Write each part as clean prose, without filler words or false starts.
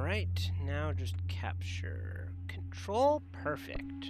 Alright, now just capture. Control, perfect.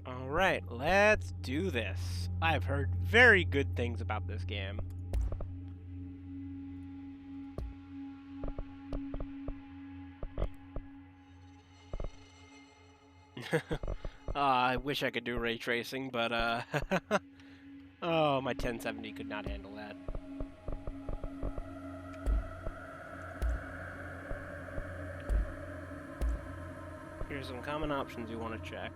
Alright, let's do this. I've heard very good things about this game. I wish I could do ray tracing, but oh, my 1070 could not handle that. Here's some common options you want to check.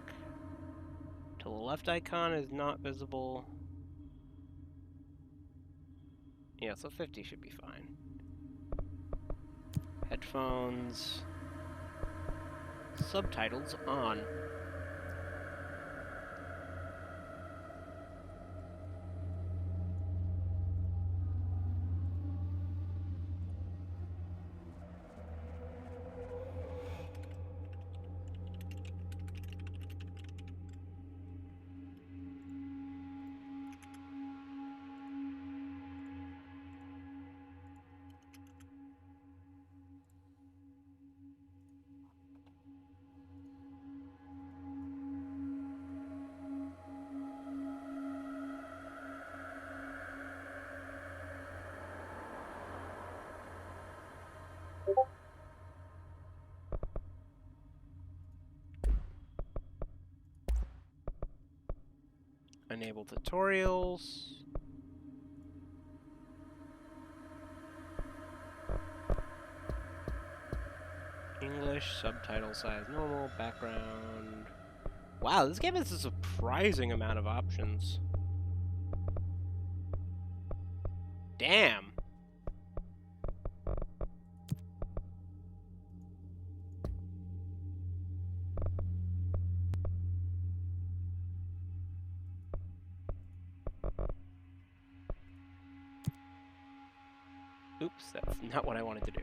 The left icon is not visible. Yeah, so 50 should be fine. Headphones. Subtitles on. Enable tutorials. English, subtitle size normal, background. Wow, this game has a surprising amount of options. Damn. Oops, that's not what I wanted to do.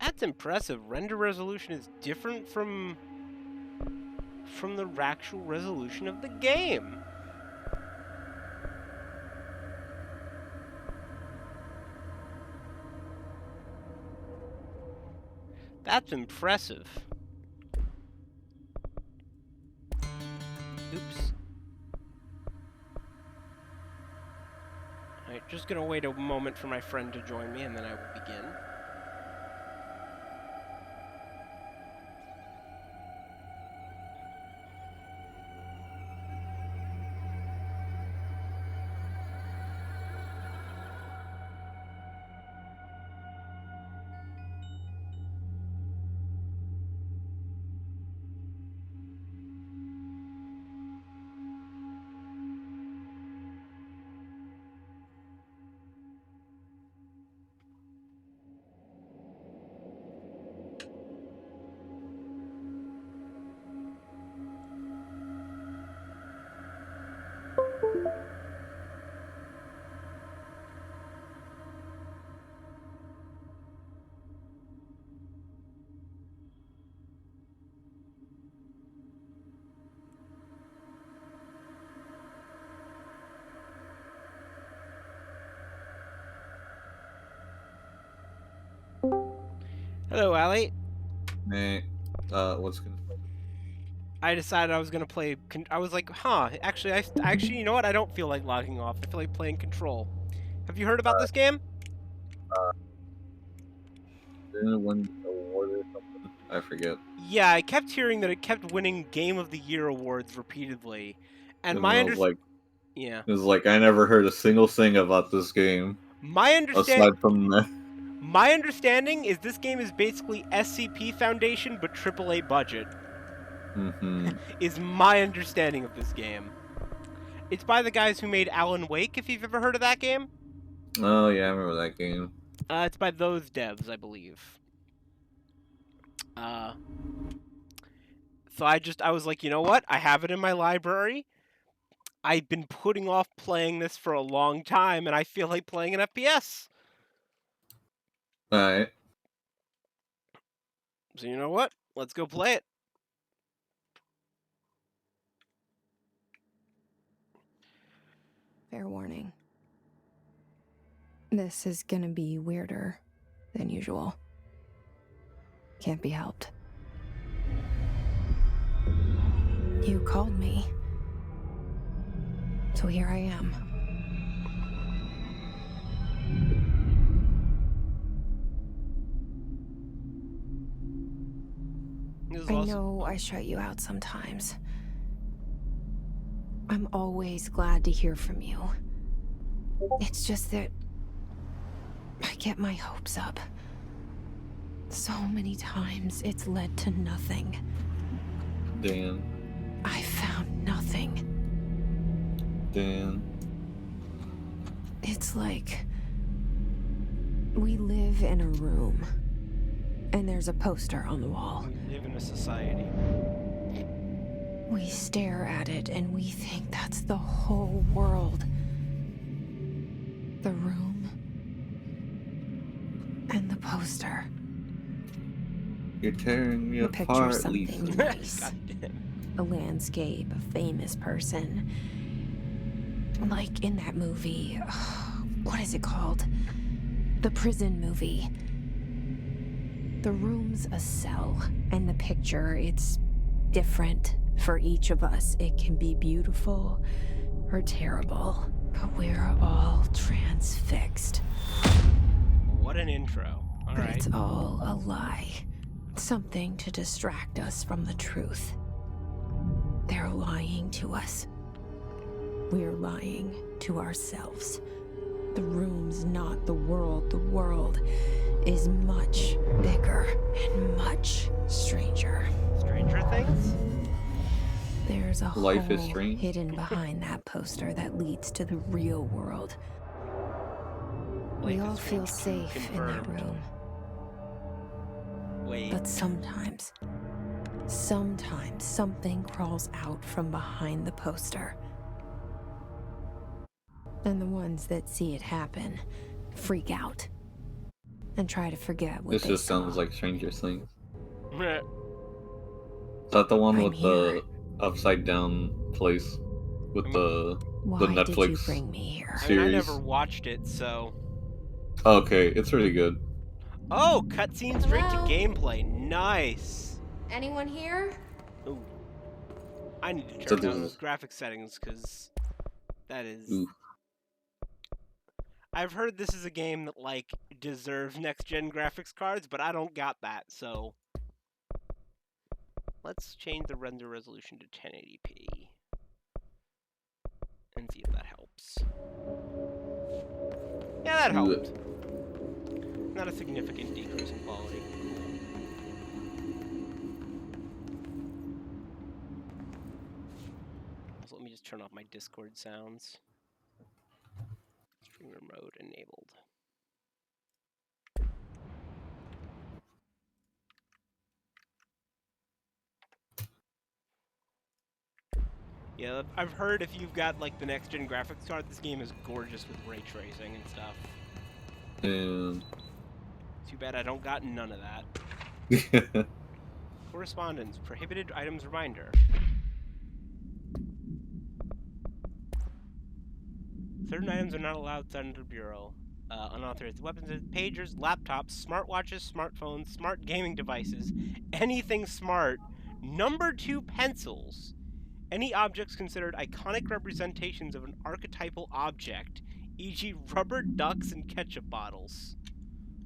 That's impressive. Render resolution is different from the actual resolution of the game. That's impressive. Oops. Alright, just gonna wait a moment for my friend to join me and then I will begin. Hello, Ali. Hey, what's gonna? I decided I was gonna play. I was like, huh. Actually, you know what? I don't feel like logging off. I feel like playing Control. Have you heard about this game? Didn't it win an award or something? I forget. Yeah, I kept hearing that it kept winning Game of the Year awards repeatedly, and my It was like yeah. I never heard a single thing about this game. My understanding. Aside from that, My understanding is this game is basically SCP Foundation, but AAA budget. Is my understanding of this game. It's by the guys who made Alan Wake, if you've ever heard of that game. oh yeah, I remember that game. It's by those devs, I believe. So I was like, you know what? I have it in my library. I've been putting off playing this for a long time, and I feel like playing an FPS. Alright. So you know what? Let's go play it. Fair warning. This is gonna be weirder than usual. Can't be helped. You called me. So here I am. I know I shut you out sometimes. I'm always glad to hear from you. It's just that I get my hopes up. So many times it's led to nothing. Dan. I found nothing. Dan. It's like we live in a room and there's a poster on the wall. We live in a society. We stare at it and we think that's the whole world. The room and the poster. You're tearing me Picture apart, something Lisa. nice. A landscape, a famous person. Like in that movie, what is it called? The prison movie. The room's a cell, and the picture, it's different for each of us. It can be beautiful or terrible, but we're all transfixed. What an intro. All But right. it's all a lie. Something to distract us from the truth. They're lying to us. We're lying to ourselves. The room's not the world. The world is much bigger and much stranger. Stranger Things? There's a Life is hole strange. hidden behind that poster that leads to the real world. We Life all is feel Strange safe in that confirmed. room. Wait. But sometimes something crawls out from behind the poster. And the ones that see it happen freak out and try to forget what This they just saw. sounds like Stranger Things. Meh. Is that the one I'm with here. the upside down place with the Why the did you Netflix bring me here? I mean, I series? never watched it, so. Okay, it's really good. Oh, cutscenes straight to Hello? gameplay. Nice. Anyone here? Ooh. I need to So turn down there's- those graphic settings because that is. Ooh. I've heard this is a game that like deserves next gen graphics cards, but I don't got that, so let's change the render resolution to 1080p and see if that helps. Yeah, that Ooh. helped. Not a significant decrease in quality. Also, let me just turn off my Discord sounds. Streamer mode enabled. Yeah, I've heard if you've got like the next gen graphics card, this game is gorgeous with ray tracing and stuff. And Too bad I don't got none of that. Correspondence, prohibited items reminder. Certain items are not allowed outside the bureau. Unauthorized weapons, pagers, laptops, smartwatches, smartphones, smart gaming devices, anything smart. Number 2 pencils. Any objects considered iconic representations of an archetypal object, e.g. rubber ducks and ketchup bottles.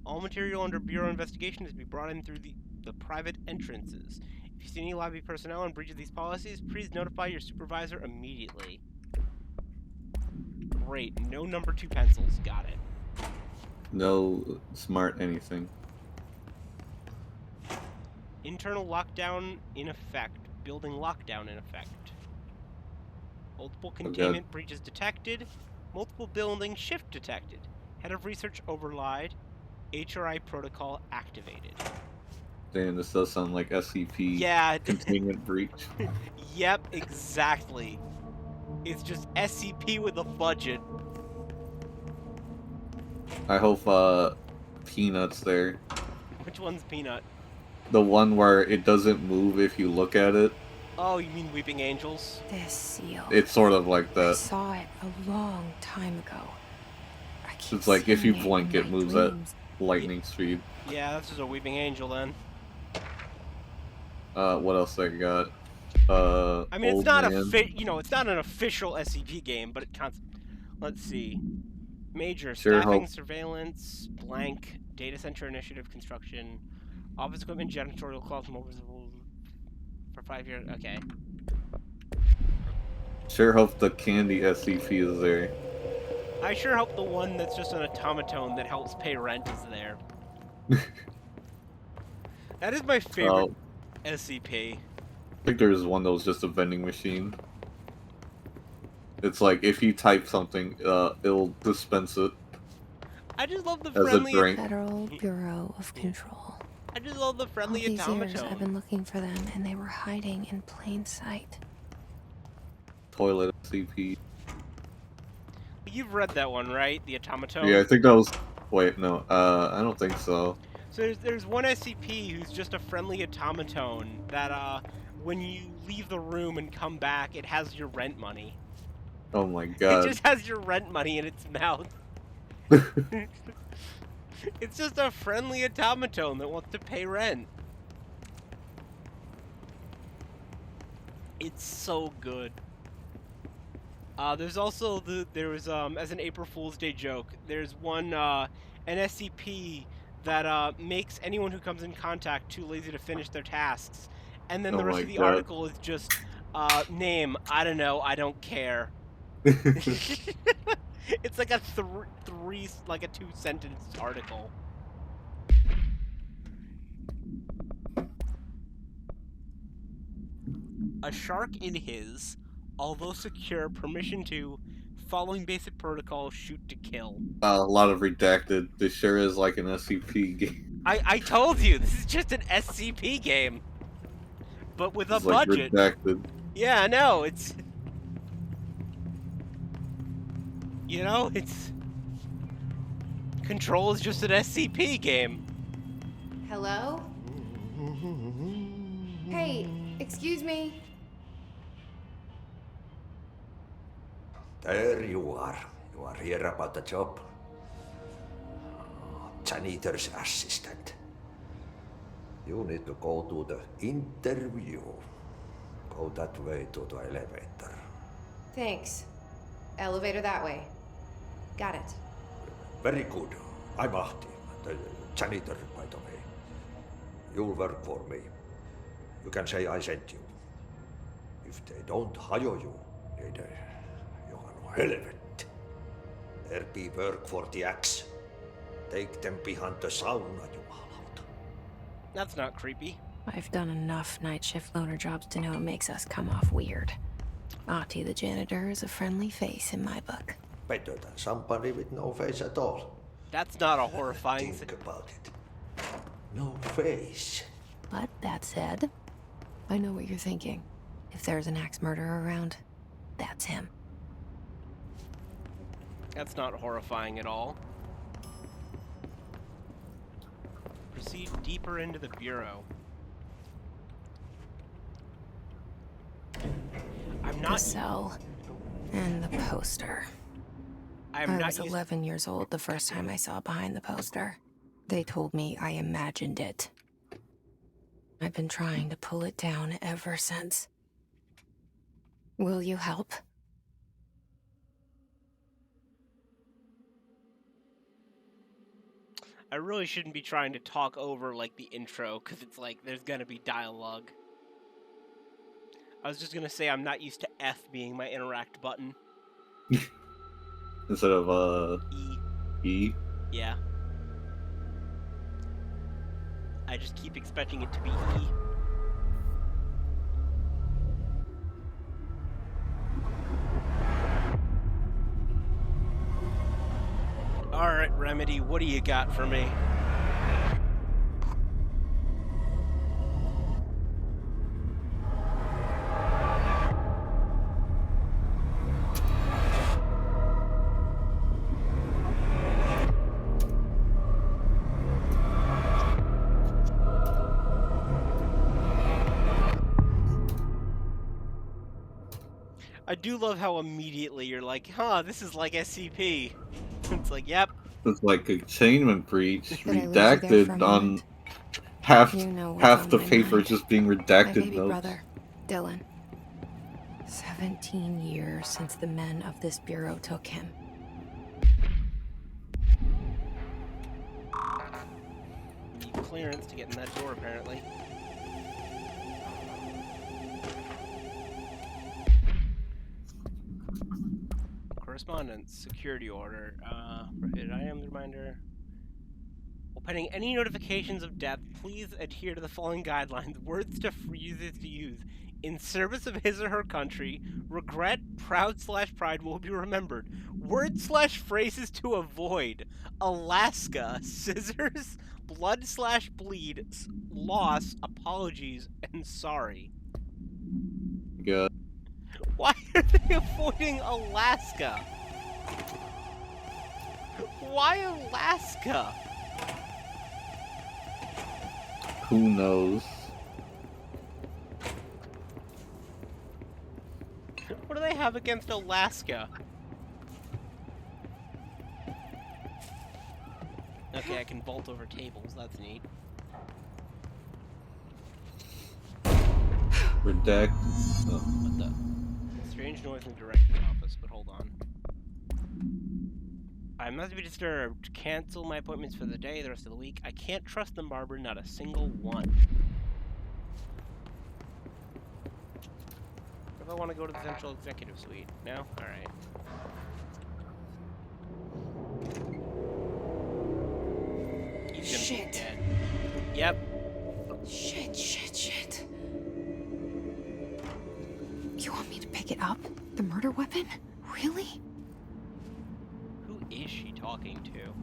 All material under bureau investigation is to be brought in through the private entrances. If you see any lobby personnel in breach of these policies, please notify your supervisor immediately. Great, no number 2 pencils, got it. No smart anything. Internal lockdown in effect. Building lockdown in effect. Multiple containment breaches detected. Multiple building shift detected. Head of research override. HRI protocol activated. Damn, this does sound like SCP Yeah. containment breach. Yep, exactly. It's just SCP with a budget. I hope Peanut's there. Which one's Peanut? The one where it doesn't move if you look at it. Oh, you mean Weeping Angels? This seal. It's sort of like I that. saw it a long time ago. I keep It's like if you seeing blink, in it my moves dreams. at lightning speed. Yeah, that's just a Weeping Angel then. What else I got? I mean, it's Old not Man. it's not an official SCP game, but it counts. Let's see. Major Sure staffing, hope. surveillance, blank, data center initiative, construction, office equipment, janitorial cloth, more visible for 5 years. Okay. Sure hope the candy SCP is there. I sure hope the one that's just an automaton that helps pay rent is there. That is my favorite SCP. I think there's one that was just a vending machine. It's like if you type something, it'll dispense it I just love the as a friendly. drink. Federal Bureau of Control. I just love the All friendly these years I've automaton. been looking for them, and they were hiding in plain sight. Toilet SCP. You've read that one, right? The automaton. Yeah, I think that was. Wait, no. I don't think so. So there's one SCP who's just a friendly automaton that when you leave the room and come back, it has your rent money. Oh my It god. just has your rent money in its mouth. It's just a friendly automaton that wants to pay rent. It's so good. There's also there was as an April Fool's Day joke. There's one an SCP that makes anyone who comes in contact too lazy to finish their tasks, and then the Oh rest my of the God. article is just name. I don't know. I don't care. It's like a like a 2-sentence article. A shark in his, although secure, permission to, following basic protocol, shoot to kill. A lot of redacted. This sure is like an SCP game. I told you, this is just an SCP game. But with a It's like budget. redacted. Yeah, I know, it's... You know, it's... Control is just an SCP game. Hello? Hey, excuse me. There you are. You are here about the job. Janitor's assistant. You need to go to the interview. Go that way to the elevator. Thanks. Elevator that way. Got it. Very good. I'm Ahti, the janitor, by the way. You'll work for me. You can say I sent you. If they don't hire you, niin johan on helvet. There be work for the axe. Take them behind the sauna, jumalauta. That's not creepy. I've done enough night shift loner jobs to know it makes us come off weird. Ahti the janitor is a friendly face in my book. Better than somebody with no face at all. That's not a horrifying... Think about it. No face. But that said, I know what you're thinking. If there's an axe murderer around, that's him. That's not horrifying at all. Proceed deeper into the bureau. I'm The not... cell and the poster. I was 11 years old the first time I saw behind the poster. They told me I imagined it. I've been trying to pull it down ever since. Will you help? I really shouldn't be trying to talk over, like, the intro, because it's like, there's gonna be dialogue. I was just gonna say I'm not used to F being my interact button. Instead of E. E. Yeah. I just keep expecting it to be E. Alright, Remedy, what do you got for me? I do love how immediately you're like, huh, this is like SCP. It's like, yep. It's like a containment breach Did I lose you there for a redacted on moment? half You know what's half on the my paper mind. just being My redacted baby notes. brother, Dylan. 17 years since the men of this bureau took him. Need clearance to get in that door, apparently. Correspondence, security order, prohibited items reminder. While pending any notifications of death, please adhere to the following guidelines. Words to users to use. In service of his or her country, regret, proud/pride will be remembered. Words/phrases to avoid. Alaska, scissors, blood/bleed, loss, apologies, and sorry. Good. Why are they avoiding Alaska? Why Alaska? Who knows? What do they have against Alaska? Okay, I can vault over tables. That's neat. Redact. Oh. What the? Strange noise in the director's office, but hold on. I must be disturbed. Cancel my appointments for the day, the rest of the week. I can't trust them, Barbara, not a single one. What if I want to go to the Central Executive Suite? No? Alright. He's gonna Shit. be dead. Yep. Shit. You want me to pick it up? The murder weapon? Really? Who is she talking to?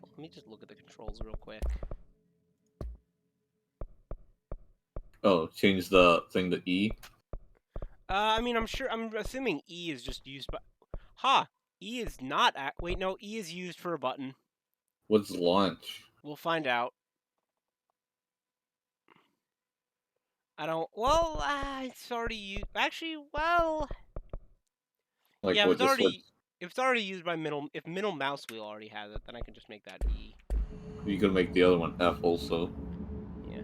Let me just look at the controls real quick. Oh, change the thing to E. I mean, I'm assuming E is just used by... Ha! E is not... Wait, no, E is used for a button. What's launch? We'll find out. I don't... Well, it's already used... Actually, well... Like yeah, what? it's Just already... If it's already used by middle... If middle mouse wheel already has it, then I can just make that E. what? You can make the other one F also. Yeah.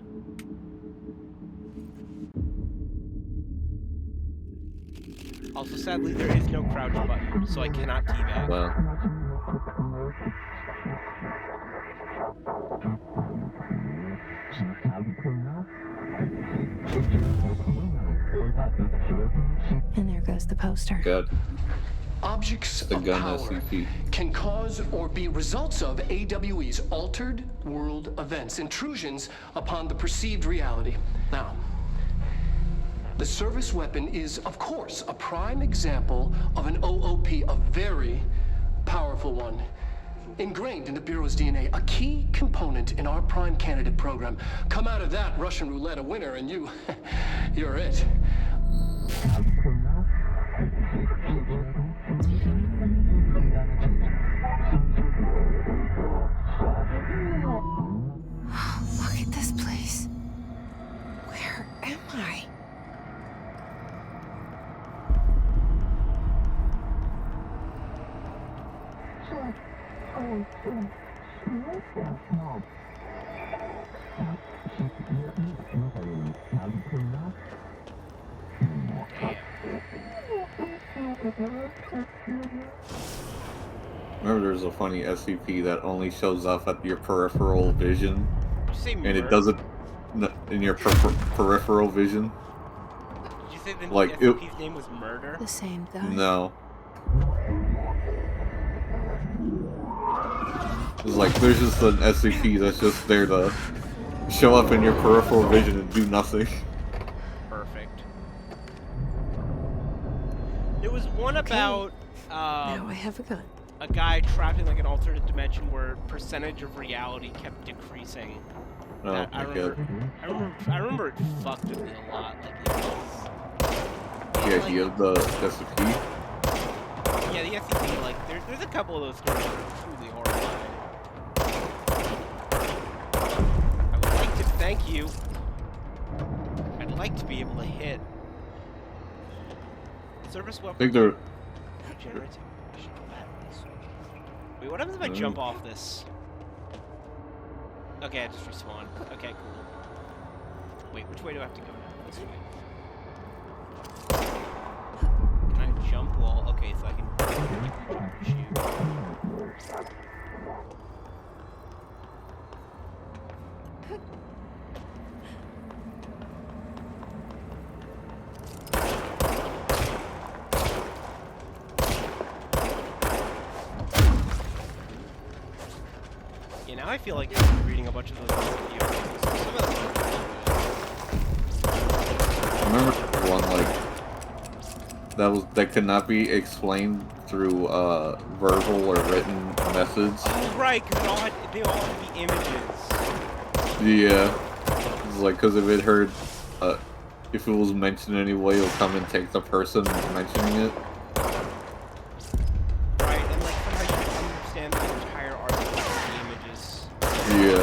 Also, sadly, there is no crouch button, so I cannot teabag. Well, And there goes the poster. good. Objects The of gun power SCP. can cause or be results of AWE's altered world events, intrusions upon the perceived reality. Now, the service weapon is, of course, a prime example of an OOP, a very powerful one. Ingrained in the Bureau's DNA, a key component in our prime candidate program. Come out of that Russian roulette a winner and you're it. Look at this place. Where am I? Remember, there's a funny SCP that only shows up at your peripheral vision, Did you say and it murder? doesn't in your peripheral vision. Did you say the like, SCP's name was Murder? The same guy. No. It's like there's just an SCP that's just there to show up in your peripheral vision and do nothing. Perfect. There was one Okay. about Now I have a gun. a guy trapped in like an alternate dimension where percentage of reality kept decreasing. Oh, That- I okay. remember it fucked with me a lot. Like it was, The idea of the SCP. yeah, the SCP, like there's a couple of those stories that are truly horrifying. I would like to thank you. I'd like to be able to hit. Service I weapon think they're. generates information batteries. Wait, what happens if I jump off this? Okay, I just respawn. Okay, cool. Wait, which way do I have to go now? This way. Can I jump wall? Okay, so I can shoot. Yeah, now I feel like reading a bunch of those videos. Some of them are I remember one like that could not be explained through verbal or written methods. oh, right, because they all had to be images. Yeah, it's like because if it heard, if it was mentioned anyway, it'll come and take the person mentioning it. Right, and like somehow you can understand the entire article through the images. Yeah.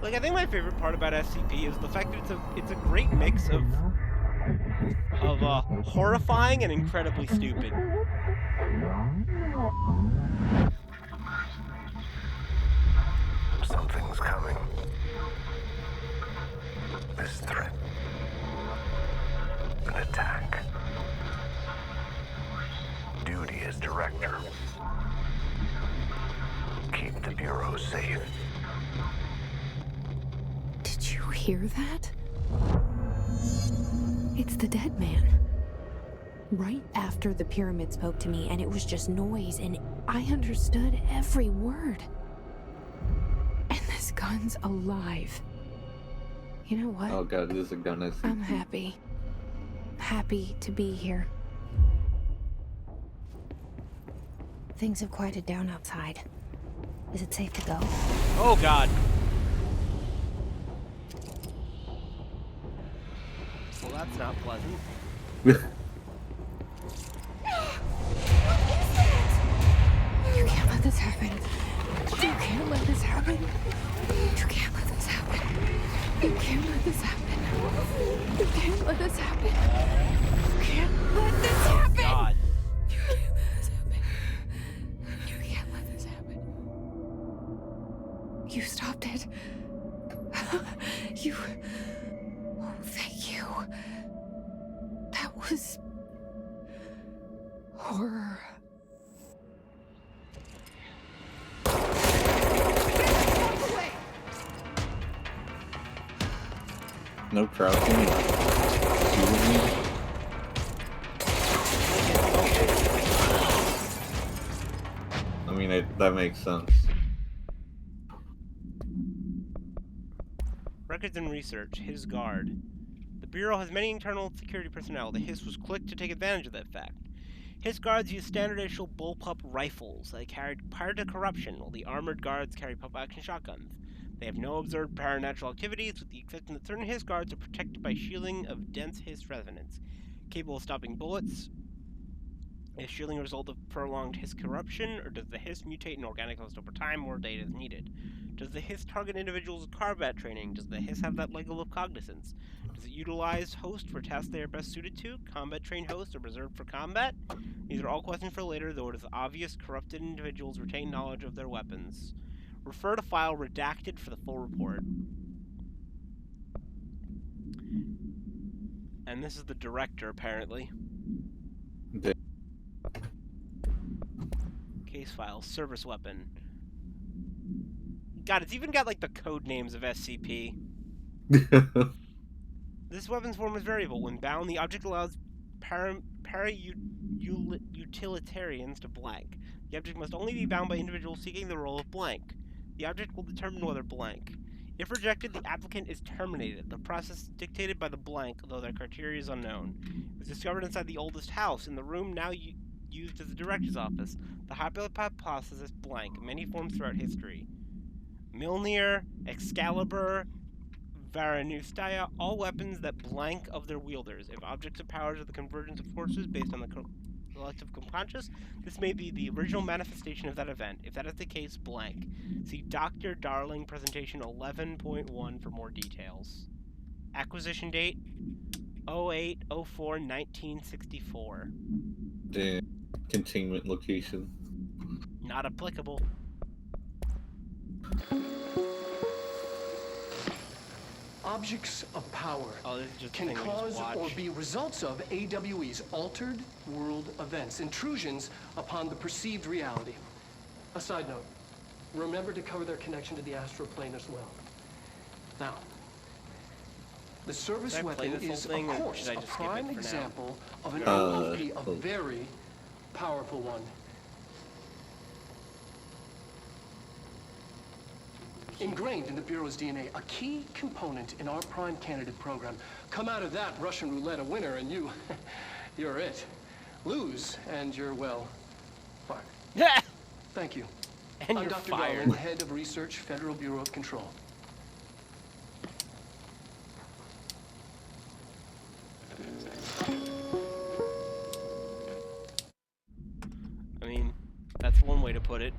Like, I think my favorite part about SCP is the fact that it's a great mix of horrifying and incredibly stupid. Something's coming. This threat. An attack. Duty as director. Keep the Bureau safe. Did you hear that? It's the dead man. Right after the pyramid spoke to me, and it was just noise, and I understood every word. And this gun's alive. You know what? Oh god, this is a gun SCP. I'm happy. Happy to be here. Things have quieted down outside. Is it safe to go? Oh god. Well, that's not pleasant. You can't let this happen. You can't let this happen. You can't let this happen. You can't let this happen. You can't let this happen. You can't let this happen. God. You can't let this happen. You can't let this happen. You stopped it. You. Oh, thank you. That was horror. No crouching. Shooting. I mean, that makes sense. Records and research. His guard. The Bureau has many internal security personnel. The Hiss was quick to take advantage of that fact. Hiss guards use standard issue bullpup rifles they carried prior to corruption, while the armored guards carry pump-action shotguns. They have no observed paranatural activities, with the exception that certain Hiss guards are protected by shielding of dense Hiss resonance, capable of stopping bullets. Is shielding a result of prolonged Hiss corruption, or does the Hiss mutate an organic host over time? More data is needed. Does the Hiss target individuals with combat training? Does the Hiss have that level of cognizance? Does it utilize hosts for tasks they are best suited to? Combat-trained hosts are reserved for combat? These are all questions for later, though it is obvious corrupted individuals retain knowledge of their weapons. Refer to file redacted for the full report. And this is the director, apparently. Okay. Case file, service weapon. God, it's even got like the code names of SCP. This weapon's form is variable. When bound, the object allows utilitarians to blank. The object must only be bound by individuals seeking the role of blank. The object will determine whether blank. If rejected, the applicant is terminated. The process is dictated by the blank, though their criteria is unknown. It was discovered inside the oldest house, in the room now used as the director's office. The hypothesis is blank, many forms throughout history. Mjolnir, Excalibur, Varanustaya, all weapons that blank of their wielders. If objects of powers are the convergence of forces based on the collective conscious, this may be the original manifestation of that event. If that is the case, blank. See Dr. Darling presentation 11.1 for more details. Acquisition date 08/04/1964. Damn. Containment location. Not applicable. Objects of power Oh, this is just a can thing we just cause watch. or be results of AWE's altered world events, intrusions upon the perceived reality. A side note, remember to cover their connection to the astral plane as well. Now, the service Should I play weapon this is, whole thing, of or course, should I a just skip it prime for now? example of an Oh. a very powerful one. Ingrained in the Bureau's DNA, a key component in our prime candidate program. Come out of that Russian roulette a winner and you're it. Lose and you're, well, fired. Thank you. And I'm you're Dr. fired. Garland, head of research, Federal Bureau of Control. I mean, that's one way to put it.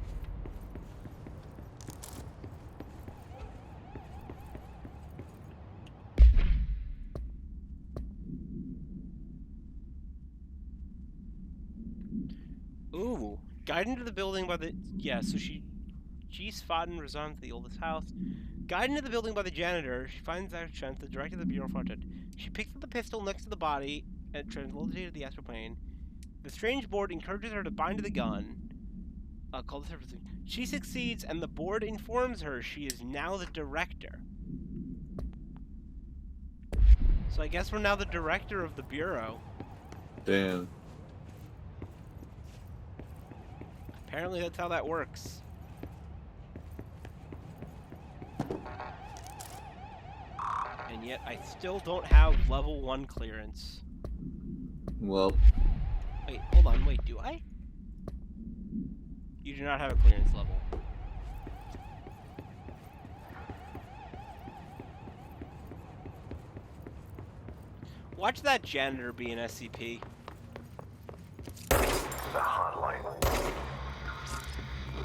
Ooh, guided into the building by the so she's Faden resigned to the oldest house. Guided into the building by the janitor, she finds out Trent, the director of the Bureau fronted. She picks up the pistol next to the body and translated the astral plane. The strange board encourages her to bind to the gun. Called the surface. She succeeds, and the board informs her she is now the director. So I guess we're now the director of the Bureau. Damn. Apparently that's how that works. And yet I still don't have level 1 clearance. Well, Wait, hold on, wait, do I? You do not have a clearance level. Watch that janitor be an SCP. The hotline.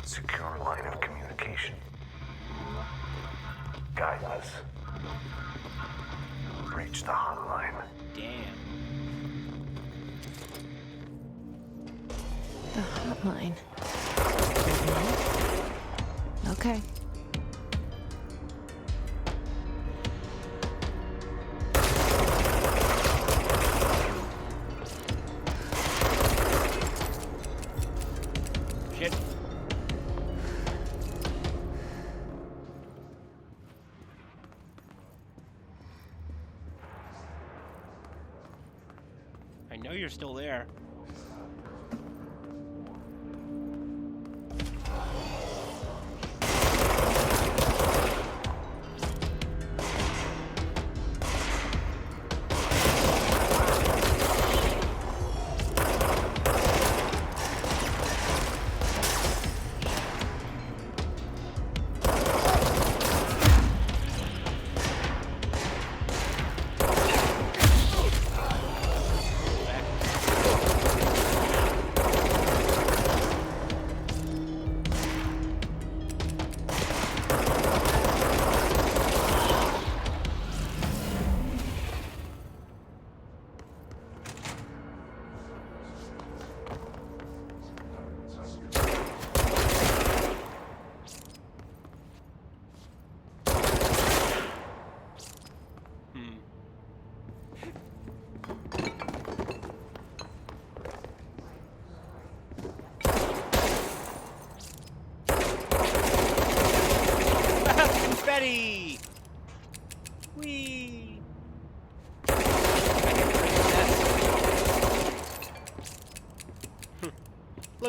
Secure line of communication. Guide us. Reach the hotline. Damn. The hotline. Okay. Shit. I know you're still there.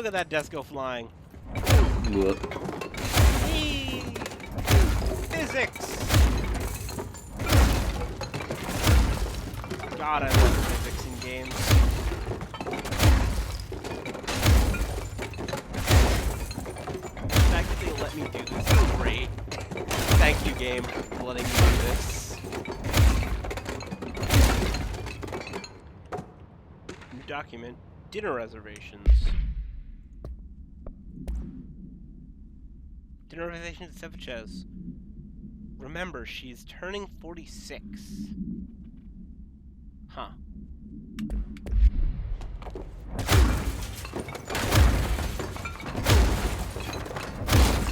Look at that desk go flying. Look. Whee! Physics! God, I love physics in games. The fact that they let me do this is great. Thank you, game, for letting me do this. New document. Dinner reservations. Dinner reservations at Ceviches. Remember, she's turning 46. Huh.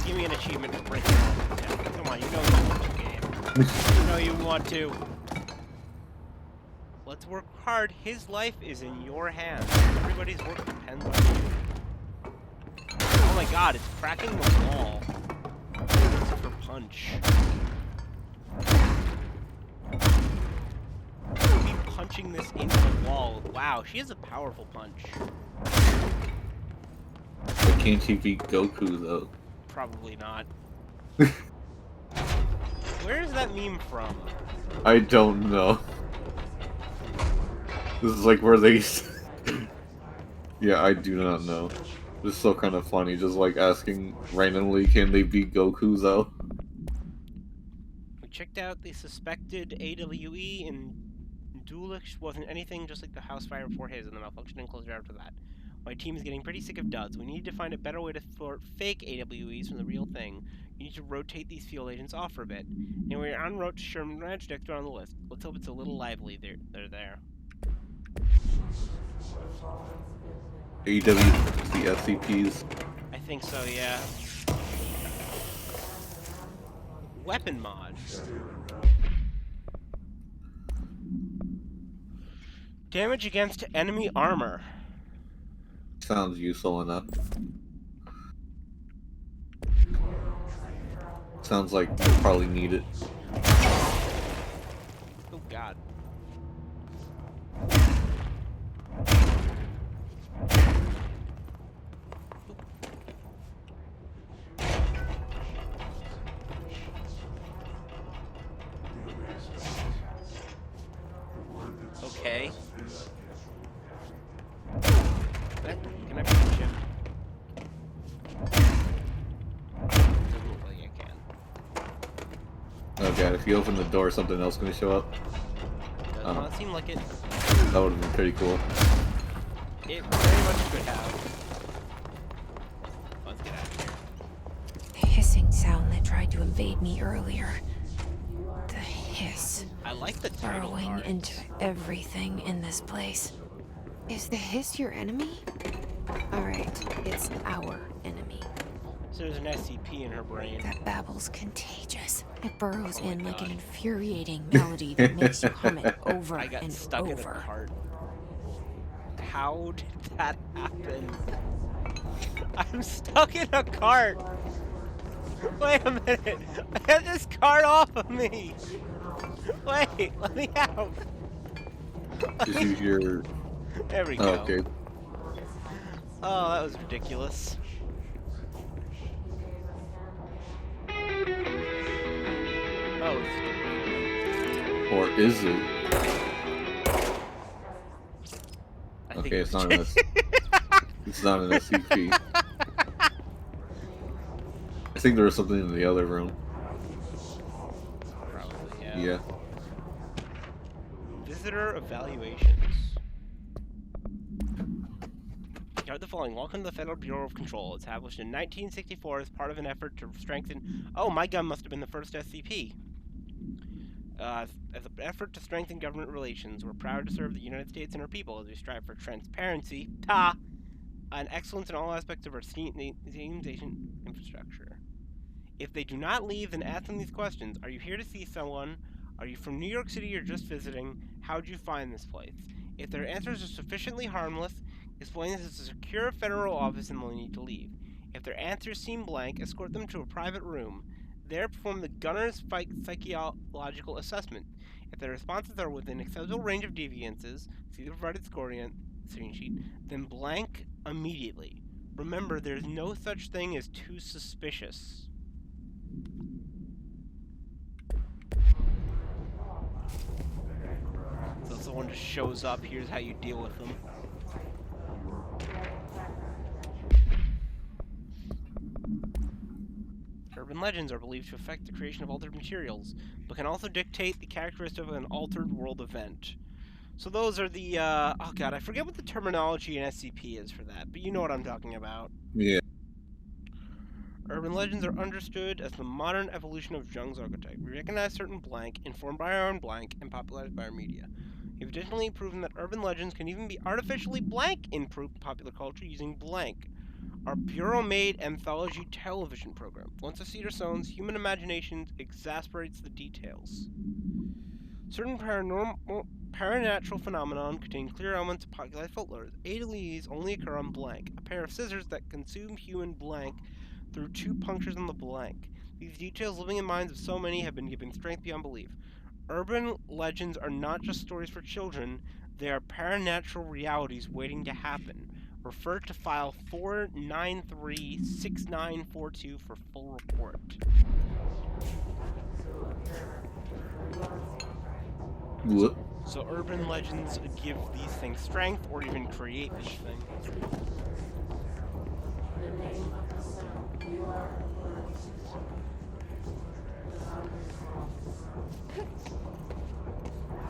Give me an achievement for breaking all of them. Come on, you know you want to, game. You know you want to. Let's work hard. His life is in your hands. Everybody's work depends on you. Oh my god, it's cracking the wall. It's for punch. Be punching this into the wall. Wow, she has a powerful punch. But can't she beat Goku though? Probably not. Where is that meme from? I don't know. This is like where they... Yeah, I do not know. This is so kind of funny, just like asking randomly, can they beat Goku though? We checked out the suspected AWE, and Dulux wasn't anything just like the house fire before his, and the malfunction enclosure after that. My team is getting pretty sick of duds. We need to find a better way to sort fake AWEs from the real thing. You need to rotate these field agents off for a bit. And we're en route to Sherman Ranch, next on the list. Let's hope it's a little lively. They're there. AW, the SCPs. I think so, yeah. Weapon mod. Damage against enemy armor. Sounds useful enough. Sounds like you probably need it. Oh god. Okay. Can I punch him? Doesn't look like I can. Oh god, if you open the door, something else gonna show up. Does not seem like it. That would have been pretty cool. It very much could have. Let's get out of here. The hissing sound that tried to invade me earlier. The hiss. I like the title Burrowing card. into everything in this place. Is the hiss your enemy? Alright, it's our enemy. So there's an SCP in her brain. That babble's contagious. It burrows Oh my in like an God. infuriating melody that makes you hum it over I got and stuck in a over. cart. How did that happen? I'm stuck in a cart. Wait a minute. Get this cart off of me. Wait, let me out. Just use your... There we go. Oh, okay. Oh, that was ridiculous. Oh, it's Or is it? I think Okay, it's not an it's not an SCP. I think there was something in the other room. Probably, yeah. Yeah. Visitor evaluations. Note the following. Welcome to the Federal Bureau of Control, established in 1964 as part of an effort to strengthen... Oh, my gun must have been the first SCP. As an effort to strengthen government relations, we're proud to serve the United States and our people as we strive for transparency, and excellence in all aspects of our station infrastructure. If they do not leave, then ask them these questions. Are you here to see someone? Are you from New York City or just visiting? How'd you find this place? If their answers are sufficiently harmless, explain this as a secure federal office and they'll need to leave. If their answers seem blank, escort them to a private room. There, perform the gunner's psychological assessment. If their responses are within acceptable range of deviances, see the provided screen sheet, then blank immediately. Remember, there's no such thing as too suspicious. So if someone just shows up, here's how you deal with them. Urban legends are believed to affect the creation of altered materials, but can also dictate the characteristics of an altered world event. So those are the, oh god, I forget what the terminology in SCP is for that, but you know what I'm talking about. Yeah. Urban legends are understood as the modern evolution of Jung's archetype. We recognize certain blank, informed by our own blank, and popularized by our media. We've additionally proven that urban legends can even be artificially blank in popular culture using blank, our Bureau-made anthology television program. Once a seed are sown, human imagination exasperates the details. Certain paranatural phenomenon contain clear elements of popularized folklore. ADLEs only occur on blank, a pair of scissors that consume human blank through 2 punctures on the blank. These details, living in minds of so many, have been given strength beyond belief. Urban legends are not just stories for children, they are paranatural realities waiting to happen. Refer to file 4936942 for full report. What? So urban legends give these things strength or even create these things.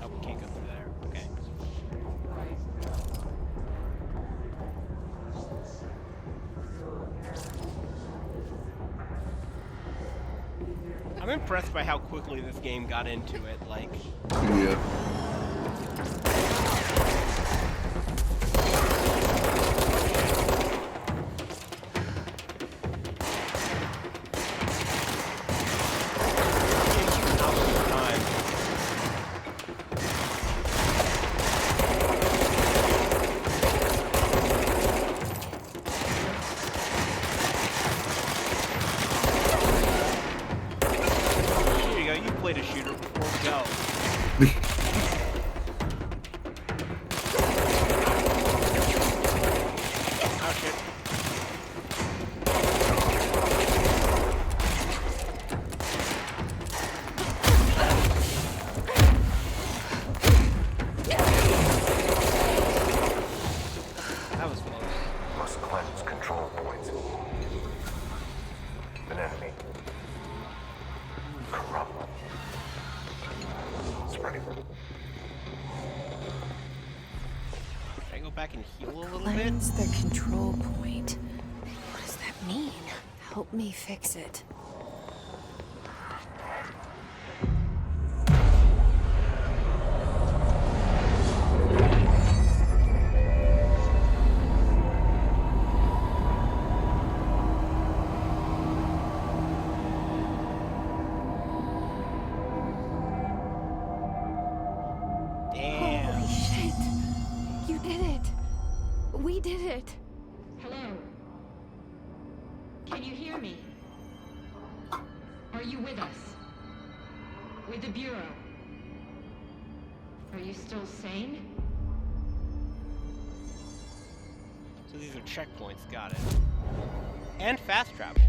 Oh, we can't go through there. Okay. I'm impressed by how quickly this game got into it, like... Yeah. Played a shooter before, go. Oh shit. That was close. Must cleanse control points. An enemy. Corrupt. Spreading. Can I go back and heal a little bit? Cleanse the control point. What does that mean? Help me fix it. Holy shit! You did it! We did it! Hello? Can you hear me? Are you with us? With the Bureau? Are you still sane? So these are checkpoints, got it. And fast travel.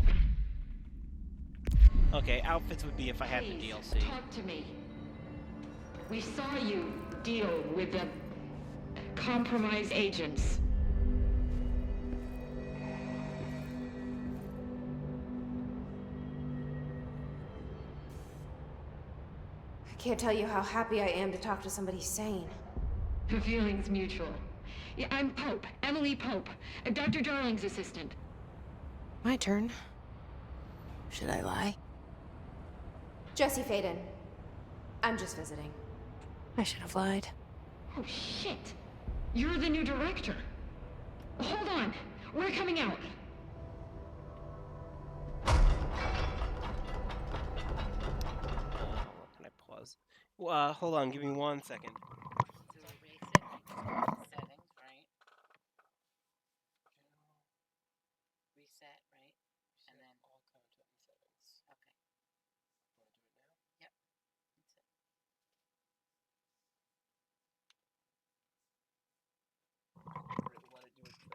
Okay, outfits would be if I had the Please, DLC. talk to me. We saw you deal with the compromised agents. I can't tell you how happy I am to talk to somebody sane. The feeling's mutual. Yeah, I'm Pope, Emily Pope, Dr. Darling's assistant. My turn. Should I lie? Jesse Faden. I'm just visiting. I should have lied. Oh, shit. You're the new director. Hold on. We're coming out. Can I pause? Hold on, give me 1 second. Settings, right? Reset, right? And then all content settings. Okay. Want to do it now? Yep. That's it. Let it do its thing.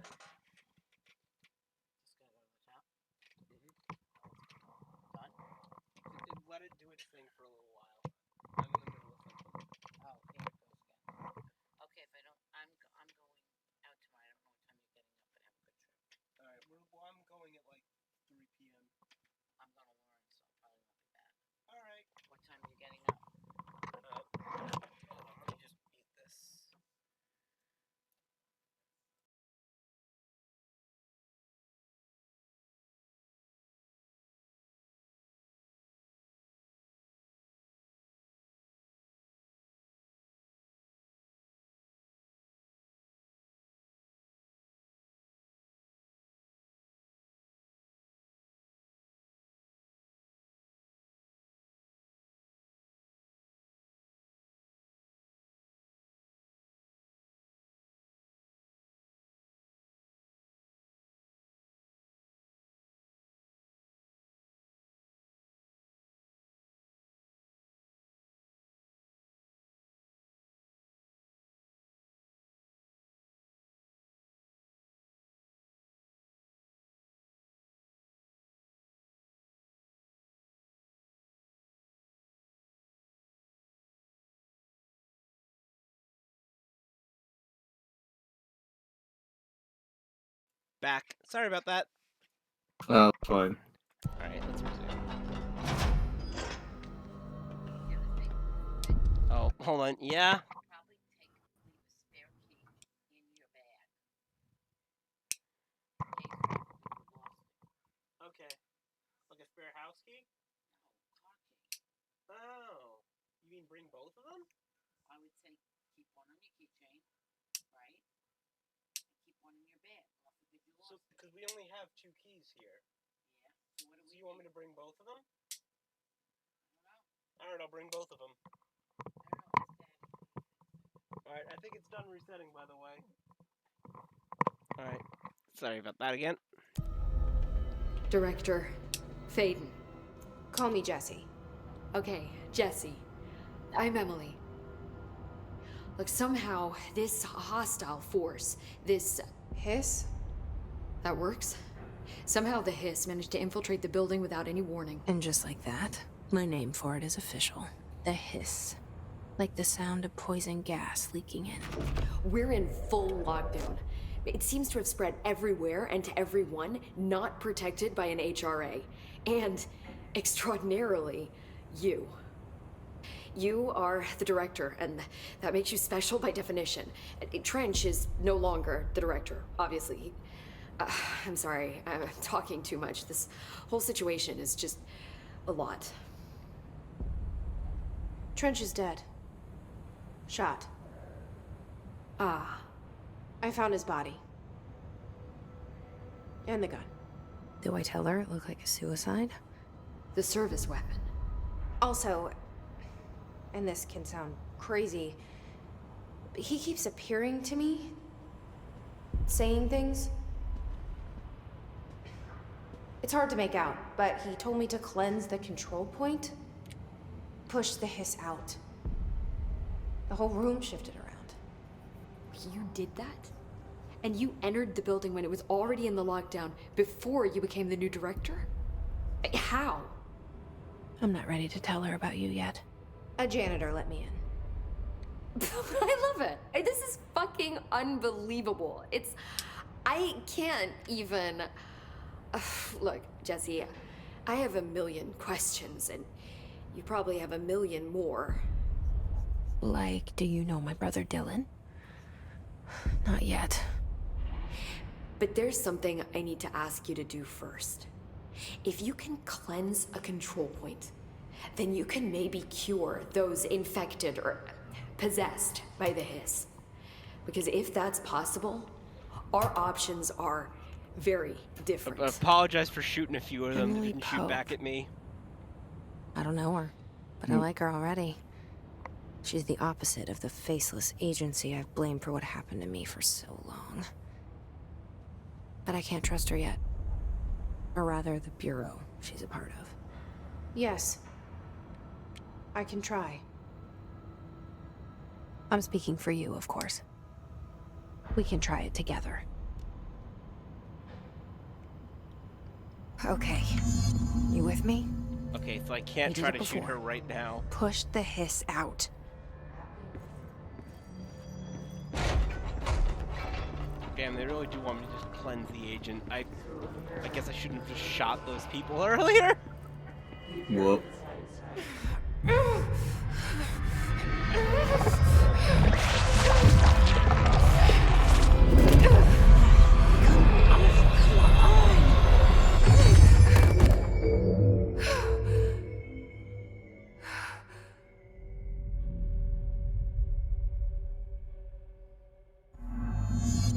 back. Sorry about that. Oh, fine. Alright, let's resume. Oh, hold on. Yeah? Okay. Like a spare house key? Oh. You mean bring both of them? I would say keep one on your keychain, right? And keep one in your bag. Because you lost it. Because we only have 2 keys here. Yeah. So what do So we you want me to bring both of them? I don't know. Alright, I'll bring both of them. I don't know. Ask Dad. Alright, I think it's done resetting, by the way. Alright. Sorry about that again. Director Faden. Call me Jessie. Okay, Jesse. I'm Emily. Look, somehow this hostile force, this Hiss? that works. Somehow the Hiss managed to infiltrate the building without any warning. And just like that, my name for it is official. The Hiss. Like the sound of poison gas leaking in. We're in full lockdown. It seems to have spread everywhere and to everyone not protected by an HRA. And, extraordinarily, you. You are the director, and that makes you special by definition. Trench is no longer the director, obviously. I'm sorry, I'm talking too much. This whole situation is just a lot. Trench is dead. Shot. Ah. I found his body. And the gun. Do I tell her it looked like a suicide? The service weapon. Also, and this can sound crazy, but he keeps appearing to me, saying things. It's hard to make out, but he told me to cleanse the control point, push the Hiss out. The whole room shifted around. You did that? And you entered the building when it was already in the lockdown before you became the new director? How? I'm not ready to tell her about you yet. A janitor let me in. I love it. This is fucking unbelievable. I can't even... Look, Jesse, I have a million questions, and you probably have a million more. Like, do you know my brother Dylan? Not yet. But there's something I need to ask you to do first. If you can cleanse a control point, then you can maybe cure those infected or possessed by the Hiss. Because if that's possible, our options are very different. I apologize for shooting a few of them that Emily didn't shoot Pope. back at me. I don't know her, but I like her already. She's the opposite of the faceless agency I've blamed for what happened to me for so long. But I can't trust her yet. Or rather, the Bureau she's a part of. Yes. I can try. I'm speaking for you, of course. We can try it together. Okay. You with me? Okay, so I can't We did try it to shoot before. her right now. Push the Hiss out. Damn, they really do want me to just cleanse the agent. I guess I shouldn't have just shot those people earlier. Whoop.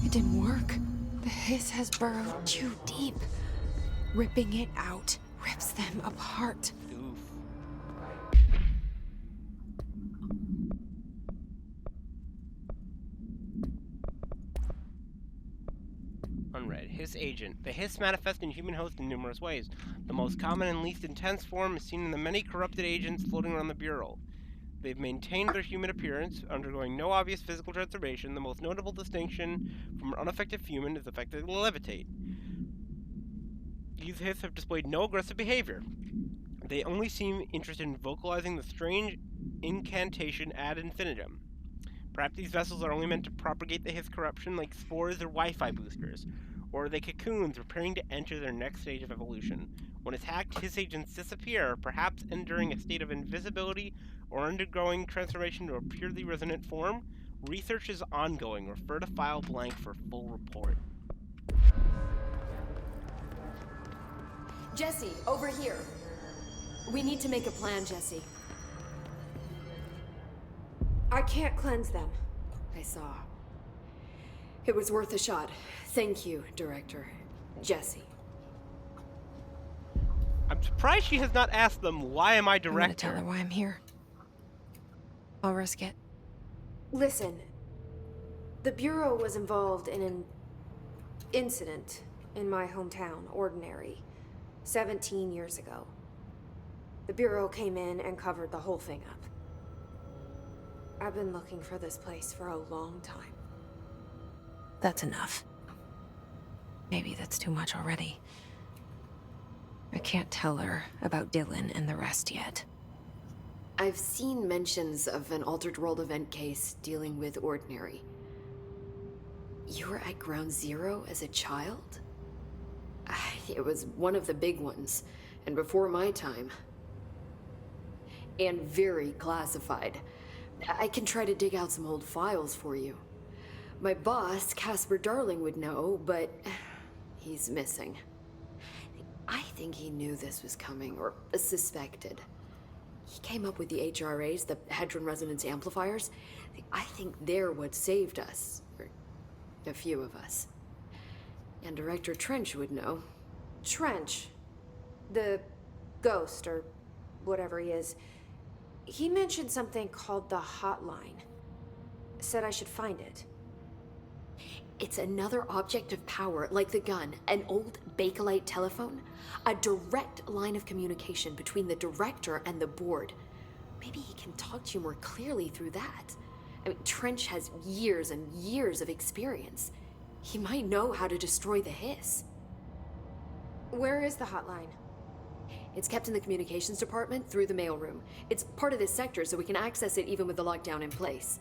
It didn't work. The Hiss has burrowed too deep. Ripping it out rips them apart. Oof. Unread. Hiss agent. The Hiss manifest in human host in numerous ways. The most common and least intense form is seen in the many corrupted agents floating around the Bureau. They've maintained their human appearance, undergoing no obvious physical transformation. The most notable distinction from an unaffected human is the fact that they levitate. These Hiss have displayed no aggressive behavior. They only seem interested in vocalizing the strange incantation ad infinitum. Perhaps these vessels are only meant to propagate the Hiss corruption like spores or Wi-Fi boosters. Or are they cocoons preparing to enter their next stage of evolution? When attacked, Hiss agents disappear, perhaps entering a state of invisibility or undergoing transformation to a purely resonant form. Research is ongoing. Refer to file blank for full report. Jesse, over here. We need to make a plan, Jesse. I can't cleanse them. I saw. It was worth a shot. Thank you, Director. Jesse. I'm surprised she has not asked them, why am I I'm gonna director? tell her why I'm here. I'll risk it. Listen, the Bureau was involved in an incident in my hometown, Ordinary, 17 years ago. The Bureau came in and covered the whole thing up. I've been looking for this place for a long time. That's enough. Maybe that's too much already. I can't tell her about Dylan and the rest yet. I've seen mentions of an Altered World event case dealing with Ordinary. You were at Ground Zero as a child? It was one of the big ones, and before my time. And very classified. I can try to dig out some old files for you. My boss, Casper Darling, would know, but he's missing. I think he knew this was coming, or suspected. He came up with the HRAs, the Hadron Resonance Amplifiers. I think they're what saved us. Or a few of us. And Director Trench would know. Trench, the ghost, or whatever he is, he mentioned something called the Hotline. Said I should find it. It's another object of power, like the gun, an old Bakelite telephone. A direct line of communication between the director and the board. Maybe he can talk to you more clearly through that. I mean, Trench has years and years of experience. He might know how to destroy the Hiss. Where is the hotline? It's kept in the communications department through the mailroom. It's part of this sector, so we can access it even with the lockdown in place.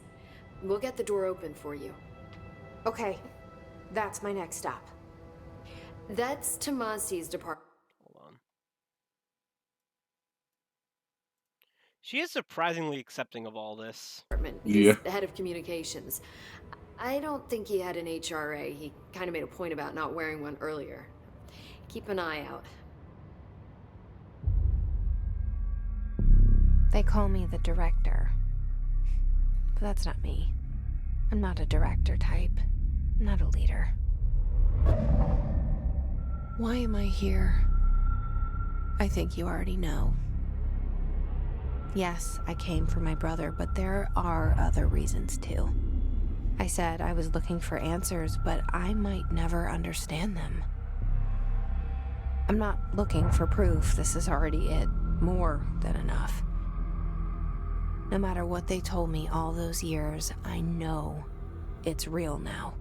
We'll get the door open for you. Okay, that's my next stop. That's Tomasi's department. Hold on. She is surprisingly accepting of all this. He's Yeah. the head of communications. I don't think he had an HRA. He kind of made a point about not wearing one earlier. Keep an eye out. They call me the director. But that's not me. I'm not a director type. I'm not a leader. Why am I here? I think you already know. Yes, I came for my brother, but there are other reasons too. I said I was looking for answers, but I might never understand them. I'm not looking for proof. This is already it. More than enough. No matter what they told me all those years, I know it's real now.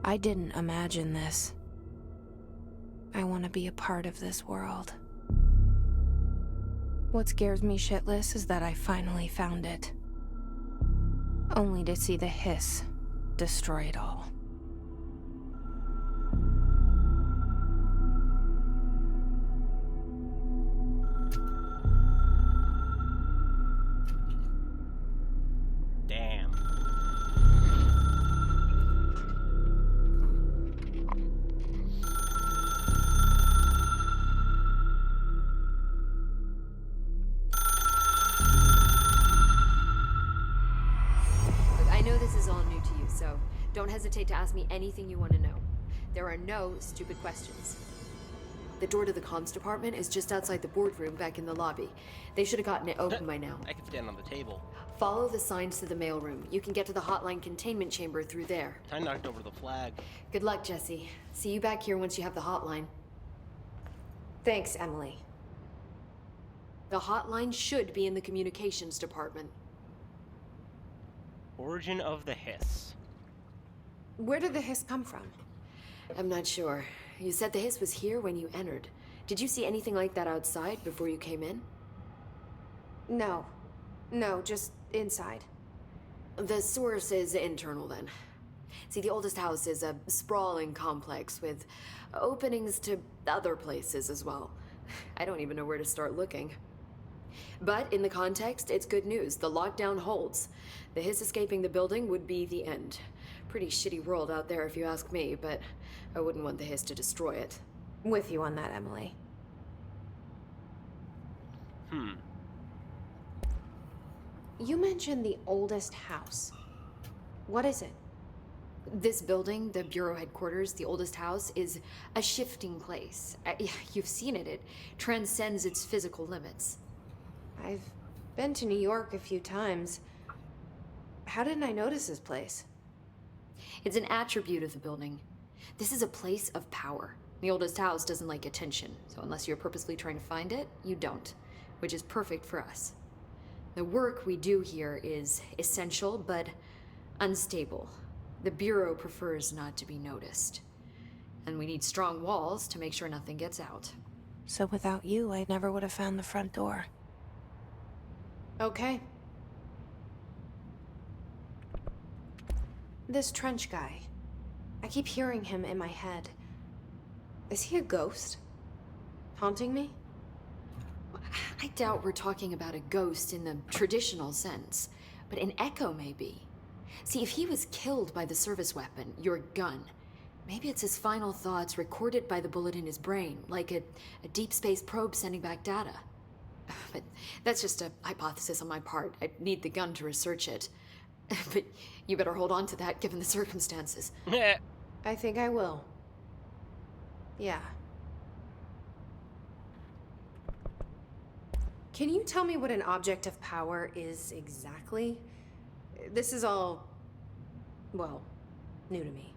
I didn't imagine this. I want to be a part of this world. What scares me shitless is that I finally found it. Only to see the Hiss destroy it all. Damn. Look, I know this is all new to you, so don't hesitate to ask me anything you want to know. There are no stupid questions. The door to the comms department is just outside the boardroom back in the lobby. They should have gotten it open by now. I can stand on the table. Follow the signs to the mailroom. You can get to the hotline containment chamber through there. I knocked over the flag. Good luck, Jesse. See you back here once you have the hotline. Thanks, Emily. The hotline should be in the communications department. Origin of the Hiss. Where did the Hiss come from? I'm not sure. You said the Hiss was here when you entered. Did you see anything like that outside before you came in? No, just inside. The source is internal then. See, the oldest house is a sprawling complex with openings to other places as well. I don't even know where to start looking. But in the context, it's good news. The lockdown holds. The Hiss escaping the building would be the end. Pretty shitty world out there if you ask me, but I wouldn't want the Hiss to destroy it. With you on that, Emily. You mentioned the oldest house. What is it? This building, the Bureau headquarters, the oldest house, is a shifting place. You've seen it. It transcends its physical limits. I've been to New York a few times. How didn't I notice this place? It's an attribute of the building. This is a place of power. The oldest house doesn't like attention, so unless you're purposely trying to find it, you don't, which is perfect for us. The work we do here is essential, but unstable. The Bureau prefers not to be noticed. And we need strong walls to make sure nothing gets out. So without you, I never would have found the front door. Okay. This Trench guy. I keep hearing him in my head. Is he a ghost? Haunting me? I doubt we're talking about a ghost in the traditional sense, but an echo maybe. See, if he was killed by the service weapon, your gun, maybe it's his final thoughts recorded by the bullet in his brain, like a deep space probe sending back data. But that's just a hypothesis on my part. I'd need the gun to research it. But you better hold on to that given the circumstances. I think I will. Yeah. Can you tell me what an object of power is exactly? This is all, well, new to me.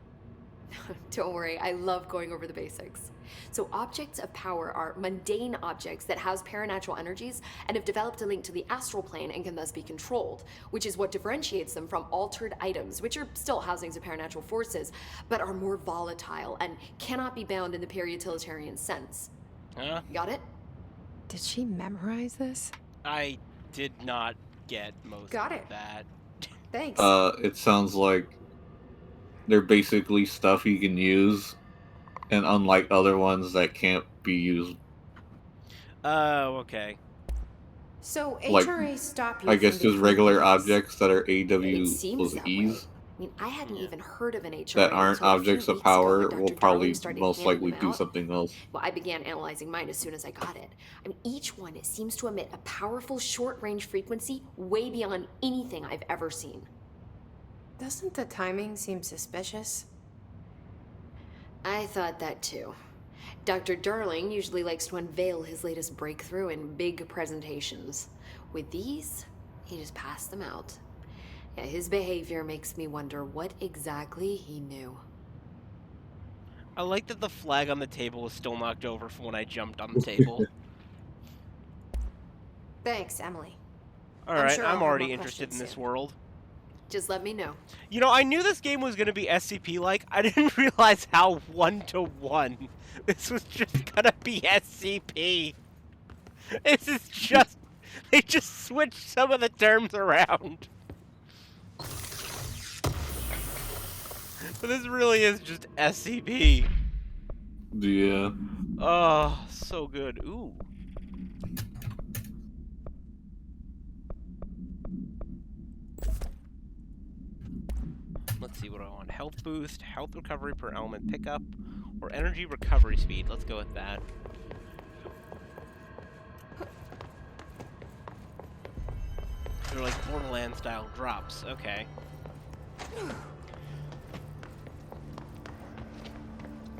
Don't worry, I love going over the basics. So objects of power are mundane objects that house paranatural energies and have developed a link to the astral plane and can thus be controlled, which is what differentiates them from altered items, which are still housings of paranatural forces, but are more volatile and cannot be bound in the pure utilitarian sense. Huh? Got it? Did she memorize this? I did not get most Got of it. that. Thanks. It sounds like they're basically stuff you can use, and unlike other ones that can't be used. Oh, okay. So like, HRA stop you I guess from just becoming regular this? objects that are It seems that way. AWs I mean, I hadn't even heard of an HRA that aren't until a few objects of weeks ago power when will Dr. probably Darling started most handing likely them do out. something else. Well, I began analyzing mine as soon as I got it. I mean, each one seems to emit a powerful short-range frequency way beyond anything I've ever seen. Doesn't the timing seem suspicious? I thought that too. Dr. Darling usually likes to unveil his latest breakthrough in big presentations. With these, he just passed them out. Yeah, his behavior makes me wonder what exactly he knew. I like that the flag on the table was still knocked over from when I jumped on the table. Thanks, Emily. Alright, sure I'll I'm have already more interested in questions this soon. world. Just let me know. You know, I knew this game was going to be SCP-like. I didn't realize how one-to-one this was just going to be SCP. This is just... They just switched some of the terms around. But this really is just SCP. Yeah. Oh, so good. Ooh. Let's see what I want. Health boost, health recovery per element pickup, or energy recovery speed. Let's go with that. They're like Borderlands style drops. Okay.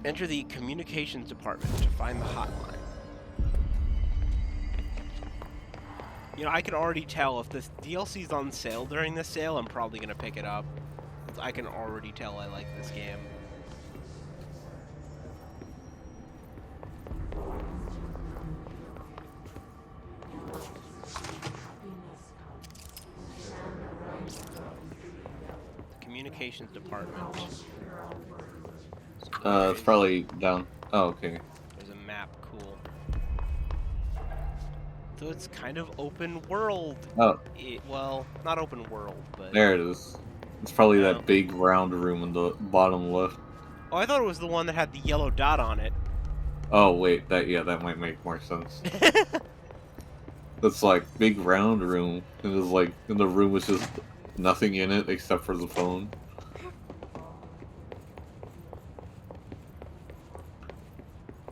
Enter the communications department to find the hotline. You know, I can already tell if this DLC's on sale during this sale, I'm probably going to pick it up. I can already tell I like this game. The communications department. It's probably down. Oh, okay. There's a map, cool. So it's kind of open world. Oh. Well, not open world, but... There it is. It's probably No. that big round room in the bottom left. Oh, I thought it was the one that had the yellow dot on it. Oh wait, that might make more sense. That's like big round room, and it's like, and the room was just nothing in it except for the phone.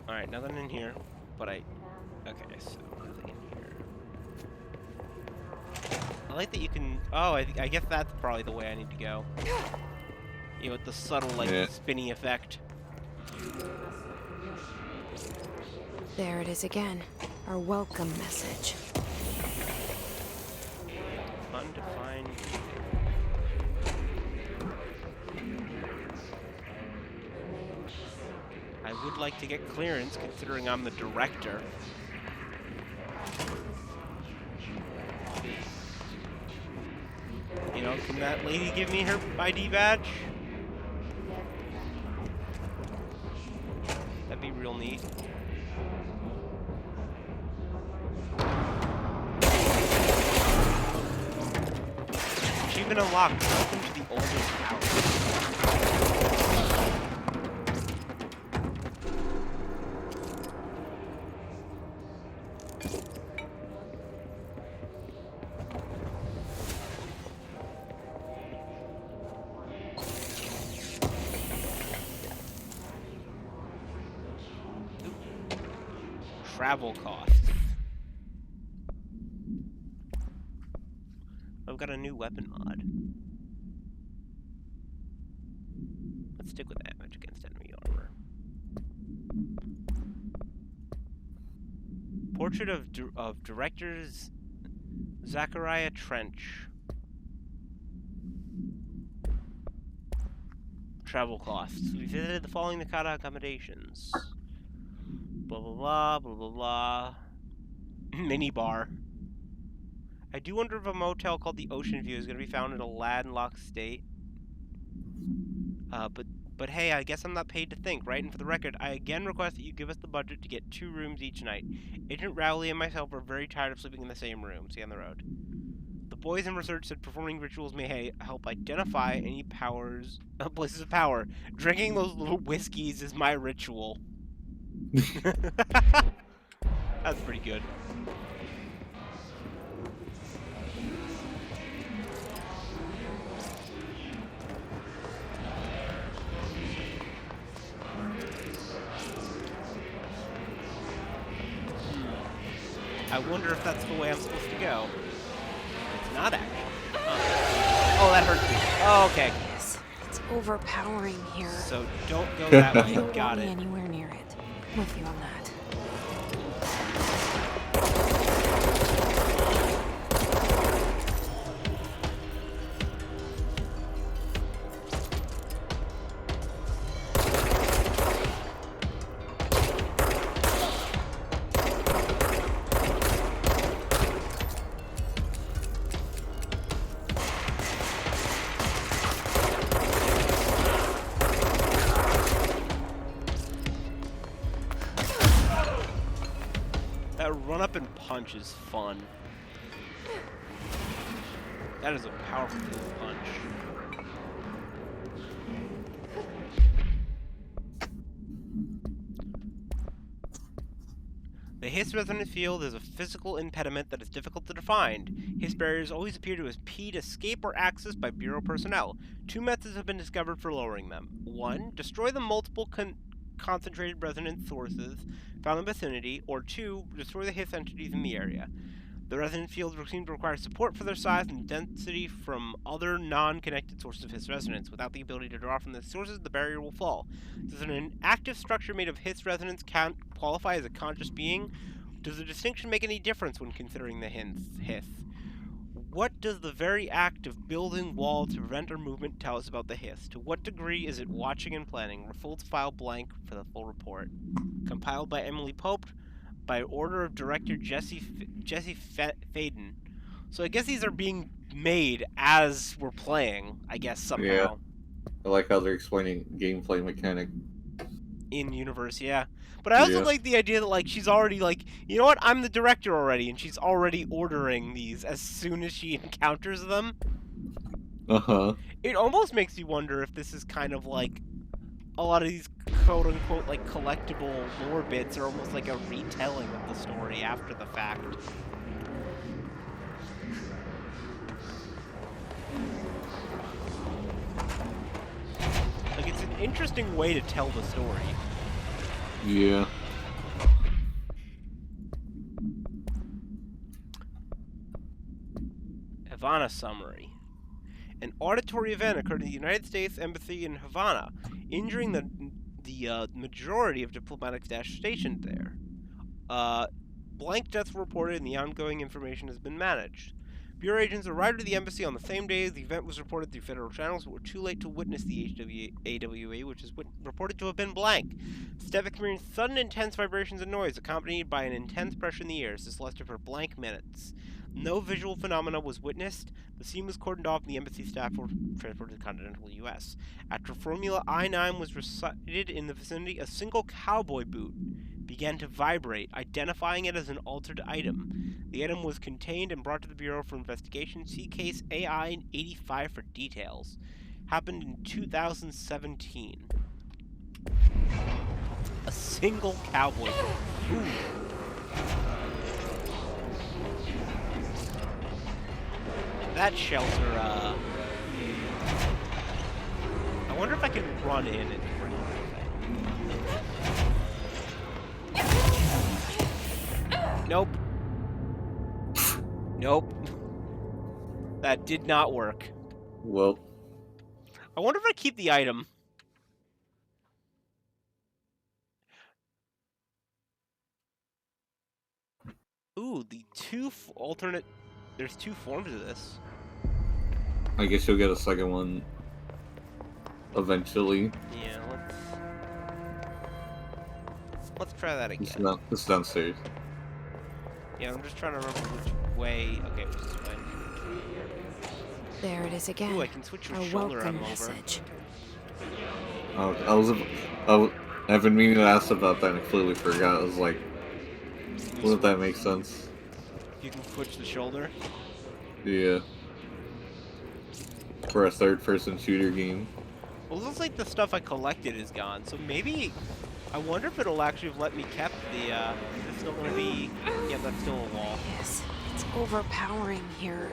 Alright, nothing in here, but okay, so nothing in here. I like that you can, oh, I guess that's probably the way I need to go. You know, with the subtle, like, spinny effect. There it is again. Our welcome message. Undefined. I would like to get clearance, considering I'm the director. You know, can that lady give me her ID badge? That'd be real neat. Achievement unlocked. Welcome to the oldest house. Travel costs. I've got a new weapon mod. Let's stick with damage against enemy armor. Portrait of directors Zachariah Trench. Travel costs. We visited the following Nakata accommodations. Blah blah blah blah blah blah. Mini bar. I do wonder if a motel called the Ocean View is going to be found in a landlocked state. But hey, I guess I'm not paid to think, right? And for the record, I again request that you give us the budget to get 2 rooms each night. Agent Rowley and myself are very tired of sleeping in the same room. See on the road. The boys in research said performing rituals may help identify any places of power. Drinking those little whiskeys is my ritual. That's pretty good. I wonder if that's the way I'm supposed to go. It's not actually. Oh, that hurts me. Oh, okay. Yes, it's overpowering here. So don't go that way. Don't Got want it. me anywhere near it. With you on that. Run up and punch is fun. That is a powerful punch. The Hiss resonant field is a physical impediment that is difficult to define. Hiss barriers always appear to impede escape or access by Bureau personnel. 2 methods have been discovered for lowering them. 1. Destroy the multiple concentrated resonant sources found in the vicinity, or 2. Destroy the Hiss entities in the area. The resonant fields seem to require support for their size and density from other non-connected sources of Hiss resonance. Without the ability to draw from the sources, the barrier will fall. Does an active structure made of Hiss resonance qualify as a conscious being? Does the distinction make any difference when considering the Hiss? What does the very act of building walls to prevent our movement tell us about the Hiss? To what degree is it watching and planning? Refolds file blank for the full report. Compiled by Emily Pope by order of director Jesse Faden. So I guess these are being made as we're playing, I guess, somehow. Yeah. I like how they're explaining gameplay mechanic. In universe, yeah. But I also like the idea that, like, she's already, like, you know what, I'm the director already, and she's already ordering these as soon as she encounters them. Uh-huh. It almost makes you wonder if this is kind of like a lot of these quote-unquote like collectible lore bits are almost like a retelling of the story after the fact. Like, it's an interesting way to tell the story. Yeah. Havana summary. An auditory event occurred in the United States Embassy in Havana, injuring the majority of diplomatic staff stationed there. Blank deaths were reported and the ongoing information has been managed. Bureau agents arrived at the embassy on the same day as the event was reported through federal channels, but were too late to witness the AWE, which is reported to have been blank. Steph experienced sudden intense vibrations and noise, accompanied by an intense pressure in the ears. This lasted for blank minutes. No visual phenomena was witnessed. The scene was cordoned off and the embassy staff were transported to the continental U.S. After Formula I-9 was recited in the vicinity, a single cowboy boot began to vibrate, identifying it as an altered item. The item was contained and brought to the Bureau for investigation. See case AI-85 for details. Happened in 2017. A single cowboy boot. Ooh. That shelter, I wonder if I can run in and bring it. Nope. Nope. That did not work. Well. I wonder if I keep the item. Ooh, the two alternate... There's two forms of this. I guess you'll get a second one eventually. Yeah, let's try that again. It's downstairs. Yeah, I'm just trying to remember which way. Okay, it was this way. There it is again. Ooh, I can switch your A shoulder welcome arm message. Over. I've been meaning to ask about that and I completely forgot. I was like, wouldn't that make sense? You can switch the shoulder? Yeah. For a third-person shooter game. Well, it looks like the stuff I collected is gone, so maybe... I wonder if it'll actually have let me kept the, is it still gonna be... Yeah, that's still a wall. Yes, it's overpowering here.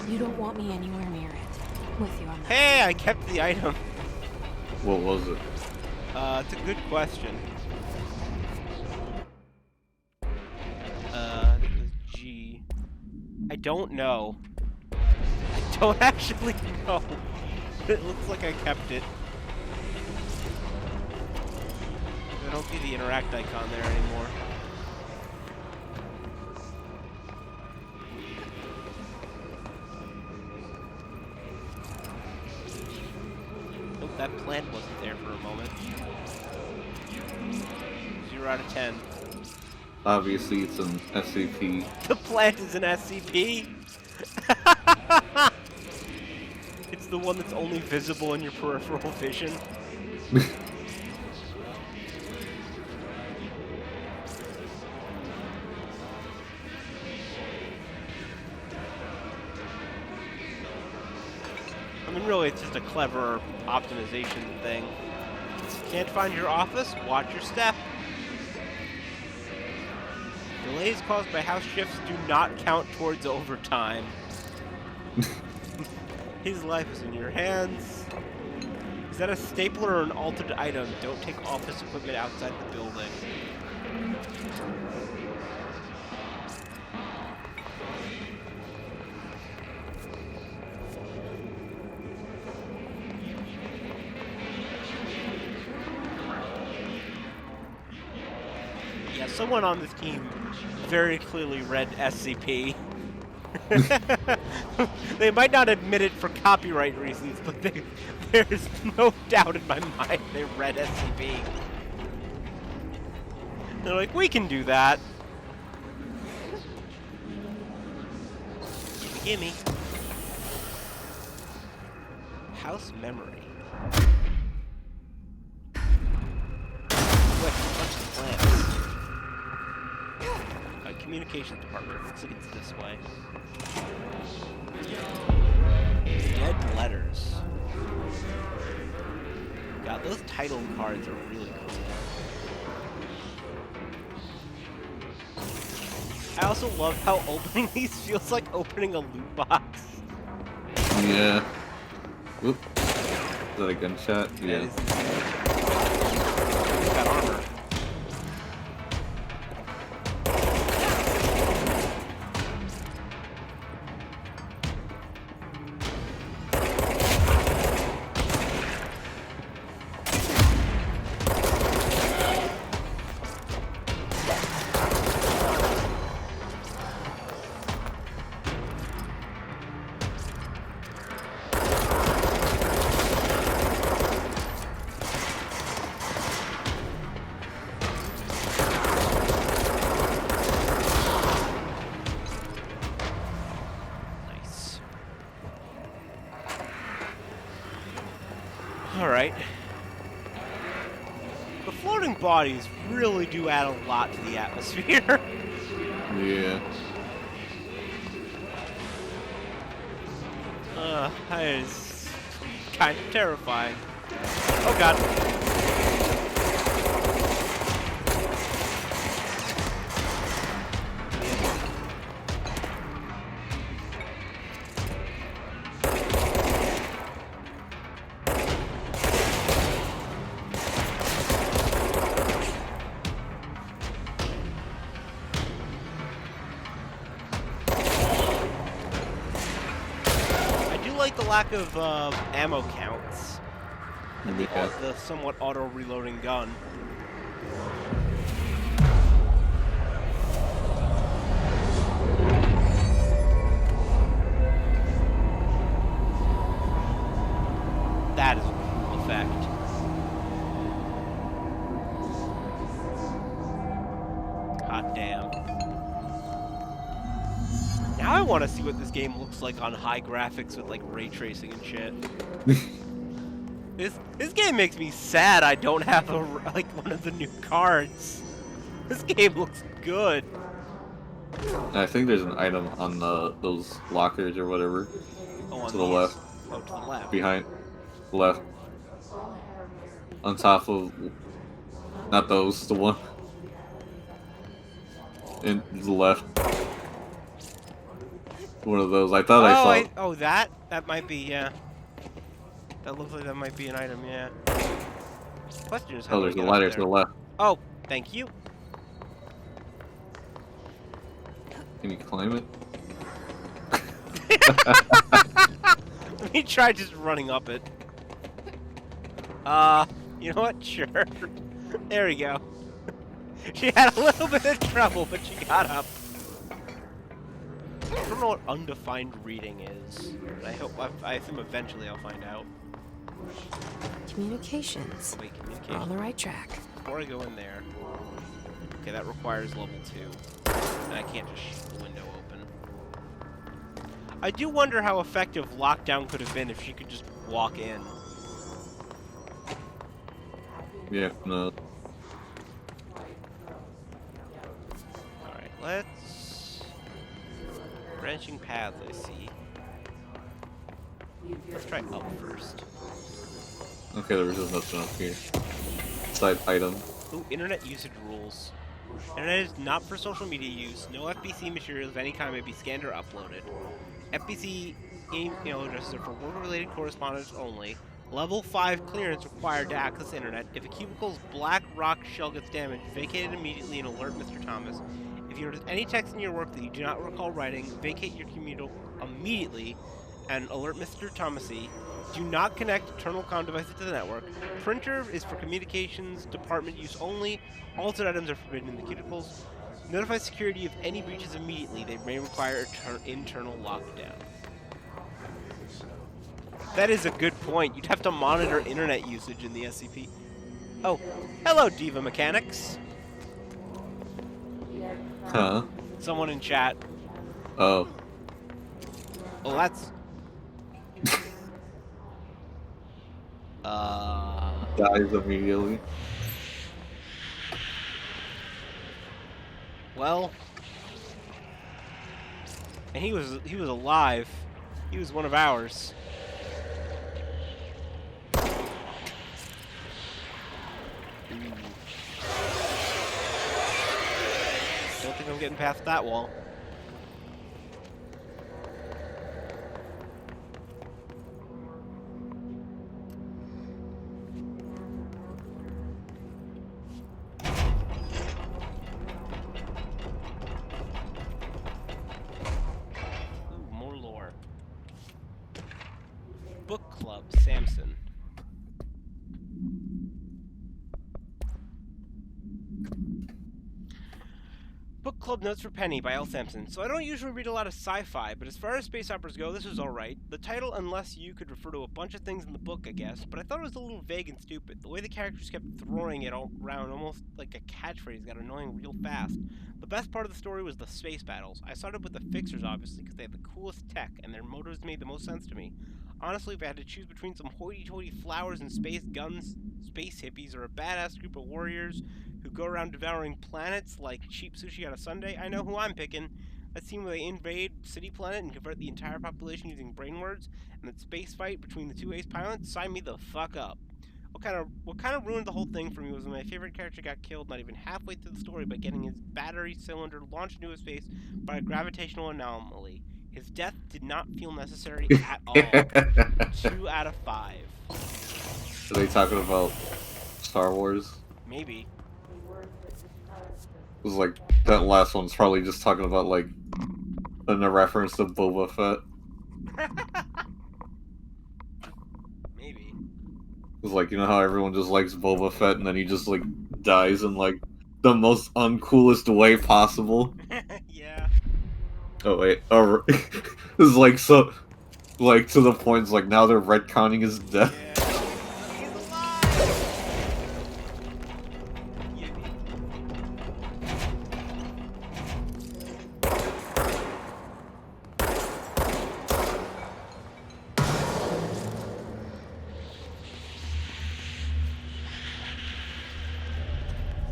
You don't want me anywhere near it. I'm with you on that. Hey, I kept the item. What was it? It's a good question. I think it was G. I don't know. I don't actually know. It looks like I kept it. I don't see the interact icon there anymore. Nope, that plant wasn't there for a moment. 0 out of 10. Obviously, it's an SCP. The plant is an SCP? It's the one that's only visible in your peripheral vision. I mean, really, it's just a clever optimization thing. Can't find your office? Watch your step. Delays caused by house shifts do not count towards overtime. His life is in your hands. Is that a stapler or an altered item? Don't take office equipment outside the building. Yeah, someone on this team very clearly read SCP. They might not admit it for copyright reasons, but there's no doubt in my mind they read SCP. They're like, we can do that. Gimme. House memory. Wait, what's the plans? Communications department. Looks like it's this way. Dead letters. God, those title cards are really cool. I also love how opening these feels like opening a loot box. Yeah. Whoop. Is that a gunshot? Yeah. Got armor. Alright. The floating bodies really do add a lot to the atmosphere. Yeah. That is kind of terrifying. Oh god. Like the lack of ammo counts and the somewhat auto-reloading gun. That is a cool effect. Hot damn. Now I want to see what this game looks like on high graphics with like ray tracing and shit. This game makes me sad I don't have like one of the new cards. This game looks good. I think there's an item on those lockers or whatever. Oh, to the left. Oh, to the left. Behind. Left. On top of... Not those, the one. In the left. One of those. I thought I saw... That might be, yeah. That looks like that might be an item, yeah. Question is how there's a ladder to the left. Oh, thank you. Can you climb it? Let me try just running up it. You know what? Sure. There we go. She had a little bit of trouble, but she got up. I don't know what undefined reading is. I assume eventually I'll find out. Communications. Wait, communications. We're on the right track. Before I go in there. Okay, that requires level 2. And I can't just shoot the window open. I do wonder how effective lockdown could have been if she could just walk in. Yeah, no. Alright, let's... Branching paths, I see. Let's try up first. Okay, there was just nothing up here. Side item. Ooh, internet usage rules. Internet is not for social media use. No FBC materials of any kind may be scanned or uploaded. FBC email addresses are for work-related correspondence only. Level 5 clearance required to access internet. If a cubicle's black rock shell gets damaged, vacate it immediately and alert Mr. Thomas. If you notice any text in your work that you do not recall writing, vacate your cubicle immediately and alert Mr. Thomasy. Do not connect internal comm devices to the network. Printer is for communications department use only. Altered items are forbidden in the cubicles. Notify security of any breaches immediately. They may require internal lockdown. That is a good point. You'd have to monitor internet usage in the SCP. Oh, hello, Diva Mechanics. Huh? Someone in chat. Oh. Oh, that's... Dies immediately. Well... And he was alive. He was one of ours. Don't think I'm getting past that wall. Ooh, more lore. Book Club, Samson. Book Club Notes for Penny by L. Sampson. So I don't usually read a lot of sci-fi, but as far as space operas go, this was alright. The title, Unless You, could refer to a bunch of things in the book, I guess, but I thought it was a little vague and stupid. The way the characters kept throwing it all around, almost like a catchphrase, got annoying real fast. The best part of the story was the space battles. I started with the Fixers, obviously, because they had the coolest tech, and their motives made the most sense to me. Honestly, if I had to choose between some hoity-toity flowers and space guns, space hippies, or a badass group of warriors who go around devouring planets like cheap sushi on a Sunday, I know who I'm picking. That scene where they invade City Planet and convert the entire population using brain words, and that space fight between the two ace pilots, sign me the fuck up. What kind of ruined the whole thing for me was when my favorite character got killed not even halfway through the story by getting his battery cylinder launched into space by a gravitational anomaly. His death did not feel necessary at all. 2 out of 5. Are they talking about Star Wars? Maybe. It was like, that last one's probably just talking about, like, a reference to Boba Fett. Maybe. It was like, you know how everyone just likes Boba Fett and then he just, like, dies in, like, the most uncoolest way possible? Yeah. Oh, wait. Oh, it's like, so, like, to the point, it's like, now they're retconning his death. Yeah. He's alive!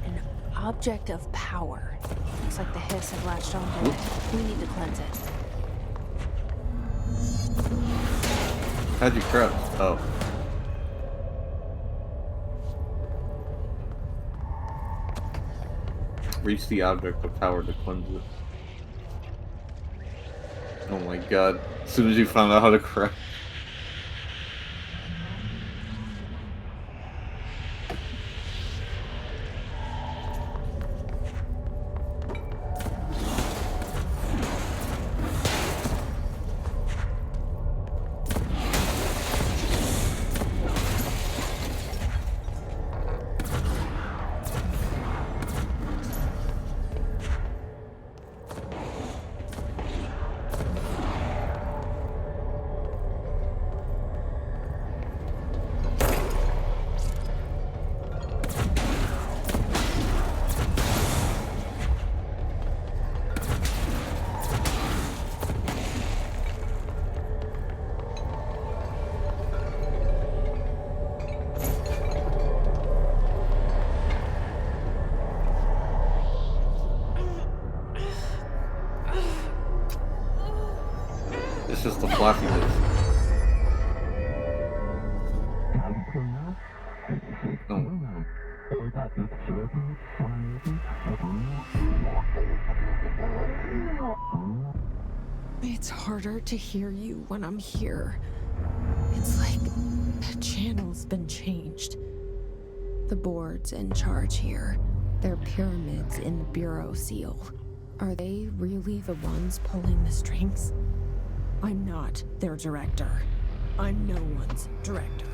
An object of power. Looks like the hiss had latched onto it. We need to cleanse it. How'd you crouch? Oh. Reach the object of power to cleanse it. Oh my god. As soon as you found out how to crouch. It's just the floppy disk. It's harder to hear you when I'm here. It's like the channel's been changed. The board's in charge here. They're pyramids in the Bureau seal. Are they really the ones pulling the strings? I'm not their director. I'm no one's director.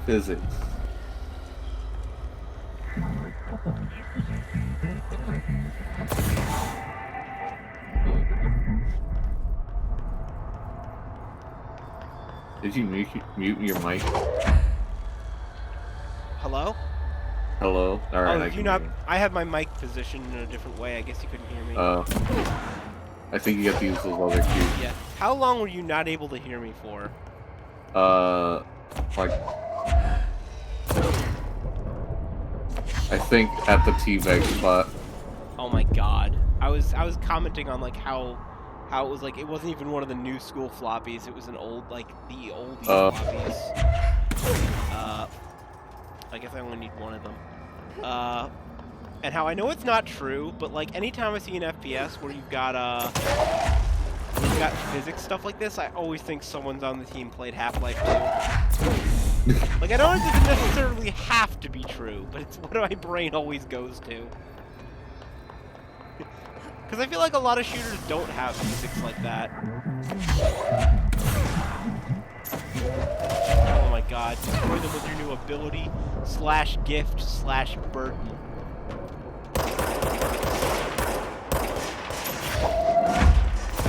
Physics. Did you mute your mic? Hello? Hello? Alright, Oh, I you can not? hear I have my mic positioned in a different way. I guess you couldn't hear me. you. I think you have to use those other keys. Yeah. How long were you not able to hear me for? Like... I think at the teabag spot. Oh my god. I was commenting on like how it was like it wasn't even one of the new school floppies. It was an old like the oldies floppies. I guess I only need one of them. And how I know it's not true, but like anytime I see an FPS where you've got physics stuff like this, I always think someone's on the team played Half-Life 2. Like I don't think it necessarily have to be true, but it's what my brain always goes to. Because I feel like a lot of shooters don't have physics like that. Oh my god, destroy them with your new ability, /gift/burden.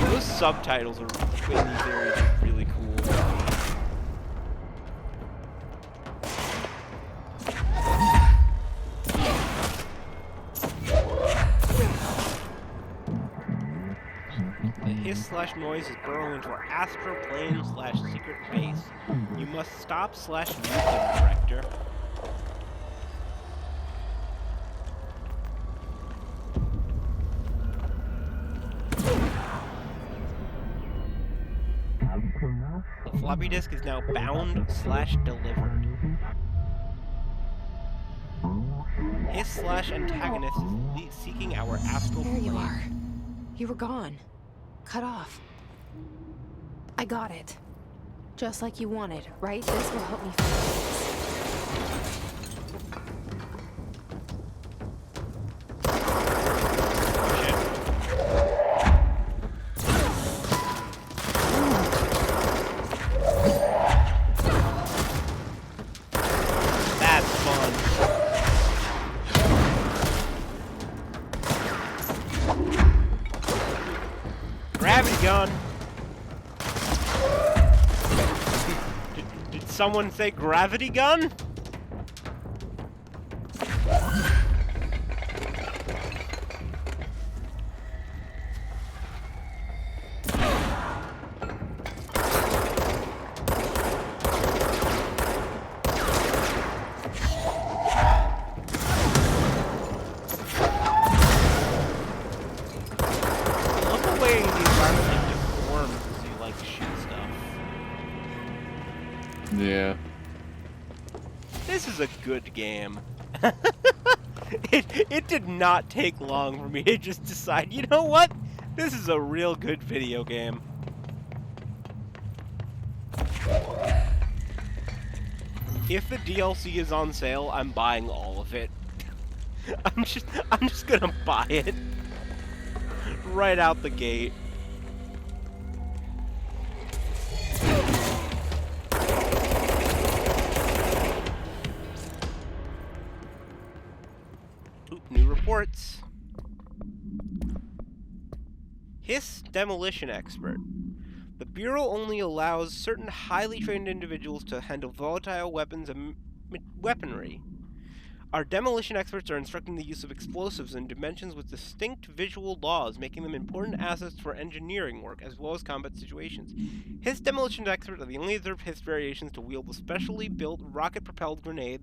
Those subtitles are in these areas are really cool. The hiss/noise is burrowing into our astral plane/secret base. You must stop/mute them, Director. The floppy disk is now bound/delivered. Hiss/antagonist is seeking our astral plane. There you are. You were gone. Cut off. I got it. Just like you wanted, right? This will help me find That's fun. Gravity gun. Did someone say gravity gun? Yeah. This is a good game. It did not take long for me to just decide, you know what? This is a real good video game. If the DLC is on sale, I'm buying all of it. I'm just gonna buy it right out the gate. New reports. Hiss demolition expert. The Bureau only allows certain highly trained individuals to handle volatile weapons and weaponry. Our demolition experts are instructing the use of explosives in dimensions with distinct visual laws, making them important assets for engineering work as well as combat situations. Hiss demolition experts are the only observed Hiss variations to wield a specially built rocket-propelled grenade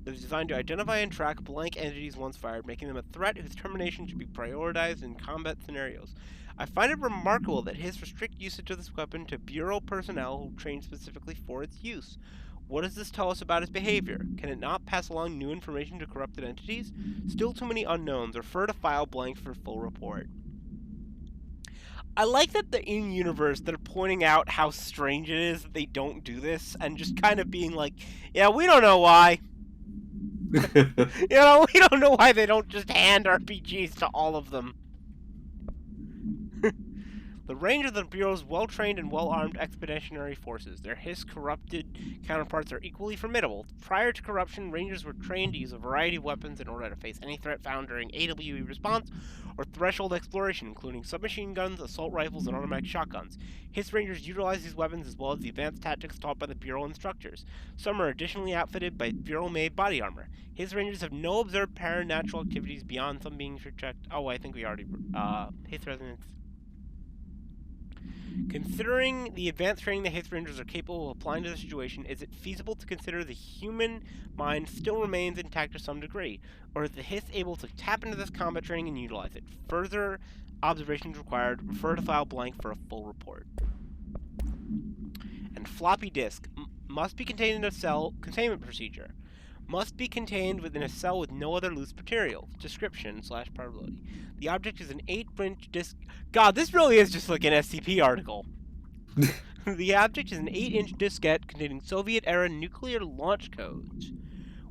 that is designed to identify and track blank entities once fired, making them a threat whose termination should be prioritized in combat scenarios. I find it remarkable that Hiss restrict usage of this weapon to Bureau personnel who train specifically for its use. What does this tell us about its behavior? Can it not pass along new information to corrupted entities? Still too many unknowns. Refer to file blank for full report. I like that the in-universe, they're pointing out how strange it is that they don't do this, and just kind of being like, yeah, we don't know why. You know, we don't know why they don't just hand RPGs to all of them. The Rangers are the Bureau's well-trained and well-armed expeditionary forces. Their Hiss-corrupted counterparts are equally formidable. Prior to corruption, Rangers were trained to use a variety of weapons in order to face any threat found during AWE response or threshold exploration, including submachine guns, assault rifles, and automatic shotguns. Hiss Rangers utilize these weapons as well as the advanced tactics taught by the Bureau instructors. Some are additionally outfitted by Bureau-made body armor. Hiss Rangers have no observed paranatural activities beyond some being checked. Oh, I think we already... Hiss Resonance... Considering the advanced training the Hiss Rangers are capable of applying to the situation, is it feasible to consider the human mind still remains intact to some degree? Or is the Hiss able to tap into this combat training and utilize it? Further observations required. Refer to file blank for a full report. And floppy disk. Must be contained in a cell containment procedure. Must be contained within a cell with no other loose material. Description / probability. The object is an 8-inch disk. God, this really is just like an SCP article. The object is an 8-inch diskette containing Soviet-era nuclear launch codes.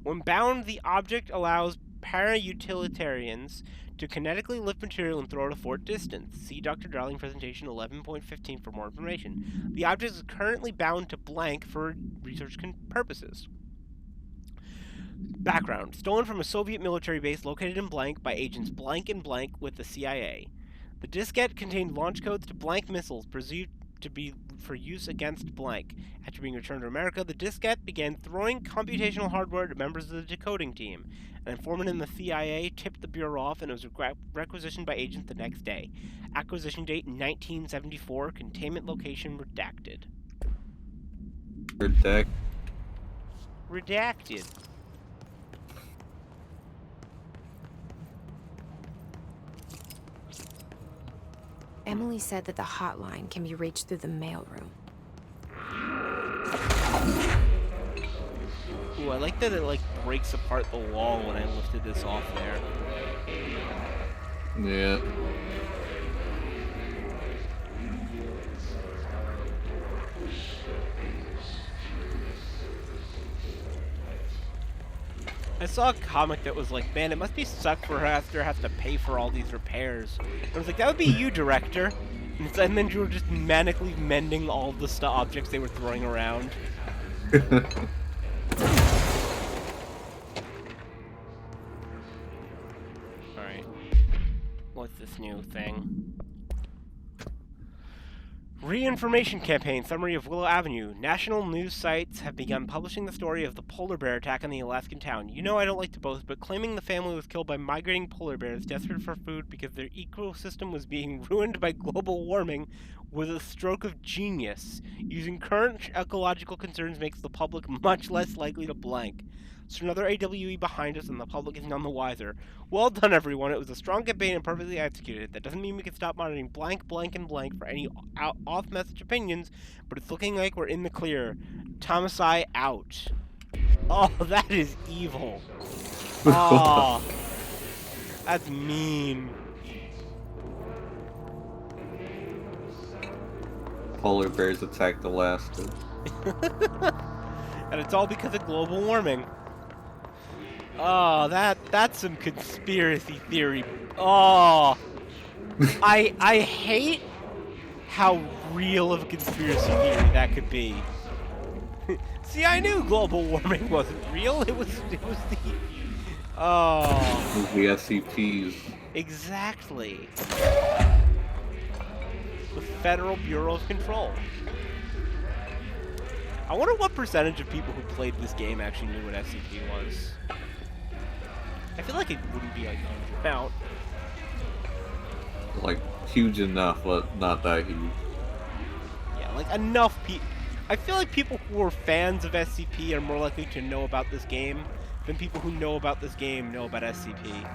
When bound, the object allows para-utilitarians to kinetically lift material and throw it a short distance. See Dr. Darling presentation 11.15 for more information. The object is currently bound to blank for research purposes. Background. Stolen from a Soviet military base located in blank by agents blank and blank with the CIA. The diskette contained launch codes to blank missiles presumed to be for use against blank. After being returned to America, the diskette began throwing computational hardware to members of the decoding team. An informant in the CIA tipped the Bureau off and it was requisitioned by agents the next day. Acquisition date 1974. Containment location redacted. Redacted. Emily said that the hotline can be reached through the mailroom. Ooh, I like that it like breaks apart the wall when I lifted this off there. Yeah. I saw a comic that was like, man, it must be suck for her to have to pay for all these repairs. I was like, that would be you, director. And then you were just manically mending all the objects they were throwing around. Alright. What's this new thing? Reinformation campaign summary of Willow Avenue. National news sites have begun publishing the story of the polar bear attack on the Alaskan town. You know I don't like to boast, but claiming the family was killed by migrating polar bears desperate for food because their ecosystem was being ruined by global warming was a stroke of genius. Using current ecological concerns makes the public much less likely to blank. So another AWE behind us and the public is none the wiser. Well done, everyone. It was a strong campaign and perfectly executed. That doesn't mean we can stop monitoring blank, blank, and blank for any off-message opinions, but it's looking like we're in the clear. Thomasai out. Oh, that is evil. Oh, that's mean. Polar bears attacked Alaska. And it's all because of global warming. Oh, that's some conspiracy theory. Oh, I hate how real of a conspiracy theory that could be. See, I knew global warming wasn't real. It was the the SCPs. Exactly. The Federal Bureau of Control. I wonder what percentage of people who played this game actually knew what SCP was. I feel like it wouldn't be a huge amount. Like, huge enough, but not that huge. Yeah, like enough people. I feel like people who are fans of SCP are more likely to know about this game than people who know about this game know about SCP.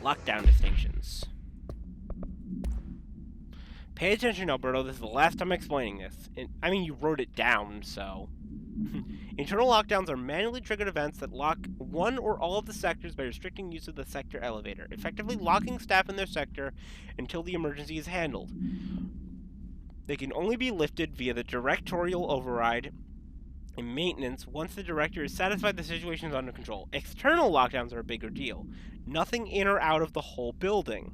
Lockdown distinctions. Pay attention, Alberto. This is the last time I'm explaining this. I mean, you wrote it down, so... Internal lockdowns are manually triggered events that lock one or all of the sectors by restricting use of the sector elevator, effectively locking staff in their sector until the emergency is handled. They can only be lifted via the directorial override In maintenance, once the director is satisfied the situation is under control. External lockdowns are a bigger deal. Nothing in or out of the whole building.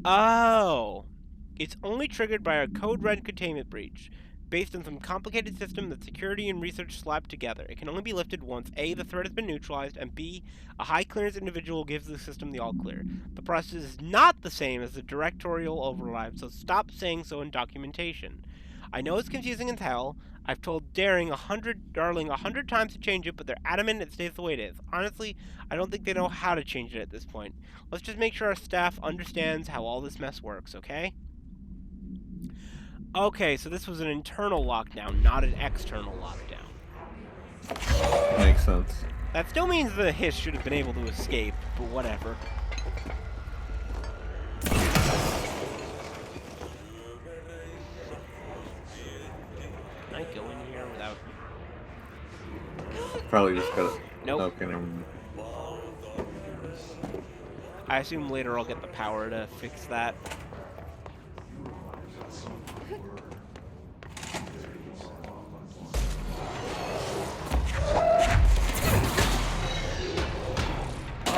Oh. It's only triggered by a code red containment breach, based on some complicated system that security and research slapped together. It can only be lifted once A, the threat has been neutralized, and B, a high clearance individual gives the system the all clear. The process is not the same as the directorial override, so stop saying so in documentation. I know it's confusing as hell. I've told Darling 100 times to change it, but they're adamant it stays the way it is. Honestly, I don't think they know how to change it at this point. Let's just make sure our staff understands how all this mess works, okay? Okay, so this was an internal lockdown, not an external lockdown. Makes sense. That still means the Hiss should have been able to escape, but whatever. Can I go in here without... Probably just got it. Nope. Okay, never mind. I assume later I'll get the power to fix that.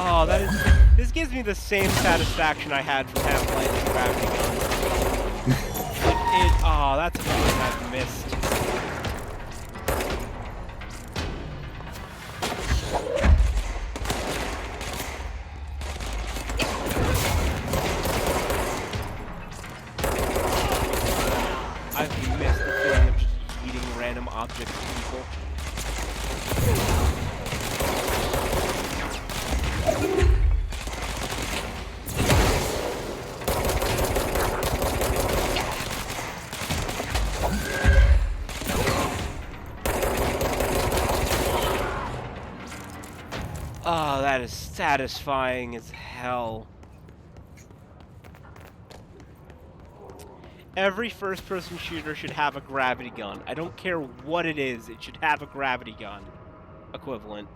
Oh, that is... This gives me the same satisfaction I had from Half-Life's gravity gun. Oh, that's a one I've missed. I've missed the feeling of just eating random objects at people. Oh, that is satisfying as hell. Every first-person shooter should have a gravity gun. I don't care what it is, it should have a gravity gun equivalent.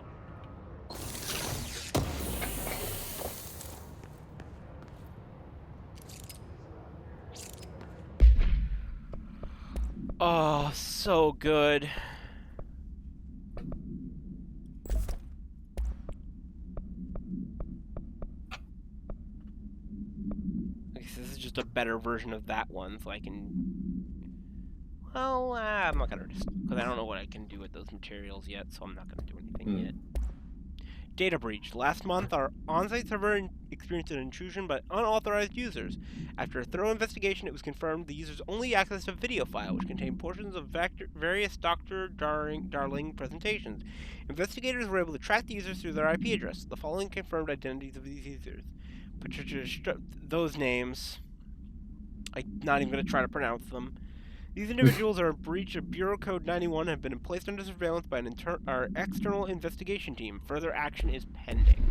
Oh, so good. This is just a better version of that one, so I can... Well, I'm not gonna just... Because I don't know what I can do with those materials yet, so I'm not gonna do anything yet. Data breach. Last month, our on-site server experienced an intrusion by unauthorized users. After a thorough investigation, it was confirmed the users only accessed a video file, which contained portions of various Dr. Darling presentations. Investigators were able to track the users through their IP address. The following confirmed identities of these users. Those names. I'm not even going to try to pronounce them. These individuals are in breach of Bureau Code 91 and have been placed under surveillance by an external investigation team. Further action is pending.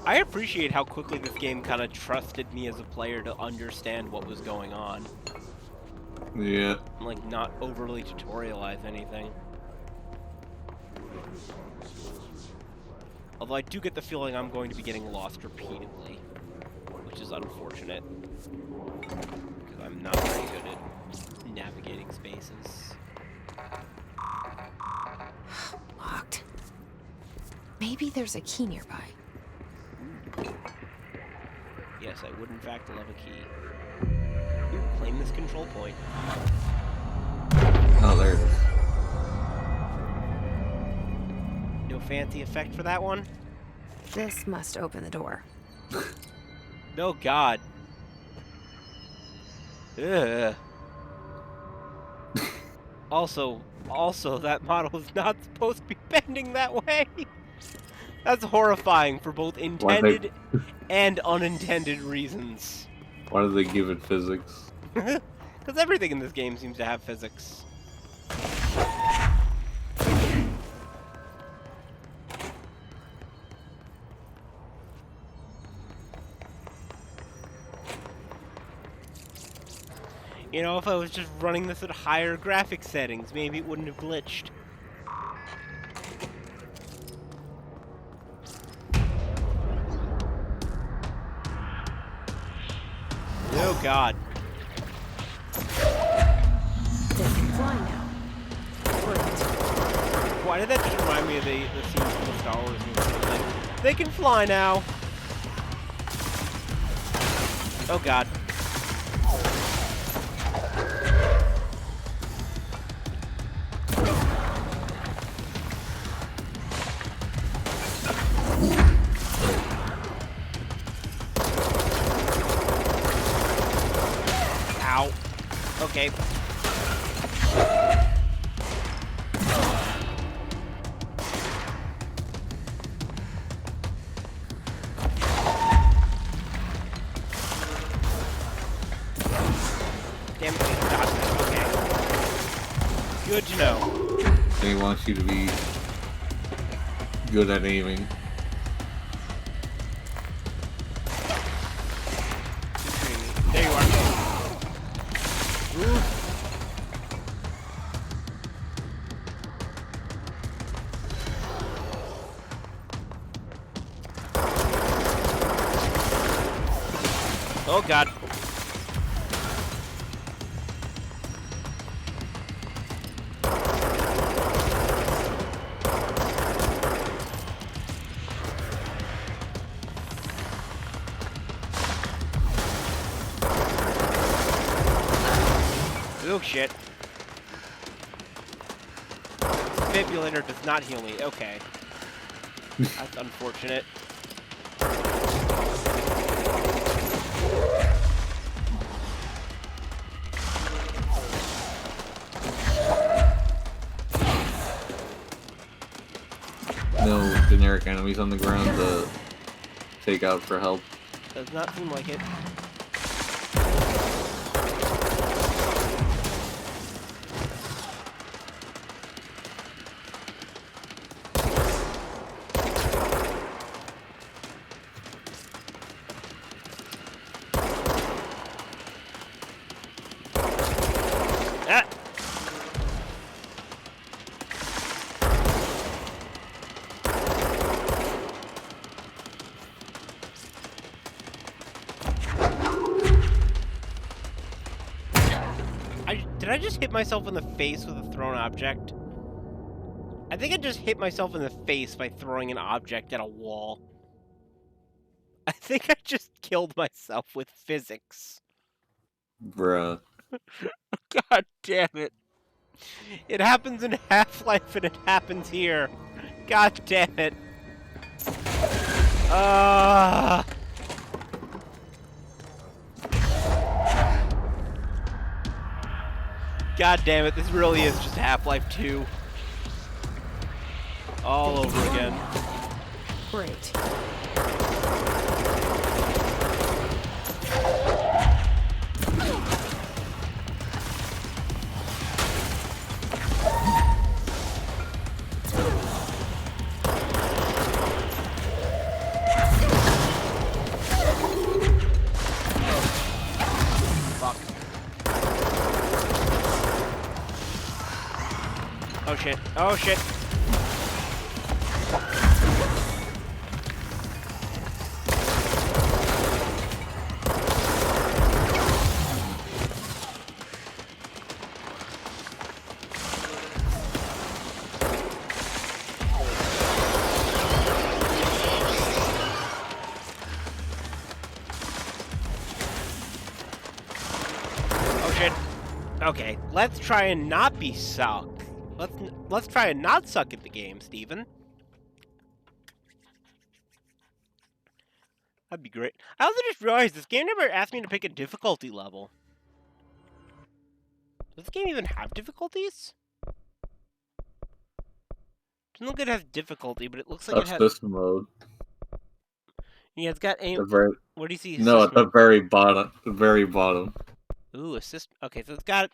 I appreciate how quickly this game kind of trusted me as a player to understand what was going on. Yeah. And, like, not overly tutorialize anything. Although I do get the feeling I'm going to be getting lost repeatedly, which is unfortunate. Because I'm not very good at navigating spaces. Locked. Maybe there's a key nearby. Yes, I would in fact love a key. Ooh, claim this control point. Oh, there it is. No fancy effect for that one? This must open the door. No, God. Ugh. Also, that model is not supposed to be bending that way. That's horrifying for both intended and unintended reasons. Why do they give it physics? Because everything in this game seems to have physics. You know, if I was just running this at higher graphic settings, maybe it wouldn't have glitched. Oh god. They can fly now. Great. Why did that just remind me of the scene from the Star Wars movie? Like, they can fly now! Oh god. Ow. Okay. Damn it, dodge that. Okay. Good to know. They want you to be good at aiming. There you are. Ooh. Oh god. Oh shit. Defibrillator does not heal me. Okay. That's unfortunate. No generic enemies on the ground to take out for help. Does not seem like it. Ah! Did I just hit myself in the face with a thrown object? I think I just hit myself in the face by throwing an object at a wall. I think I just killed myself with physics. Bruh. God damn it. It happens in Half-Life and it happens here. God damn it. God damn it, this really is just Half-Life 2. All over again. Great. Fuck. Oh shit. Oh shit. Okay, let's try and not be suck. Let's try and not suck at the game, Steven. That'd be great. I also just realized this game never asked me to pick a difficulty level. Does this game even have difficulties? Doesn't look like it has difficulty, but it looks like it has. Assist mode. Yeah, it's got aim. Very... What do you see? No, at the very bottom. The very bottom. Ooh, assist. Okay, so it's got.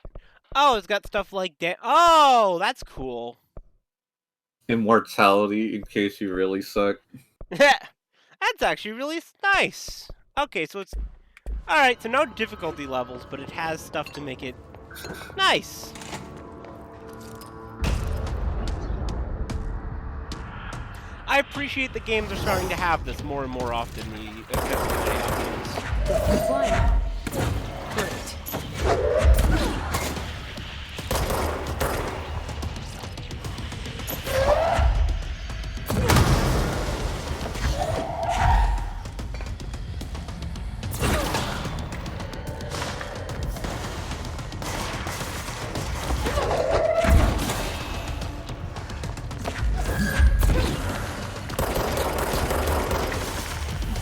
Oh, it's got stuff like that. Oh, that's cool. Immortality in case you really suck. That's actually really nice. Okay, so it's. Alright, so no difficulty levels, but it has stuff to make it nice. I appreciate that games are starting to have this more and more often, the accessibility options. Fine. Great.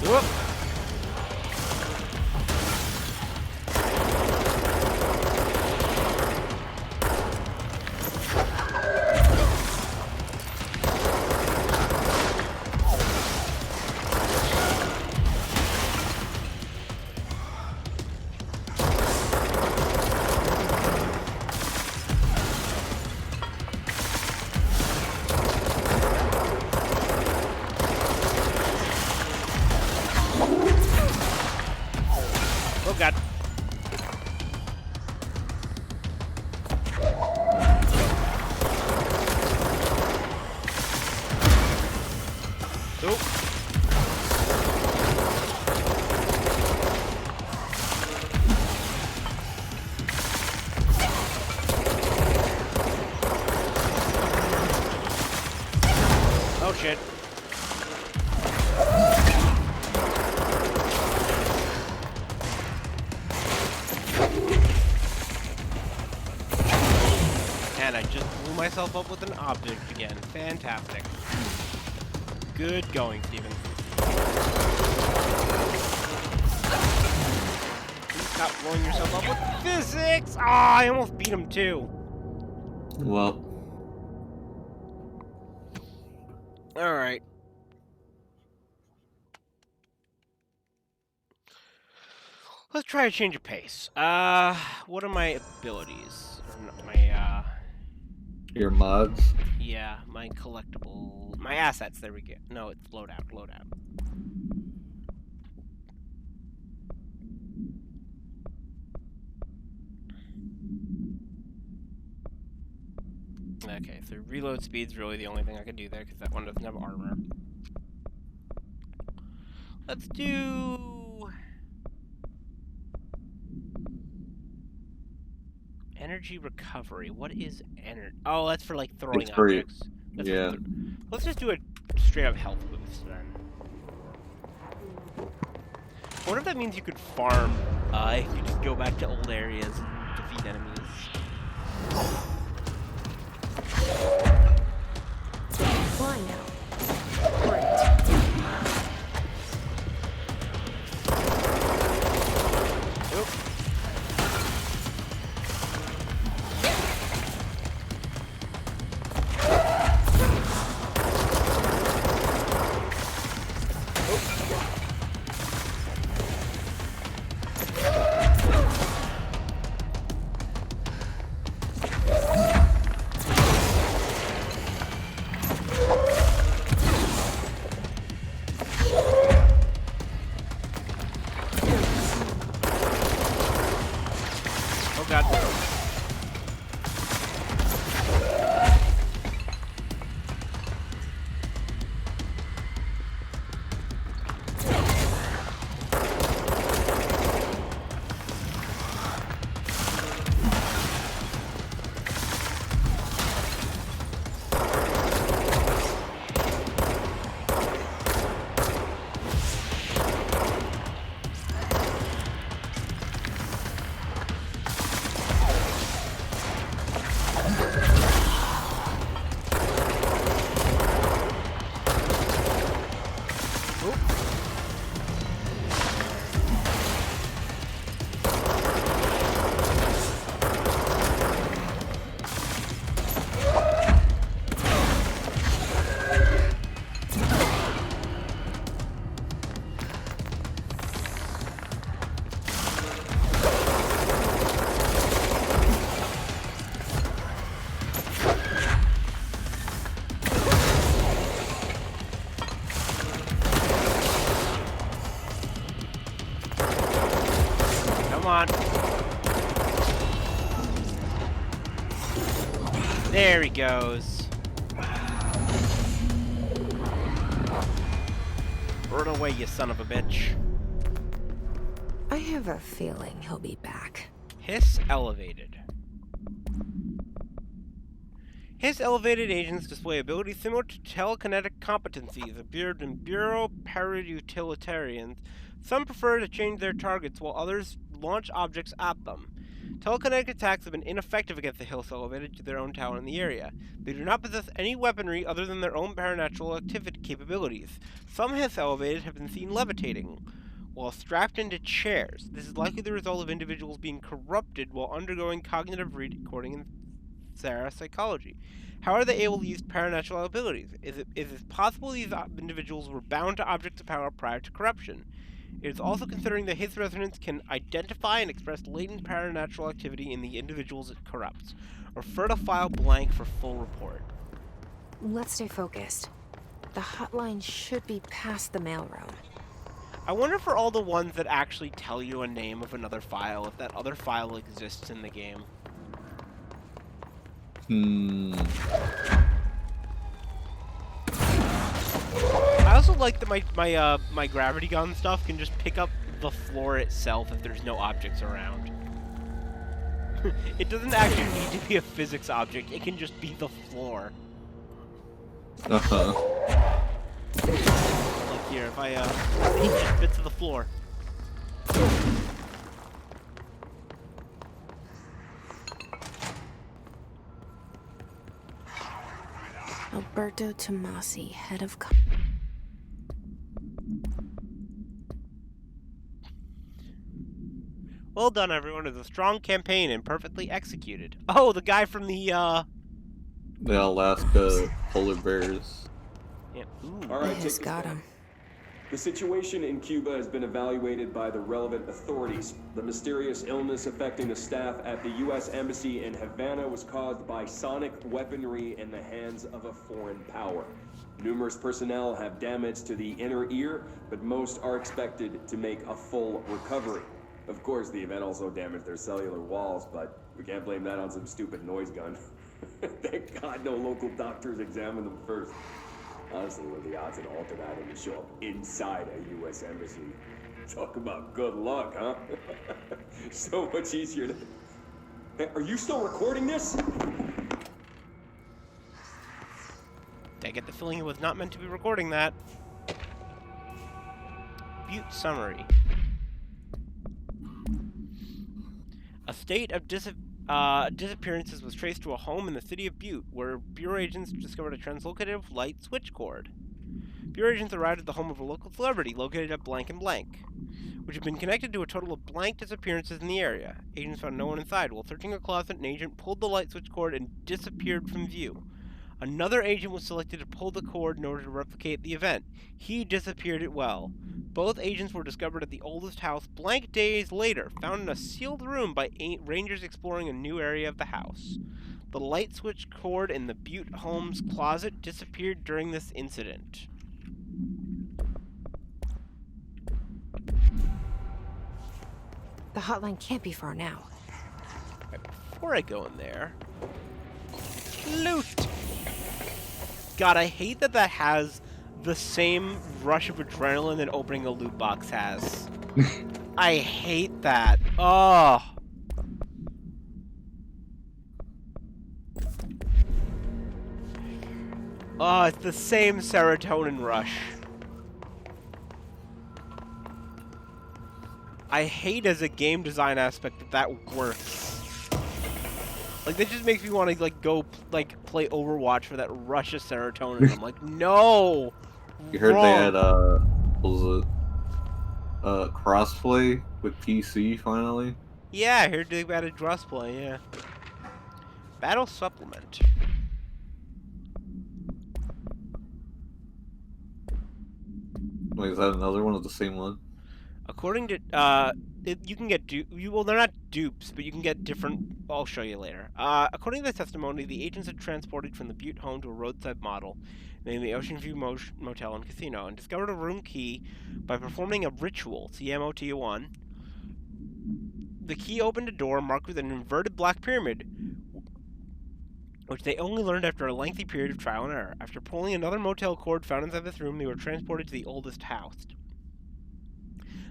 Whoop. Oh god. Oh. Oh shit. And I just blew myself up with an object again. Fantastic. Good going, Steven. Please stop blowing yourself up with physics! Ah, I almost beat him too. Well, Alright. Let's try a change of pace. What are my abilities? Or my, your mods. yeah, my collectible... My assets, there we go. No, it's loadout, loadout. Okay, so reload speed's really the only thing I can do there, because that one doesn't have armor. Let's do... energy recovery. What is energy? Oh, that's for, like, throwing It's for- objects. That's for yeah. let's just do a straight-up health boost, then. I wonder if that means you could farm, if you just go back to old areas and defeat enemies. Fly now. Great. Oop. Oh god. on. There he goes. Run away, you son of a bitch. I have a feeling he'll be back. Hiss elevated. Hiss elevated agents display abilities similar to telekinetic competencies observed in Bureau Para-Utilitarians. Some prefer to change their targets while others launch objects at them. Telekinetic attacks have been ineffective against the Hiss elevated due to their own talent in the area. They do not possess any weaponry other than their own paranatural activity capabilities. Some Hiss elevated have been seen levitating while strapped into chairs. This is likely the result of individuals being corrupted while undergoing cognitive recording in psychology. How are they able to use paranatural abilities? Is it possible these individuals were bound to objects of power prior to corruption? It is also considering that Hiss resonance can identify and express latent paranatural activity in the individuals it corrupts. Refer to file blank for full report. Let's stay focused. The hotline should be past the mailroom. I wonder for all the ones that actually tell you a name of another file, if that other file exists in the game. I also like that my gravity gun stuff can just pick up the floor itself if there's no objects around. It doesn't actually need to be a physics object, it can just be the floor. Like here, if I each bits of the floor. Alberto Tomasi, head of... Well done, everyone. It's a strong campaign and perfectly executed. Oh, the guy from the Alaska polar bears. Yeah. All right, Just got him. The situation in Cuba has been evaluated by the relevant authorities. The mysterious illness affecting the staff at the U.S. Embassy in Havana was caused by sonic weaponry in the hands of a foreign power. Numerous personnel have damage to the inner ear, but most are expected to make a full recovery. Of course, the event also damaged their cellular walls, but we can't blame that on some stupid noise gun. Thank God no local doctors examined them first. Honestly, what are the odds an alternate item to show up inside a U.S. embassy? Talk about good luck, huh? So much easier to... Hey, are you still recording this? I get the feeling it was not meant to be recording that. Butte summary. A state of disappearances was traced to a home in the city of Butte, where Bureau agents discovered a translocative light switch cord. Bureau agents arrived at the home of a local celebrity located at blank and blank, which had been connected to a total of blank disappearances in the area. Agents found no one inside. While searching a closet, an agent pulled the light switch cord and disappeared from view. Another agent was selected to pull the cord in order to replicate the event. He disappeared as well. Both agents were discovered at the oldest house blank days later, found in a sealed room by rangers exploring a new area of the house. The light switch cord in the Butte home's closet disappeared during this incident. The hotline can't be far now. Right, before I go in there... Loot! God, I hate that that has the same rush of adrenaline that opening a loot box has. I hate that. Oh. Oh, it's the same serotonin rush. I hate as a game design aspect that that works. Like, that just makes me want to, like, go, like, play Overwatch for that rush of serotonin. I'm like, no! You heard wrong. they had, what was it? Crossplay with PC, finally? Yeah, I heard they added crossplay, yeah. Battle Supplement. Wait, is that another one of the same one? According to, you can get well, they're not dupes, but you can get different, I'll show you later. According to the testimony, the agents had transported from the Butte home to a roadside model named the Ocean View Motel and Casino and discovered a room key by performing a ritual, CMOT1, The key opened a door marked with an inverted black pyramid, which they only learned after a lengthy period of trial and error. After pulling another motel cord found inside this room, they were transported to the oldest house.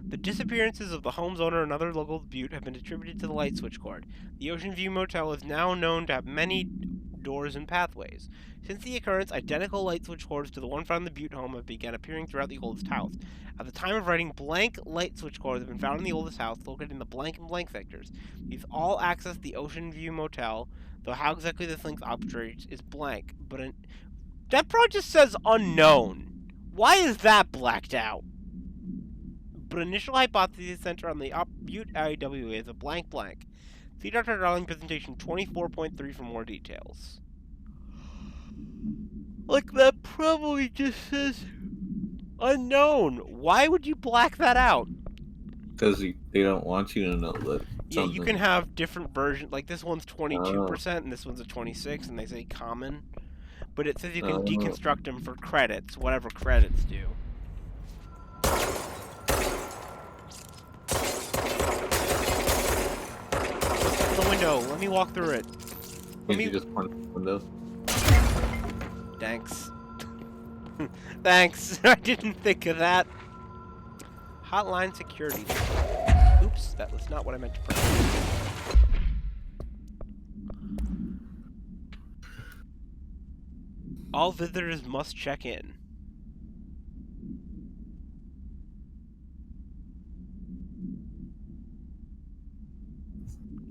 The disappearances of the home's owner and other local butte have been attributed to the light switch cord. The Ocean View Motel is now known to have many doors and pathways. Since the occurrence, identical light switch cords to the one found in the Butte home have begun appearing throughout the oldest house. At the time of writing, blank light switch cords have been found in the oldest house, located in the blank and blank sectors. These all access the Ocean View Motel, though how exactly this link operates is blank. But that probably just says unknown. Why is that blacked out? But initial hypotheses center on the Butte IWA as a blank blank. See Dr. Darling presentation 24.3 for more details. Like, that probably just says unknown. Why would you black that out? Because they don't want you to know that. Yeah, you can have different versions. Like, this one's 22% and this one's a 26%, and they say common. But it says you can deconstruct them for credits, whatever credits do. The window. Let me walk through it. Can't you just punch the window? Thanks. Thanks. I didn't think of that. Hotline security. Oops, that was not what I meant to press. All visitors must check in.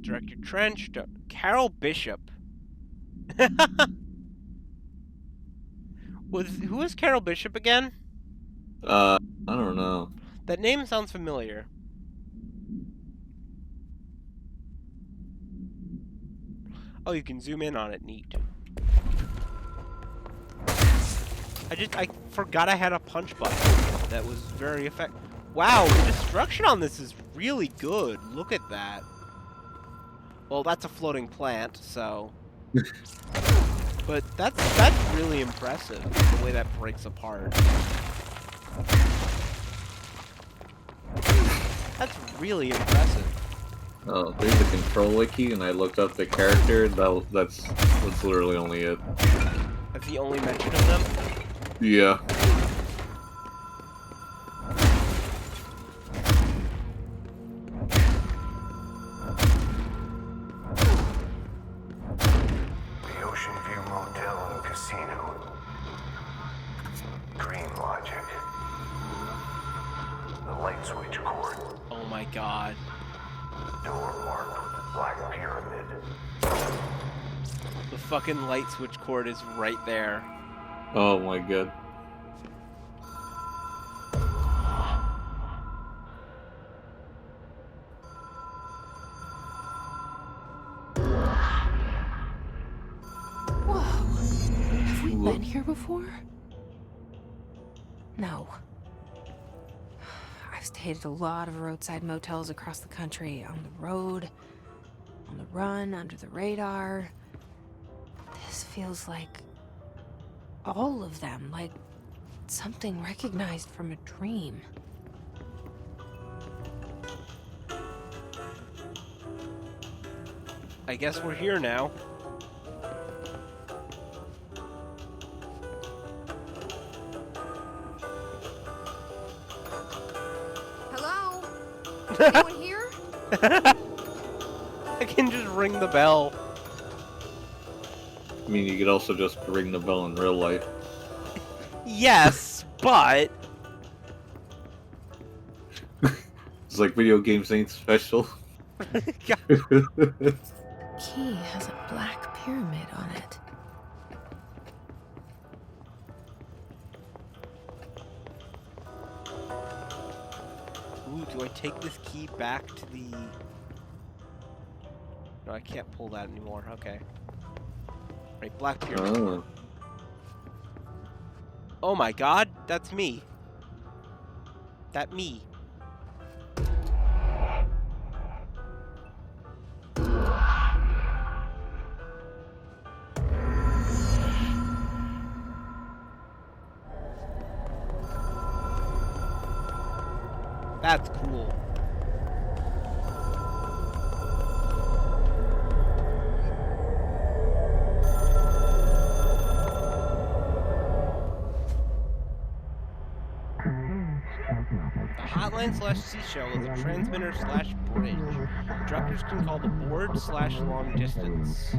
Director Trench, Carol Bishop. Who is Carol Bishop again? I don't know. That name sounds familiar. Oh, you can zoom in on it. Neat. I forgot I had a punch button. That was very effective. Wow, the destruction on this is really good. Look at that. Well, that's a floating plant, so. But that's really impressive, the way that breaks apart. That's really impressive. Oh, there's a control wiki, and I looked up the character. That's literally only it. That's the only mention of them? Yeah. The Ocean View Motel and Casino. Green logic. The light switch cord. Oh my god. Door marked with a black pyramid. The fucking light switch cord is right there. Oh my god. Whoa. Have we been here before? No. I've stayed at a lot of roadside motels across the country. On the road, on the run, under the radar. This feels like all of them, like something recognized from a dream. I guess we're here now. Hello? Anyone here? I can just ring the bell. I mean, you could also just ring the bell in real life. Yes, but... It's like video games ain't special. Key has a black pyramid on it. Ooh, do I take this key back to the... No, I can't pull that anymore. Okay. Right, black pyramid. Oh. Oh my god, that's me. That me. That's cool. Sightline/seashell is a transmitter/bridge. Directors can call the board/long distance.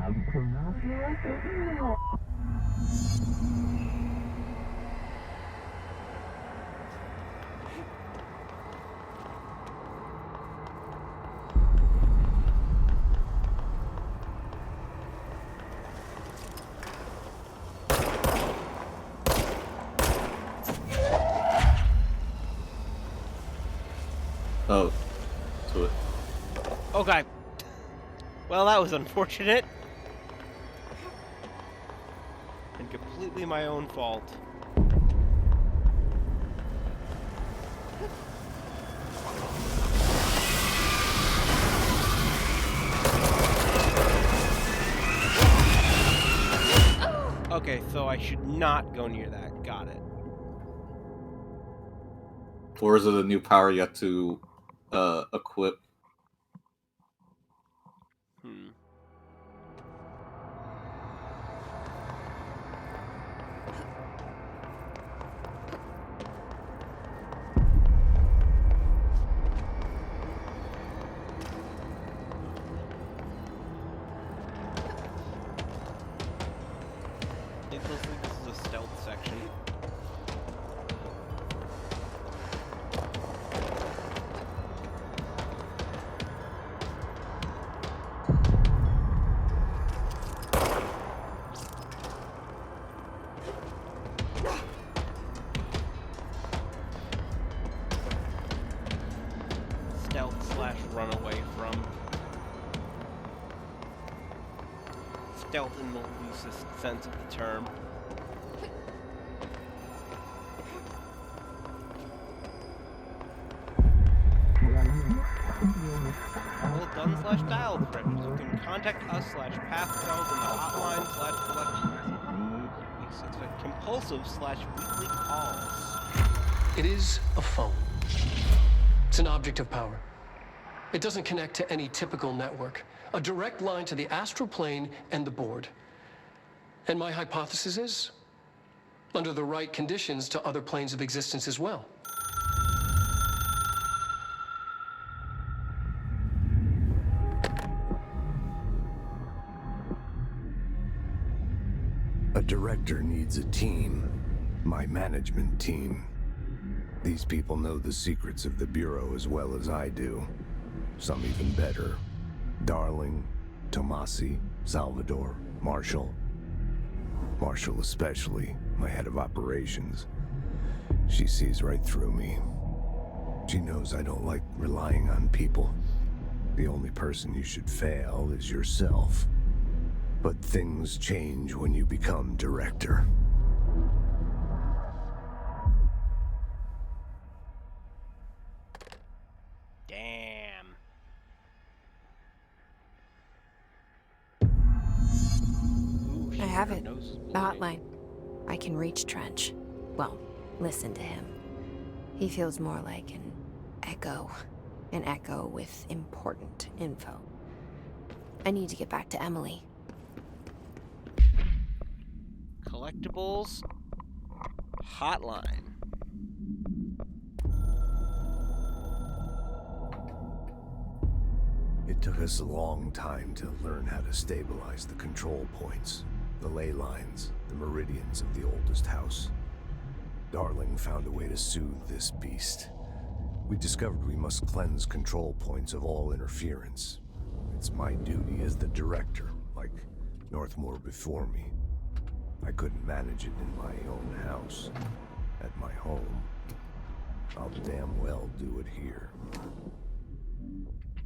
Oh, to it. Okay. Well, that was unfortunate. And completely my own fault. Okay, so I should not go near that. Got it. Or is it a new power yet to equip? This is a stealth section. Stealth/run away from. Stealth in the loosest sense of the term. Well done/dialed friends. You can contact us/pathfield in the hotline/collect compulsive/weekly calls. It is a phone. It's an object of power. It doesn't connect to any typical network. A direct line to the astral plane and the board. And my hypothesis is, under the right conditions, to other planes of existence as well. A director needs a team. My management team. These people know the secrets of the Bureau as well as I do. Some even better. Darling, Tomasi, Salvador, Marshall. Marshall especially, my head of operations. She sees right through me. She knows I don't like relying on people. The only person you should fail is yourself. But things change when you become director. Damn. I have it. The hotline. I can reach Trench. Well, listen to him. He feels more like an echo. An echo with important info. I need to get back to Emily. Collectibles. Hotline. It took us a long time to learn how to stabilize the control points, the ley lines, the meridians of the oldest house. Darling found a way to soothe this beast. We discovered we must cleanse control points of all interference. It's my duty as the director, like Northmore before me. I couldn't manage it in my own house, at my home. I'll damn well do it here.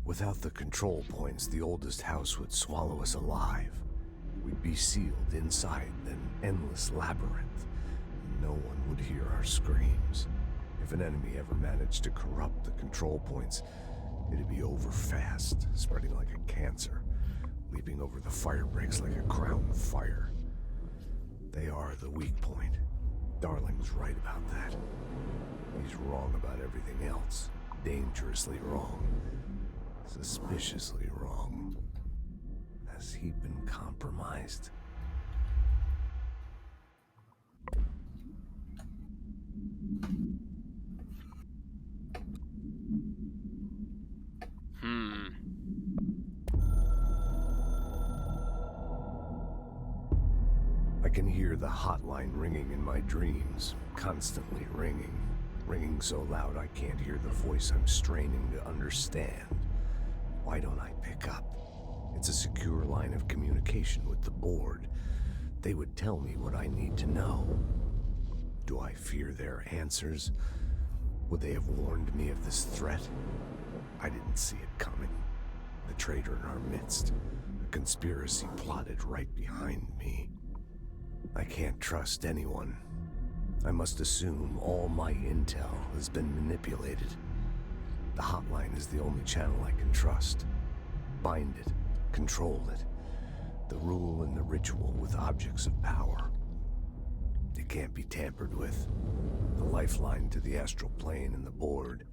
Without the control points, the oldest house would swallow us alive. We'd be sealed inside an endless labyrinth. No one would hear our screams. If an enemy ever managed to corrupt the control points, it'd be over fast, spreading like a cancer, leaping over the fire breaks like a crown of fire. They are the weak point. Darling's right about that. He's wrong about everything else. Dangerously wrong. Suspiciously wrong. Has he been compromised? can hear the hotline ringing in my dreams, constantly ringing. Ringing so loud I can't hear the voice I'm straining to understand. Why don't I pick up? It's a secure line of communication with the board. They would tell me what I need to know. Do I fear their answers? Would they have warned me of this threat? I didn't see it coming. The traitor in our midst. A conspiracy plotted right behind me. I can't trust anyone. I must assume all my intel has been manipulated. The hotline is the only channel I can trust. Bind it, control it. The rule and the ritual with objects of power. It can't be tampered with. The lifeline to the astral plane and the board.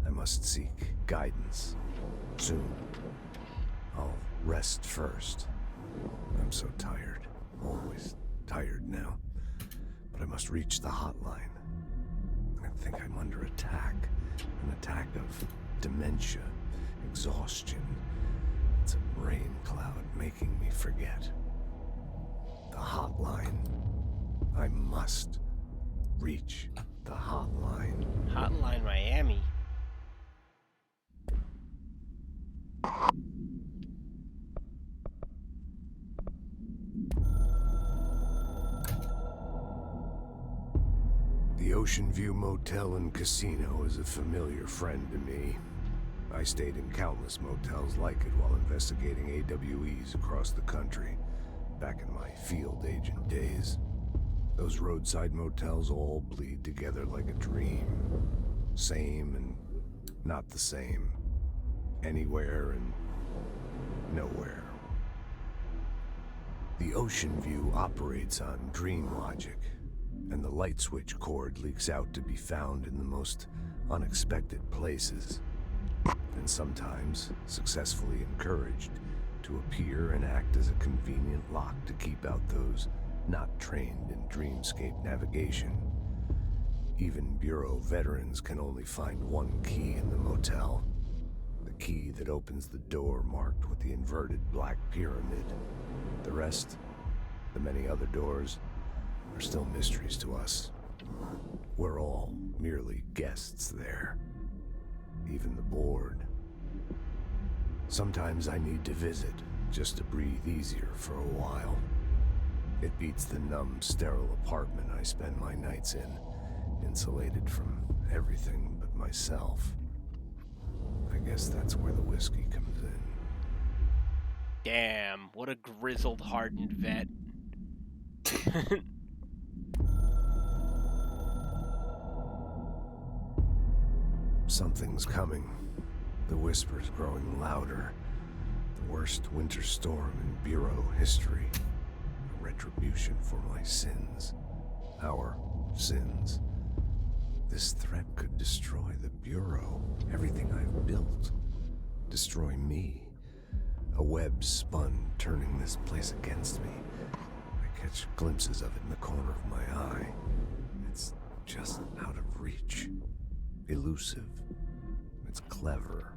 I must seek guidance. Soon. I'll rest first. I'm so tired. Always tired now. But I must reach the hotline. I think I'm under attack. An attack of dementia, exhaustion. It's a rain cloud making me forget. The hotline. I must reach the hotline. Hotline Miami. The Ocean View Motel and Casino is a familiar friend to me. I stayed in countless motels like it while investigating AWEs across the country, back in my field agent days. Those roadside motels all bleed together like a dream. Same and not the same. Anywhere and nowhere. The Ocean View operates on dream logic, and the light switch cord leaks out to be found in the most unexpected places, and sometimes successfully encouraged to appear and act as a convenient lock to keep out those not trained in dreamscape navigation. Even Bureau veterans can only find one key in the motel. The key that opens the door marked with the inverted black pyramid. The rest, the many other doors, are still mysteries to us. We're all merely guests there. Even the board. Sometimes I need to visit, just to breathe easier for a while. It beats the numb, sterile apartment I spend my nights in, insulated from everything but myself. I guess that's where the whiskey comes in. Damn, what a grizzled, hardened vet. Something's coming. The whispers growing louder. The worst winter storm in Bureau history. A retribution for my sins. Our sins. This threat could destroy the Bureau. Everything I've built. Destroy me. A web spun, turning this place against me. I catch glimpses of it in the corner of my eye. It's just out of reach. Elusive. It's clever.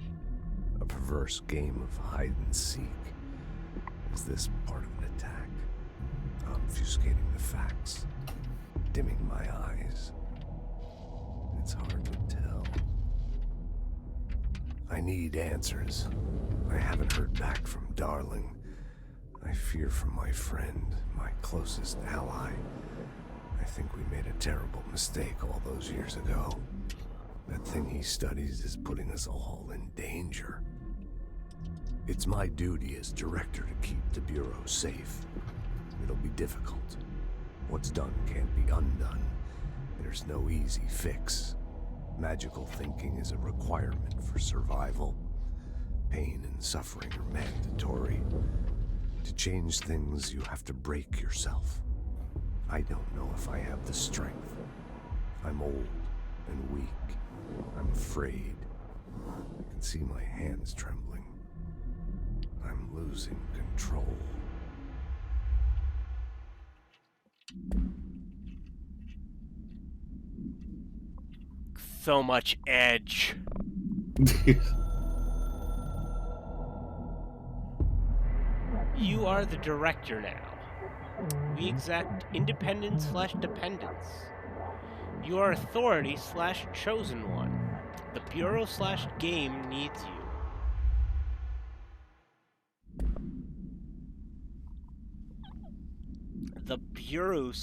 A perverse game of hide and seek. Is this part of an attack? Obfuscating the facts. Dimming my eyes. It's hard to tell. I need answers. I haven't heard back from Darling. I fear for my friend, my closest ally. I think we made a terrible mistake all those years ago. That thing he studies is putting us all in danger. It's my duty as director to keep the Bureau safe. It'll be difficult. What's done can't be undone. There's no easy fix. Magical thinking is a requirement for survival. Pain and suffering are mandatory. To change things, you have to break yourself. I don't know if I have the strength. I'm old and weak. I'm afraid. I can see my hands trembling. I'm losing control. So much edge. You are the director now. We exact independence/dependence. You are authority/chosen one. The Bureau/game needs you. The Bureau/game.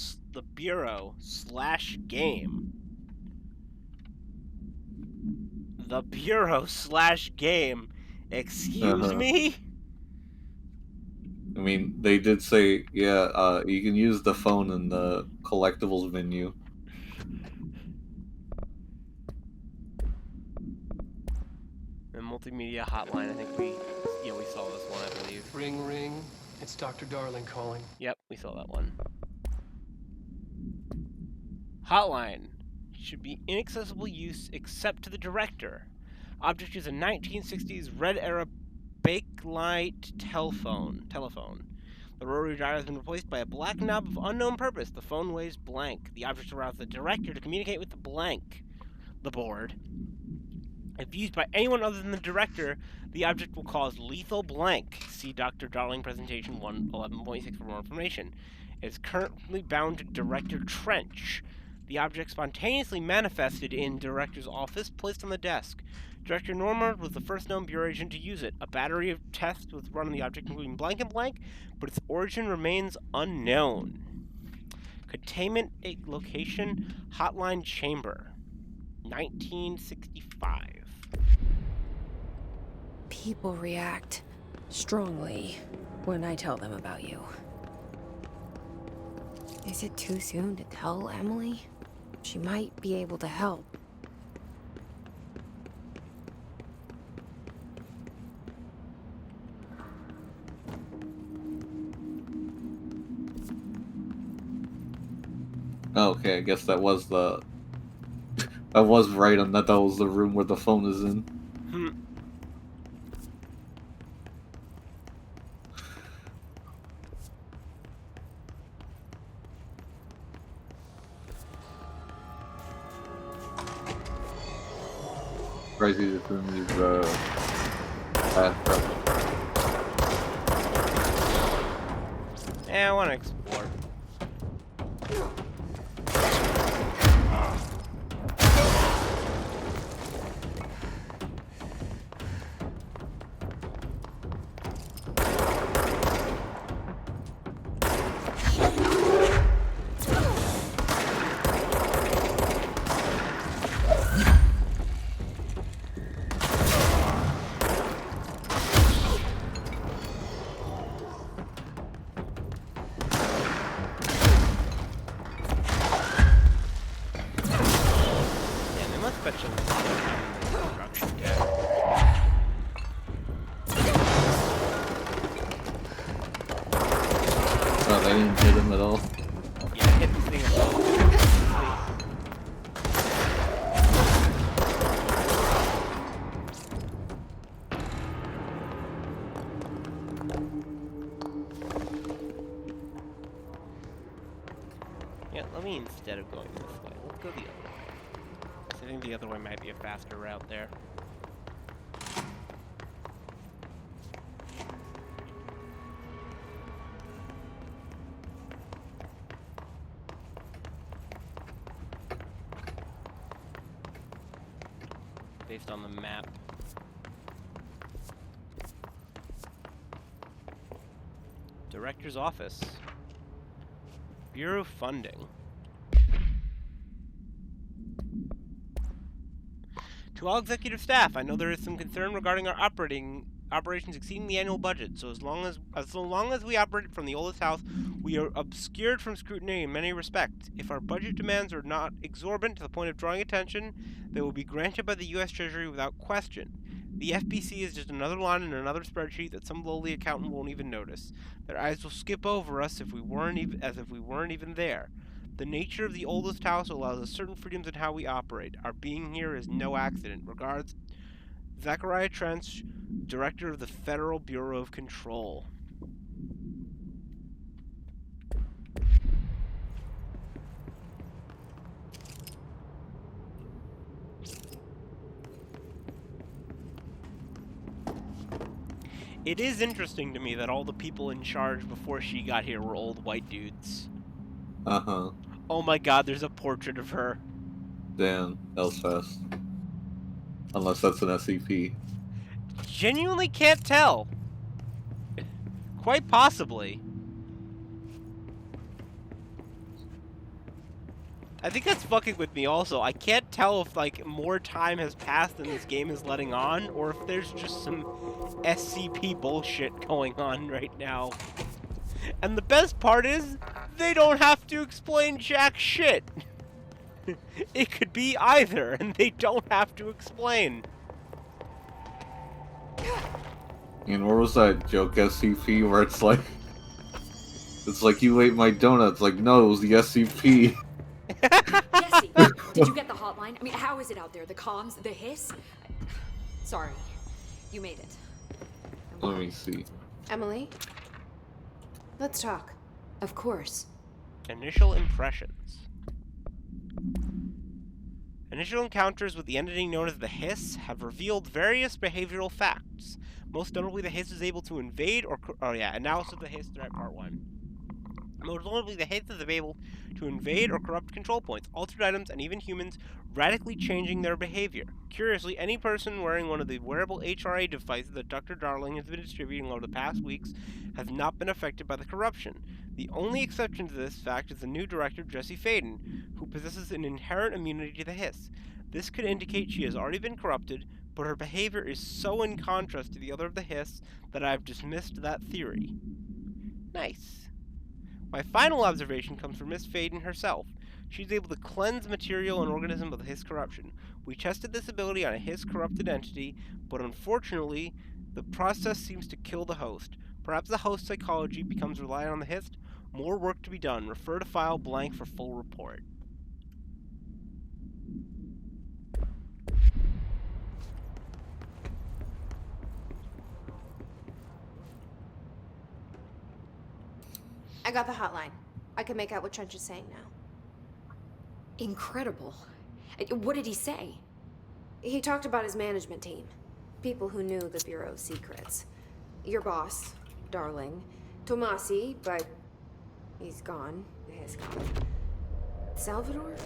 The Bureau/game. Excuse me? I mean, they did say, yeah, you can use the phone in the collectibles menu. The multimedia hotline, I think we saw this one, I believe. Ring, ring. It's Dr. Darling calling. Yep, we saw that one. Hotline should be inaccessible use except to the director. Object is a 1960s red era bakelite telephone. The rotary dial has been replaced by a black knob of unknown purpose. The phone weighs blank. The object allows the director to communicate with the blank, the board. If used by anyone other than the director, the object will cause lethal blank. See Dr. Darling Presentation 111.6 for more information. It is currently bound to Director Trench. The object spontaneously manifested in Director's office, placed on the desk. Director Normand was the first known Bureau agent to use it. A battery of tests was run on the object, including blank and blank, but its origin remains unknown. Containment location, hotline chamber, 1965. People react strongly when I tell them about you. Is it too soon to tell Emily? She might be able to help. Okay, I guess that was the... I was right on that. That was the room where the phone is in. Crazy to film these bathrooms. Yeah, I want to explore. Oh, they didn't hit him at all. Yeah, hit this thing Yeah, let me, instead of going this way, let's go the other way. 'Cause I think the other way might be a faster route there. Based on the map. Director's office. Bureau funding. To all executive staff, I know there is some concern regarding our operations exceeding the annual budget. So long as we operate from the oldest house, we are obscured from scrutiny in many respects. If our budget demands are not exorbitant to the point of drawing attention, they will be granted by the U.S. Treasury without question. The FBC is just another line in another spreadsheet that some lowly accountant won't even notice. Their eyes will skip over us if we weren't even there. The nature of the oldest house allows us certain freedoms in how we operate. Our being here is no accident. Regards, Zachariah Trench, Director of the Federal Bureau of Control. It is interesting to me that all the people in charge before she got here were old white dudes. Uh-huh. Oh my god, there's a portrait of her. Damn, that was fast. Unless that's an SCP. Genuinely can't tell. Quite possibly. I think that's fucking with me also. I can't tell if, like, more time has passed than this game is letting on, or if there's just some SCP bullshit going on right now. And the best part is, they don't have to explain jack shit. It could be either, and they don't have to explain. And where was that joke SCP where it's like, you ate my donuts. Like, no, it was the SCP. Jesse, did you get the hotline? I mean, how is it out there? The comms, the hiss? Sorry, you made it. Let me see. Emily? Let's talk. Of course. Initial impressions. Initial encounters with the entity known as the Hiss have revealed various behavioral facts. Most notably, the Hiss is able to invade or... analysis of the Hiss threat, part 1. Most notably, the Hiss is able to invade or corrupt control points, altered items, and even humans, radically changing their behavior. Curiously, any person wearing one of the wearable HRA devices that Dr. Darling has been distributing over the past weeks has not been affected by the corruption. The only exception to this fact is the new director, Jesse Faden, who possesses an inherent immunity to the Hiss. This could indicate she has already been corrupted, but her behavior is so in contrast to the other of the Hiss that I have dismissed that theory. Nice. My final observation comes from Miss Faden herself. She's able to cleanse material and organism of the Hiss corruption. We tested this ability on a Hiss corrupted entity, but unfortunately, the process seems to kill the host. Perhaps the host psychology becomes reliant on the Hiss. More work to be done. Refer to file blank for full report. I got the hotline. I can make out what Trench is saying now. Incredible. What did he say? He talked about his management team. People who knew the Bureau's secrets. Your boss, Darling. Tomasi, but he's gone. He's gone. Salvador?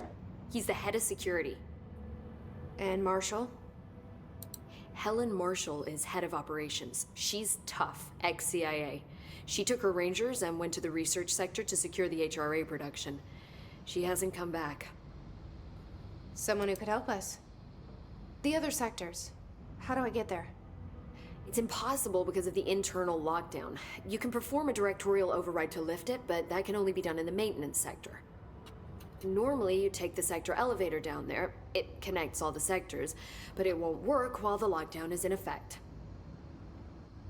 He's the head of security. And Marshall? Helen Marshall is head of operations. She's tough, ex-CIA. She took her Rangers and went to the research sector to secure the HRA production. She hasn't come back. Someone who could help us. The other sectors. How do I get there? It's impossible because of the internal lockdown. You can perform a directorial override to lift it, but that can only be done in the maintenance sector. Normally, you take the sector elevator down there. It connects all the sectors, but it won't work while the lockdown is in effect.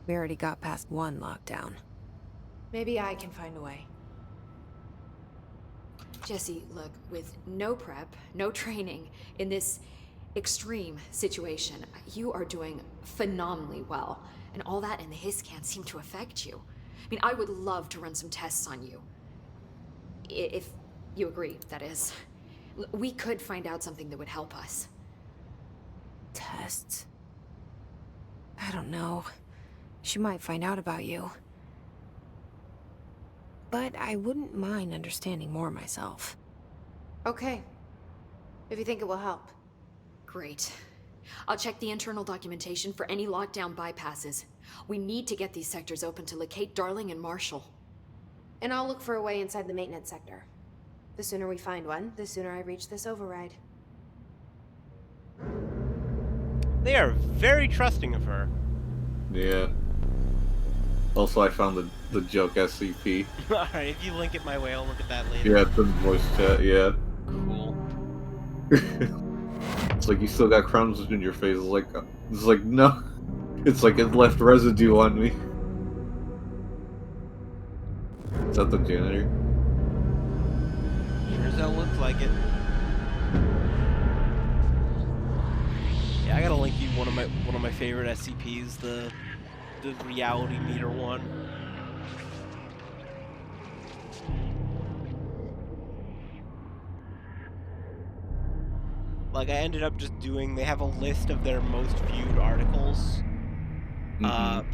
We already got past one lockdown. Maybe I can find a way. Jesse, look, with no prep, no training, in this extreme situation, you are doing phenomenally well. And all that and the Hiss can't seem to affect you. I mean, I would love to run some tests on you. If you agree, that is. We could find out something that would help us. Tests? I don't know. She might find out about you. But I wouldn't mind understanding more myself. Okay. If you think it will help. Great. I'll check the internal documentation for any lockdown bypasses. We need to get these sectors open to locate Darling and Marshall. And I'll look for a way inside the maintenance sector. The sooner we find one, the sooner I reach this override. They are very trusting of her. Yeah. Also, I found the joke SCP. Alright, if you link it my way, I'll look at that later. Yeah, it's in voice chat, yeah. Cool. It's like, you still got crumbs in your face. It's like, no. It's like it left residue on me. Is that the janitor? Sure as hell looks like it. Yeah, I gotta link you one of my favorite SCPs, the reality meter one. Like, I ended up just doing, they have a list of their most viewed articles.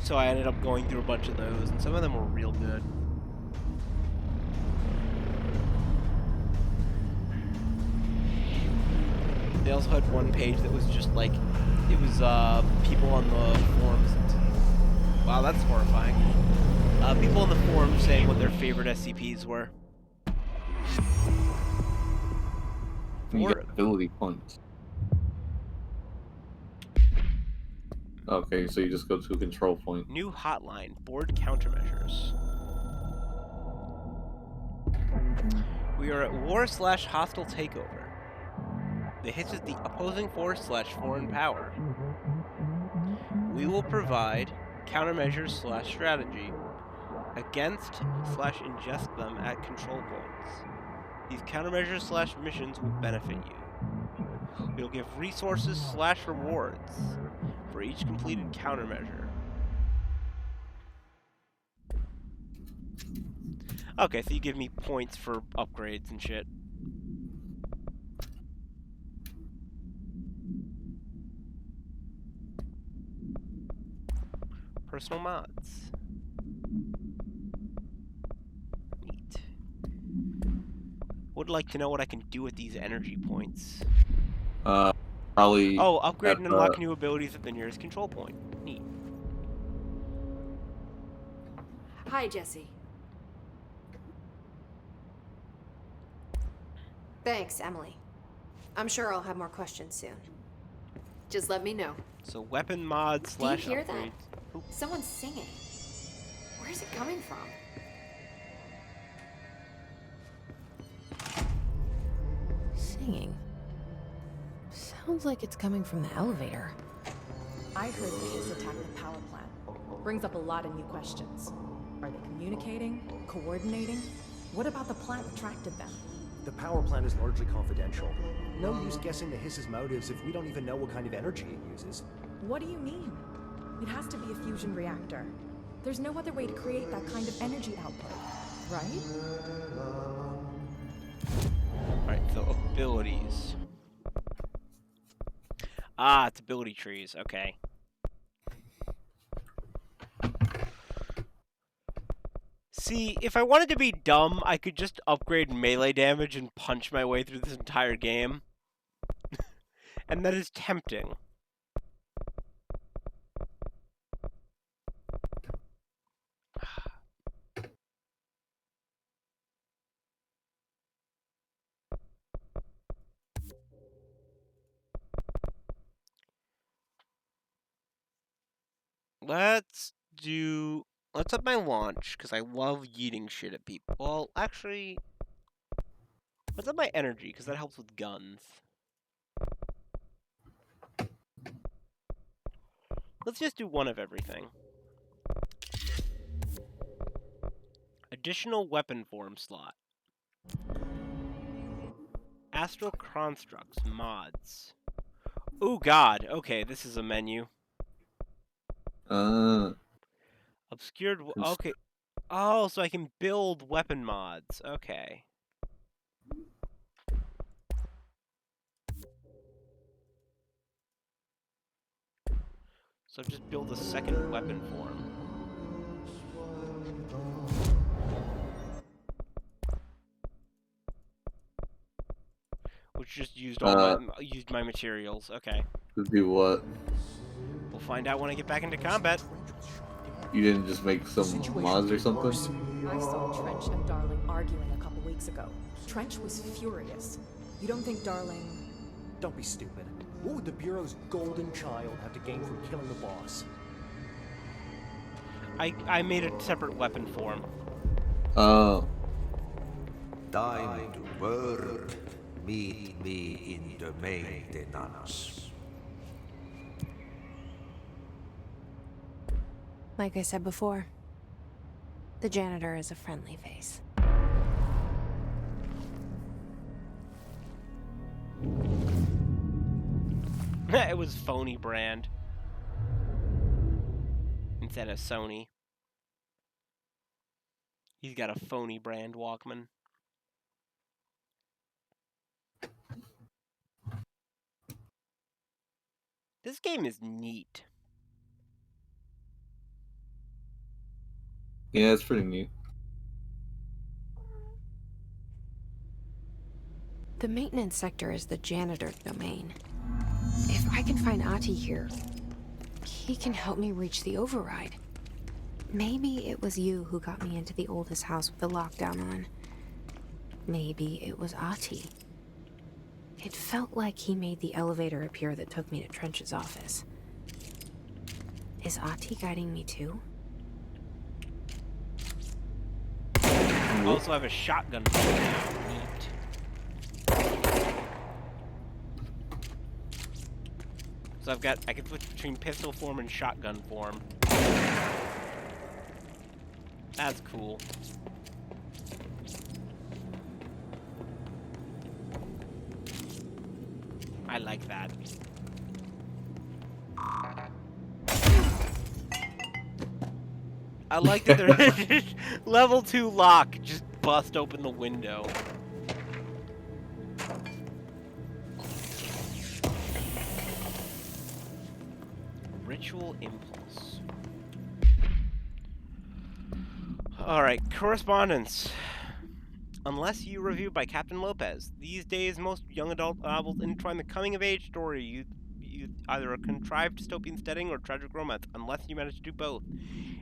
So I ended up going through a bunch of those, and some of them were real good. They also had one page that was just like, it was people on the forums. Wow, that's horrifying. People on the forums saying what their favorite SCPs were. You got ability points. Okay, so you just go to a control point. New hotline, board countermeasures. We are at war/hostile takeover. The hits is the opposing force/foreign power. We will provide countermeasures/strategy against/ingest them at control points. These countermeasures/missions will benefit you. We will give resources/rewards for each completed countermeasure. Okay, so you give me points for upgrades and shit. Personal mods. Neat. Would like to know what I can do with these energy points. Probably. Oh, upgrade and unlock new abilities at the nearest control point. Neat. Hi, Jesse. Thanks, Emily. I'm sure I'll have more questions soon. Just let me know. So weapon mods / Do you hear upgrades. that? Someone's singing. Where's it coming from? Singing. Sounds like it's coming from the elevator. I heard the Hiss attacked the power plant. Brings up a lot of new questions. Are they communicating? Coordinating? What about the plant attracted them? The power plant is largely confidential. No use guessing the Hiss's motives if we don't even know what kind of energy it uses. What do you mean? It has to be a fusion reactor. There's no other way to create that kind of energy output, right? Alright, so abilities. Ah, it's ability trees. Okay. See, if I wanted to be dumb, I could just upgrade melee damage and punch my way through this entire game. And that is tempting. Let's up my launch, because I love yeeting shit at people. Well, actually, let's up my energy, because that helps with guns. Let's just do one of everything. Additional weapon form slot. Astral constructs, mods. Oh god, okay, this is a menu. Obscured, okay. Oh, so I can build weapon mods, okay. So just build a second weapon form. Which just used used my materials, okay. To do what? We'll find out when I get back into combat. You didn't just make some mods or something? I saw Trench and Darling arguing a couple weeks ago. Trench was furious. You don't think Darling... Don't be stupid. What would the Bureau's golden child have to gain from killing the boss? I made a separate weapon form. Oh. Time to work. Meet me in the maintenance. Like I said before, the janitor is a friendly face. It was phony brand. Instead of Sony. He's got a phony brand Walkman. This game is neat. Yeah, it's pretty neat. The maintenance sector is the janitor's domain. If I can find Ahti here, he can help me reach the override. Maybe it was you who got me into the oldest house with the lockdown on. Maybe it was Ahti. It felt like he made the elevator appear that took me to Trench's office. Is Ahti guiding me too? I also have a shotgun. Neat. So I can switch between pistol form and shotgun form. That's cool. I like that. I like that they're level 2 lock. Just bust open the window. Ritual impulse. Alright, correspondence. Unless you review by Captain Lopez. These days, most young adult novels entwine the coming-of-age story. You either a contrived dystopian setting or tragic romance, unless you manage to do both.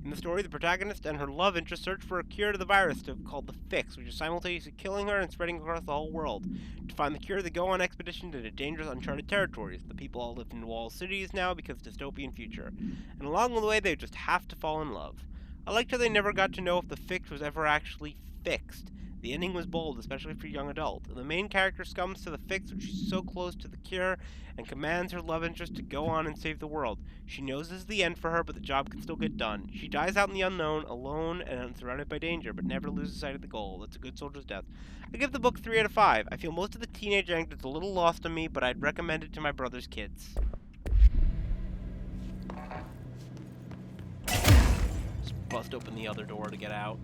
In the story, the protagonist and her love interest search for a cure to the virus called the Fix, which is simultaneously killing her and spreading across the whole world. To find the cure, they go on expedition into dangerous, uncharted territories. The people all live in walled cities now because of dystopian future. And along the way, they just have to fall in love. I liked how they never got to know if the Fix was ever actually fixed. The ending was bold, especially for a young adult. The main character succumbs to the Fix, which is so close to the cure, and commands her love interest to go on and save the world. She knows this is the end for her, but the job can still get done. She dies out in the unknown, alone and surrounded by danger, but never loses sight of the goal. That's a good soldier's death. I give the book 3 out of 5. I feel most of the teenage angst is a little lost on me, but I'd recommend it to my brother's kids. Just bust open the other door to get out.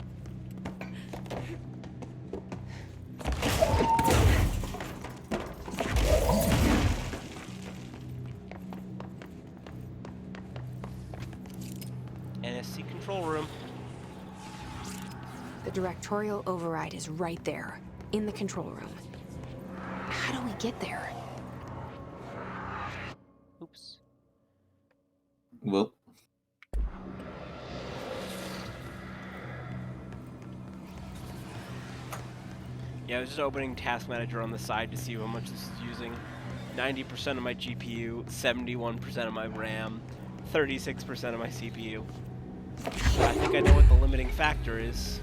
NSC control room. The directorial override is right there, in the control room. How do we get there? Oops. Well. Yeah, I was just opening Task Manager on the side to see how much this is using. 90% of my GPU, 71% of my RAM, 36% of my CPU. I think I know what the limiting factor is.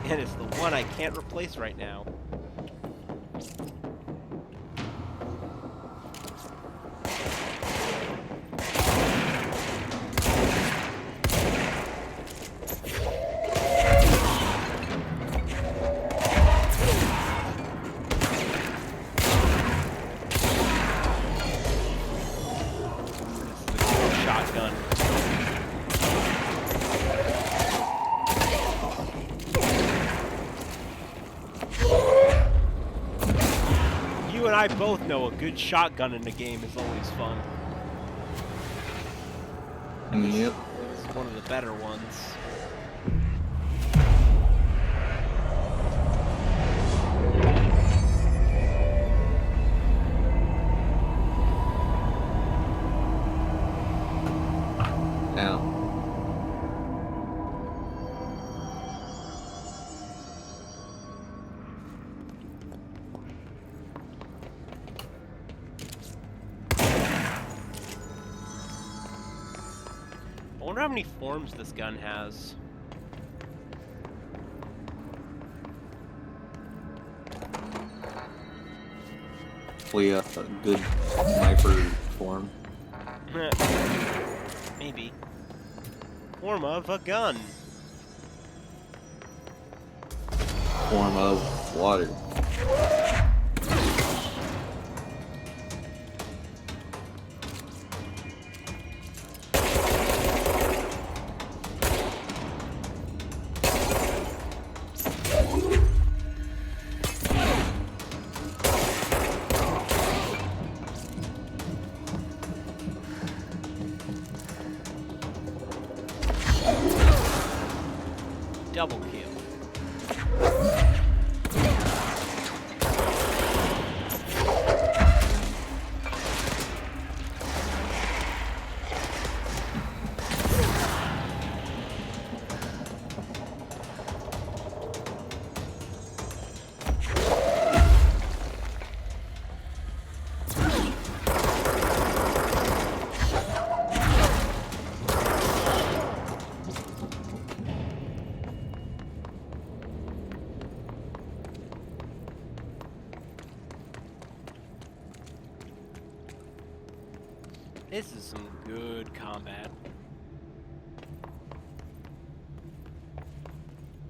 And it's the one I can't replace right now. I both know a good shotgun in the game is always fun. Yep. It's one of the better ones. Ow. I wonder how many forms this gun has. Probably a good sniper form. Maybe. Form of a gun. Form of water. Double kill. This is some good combat.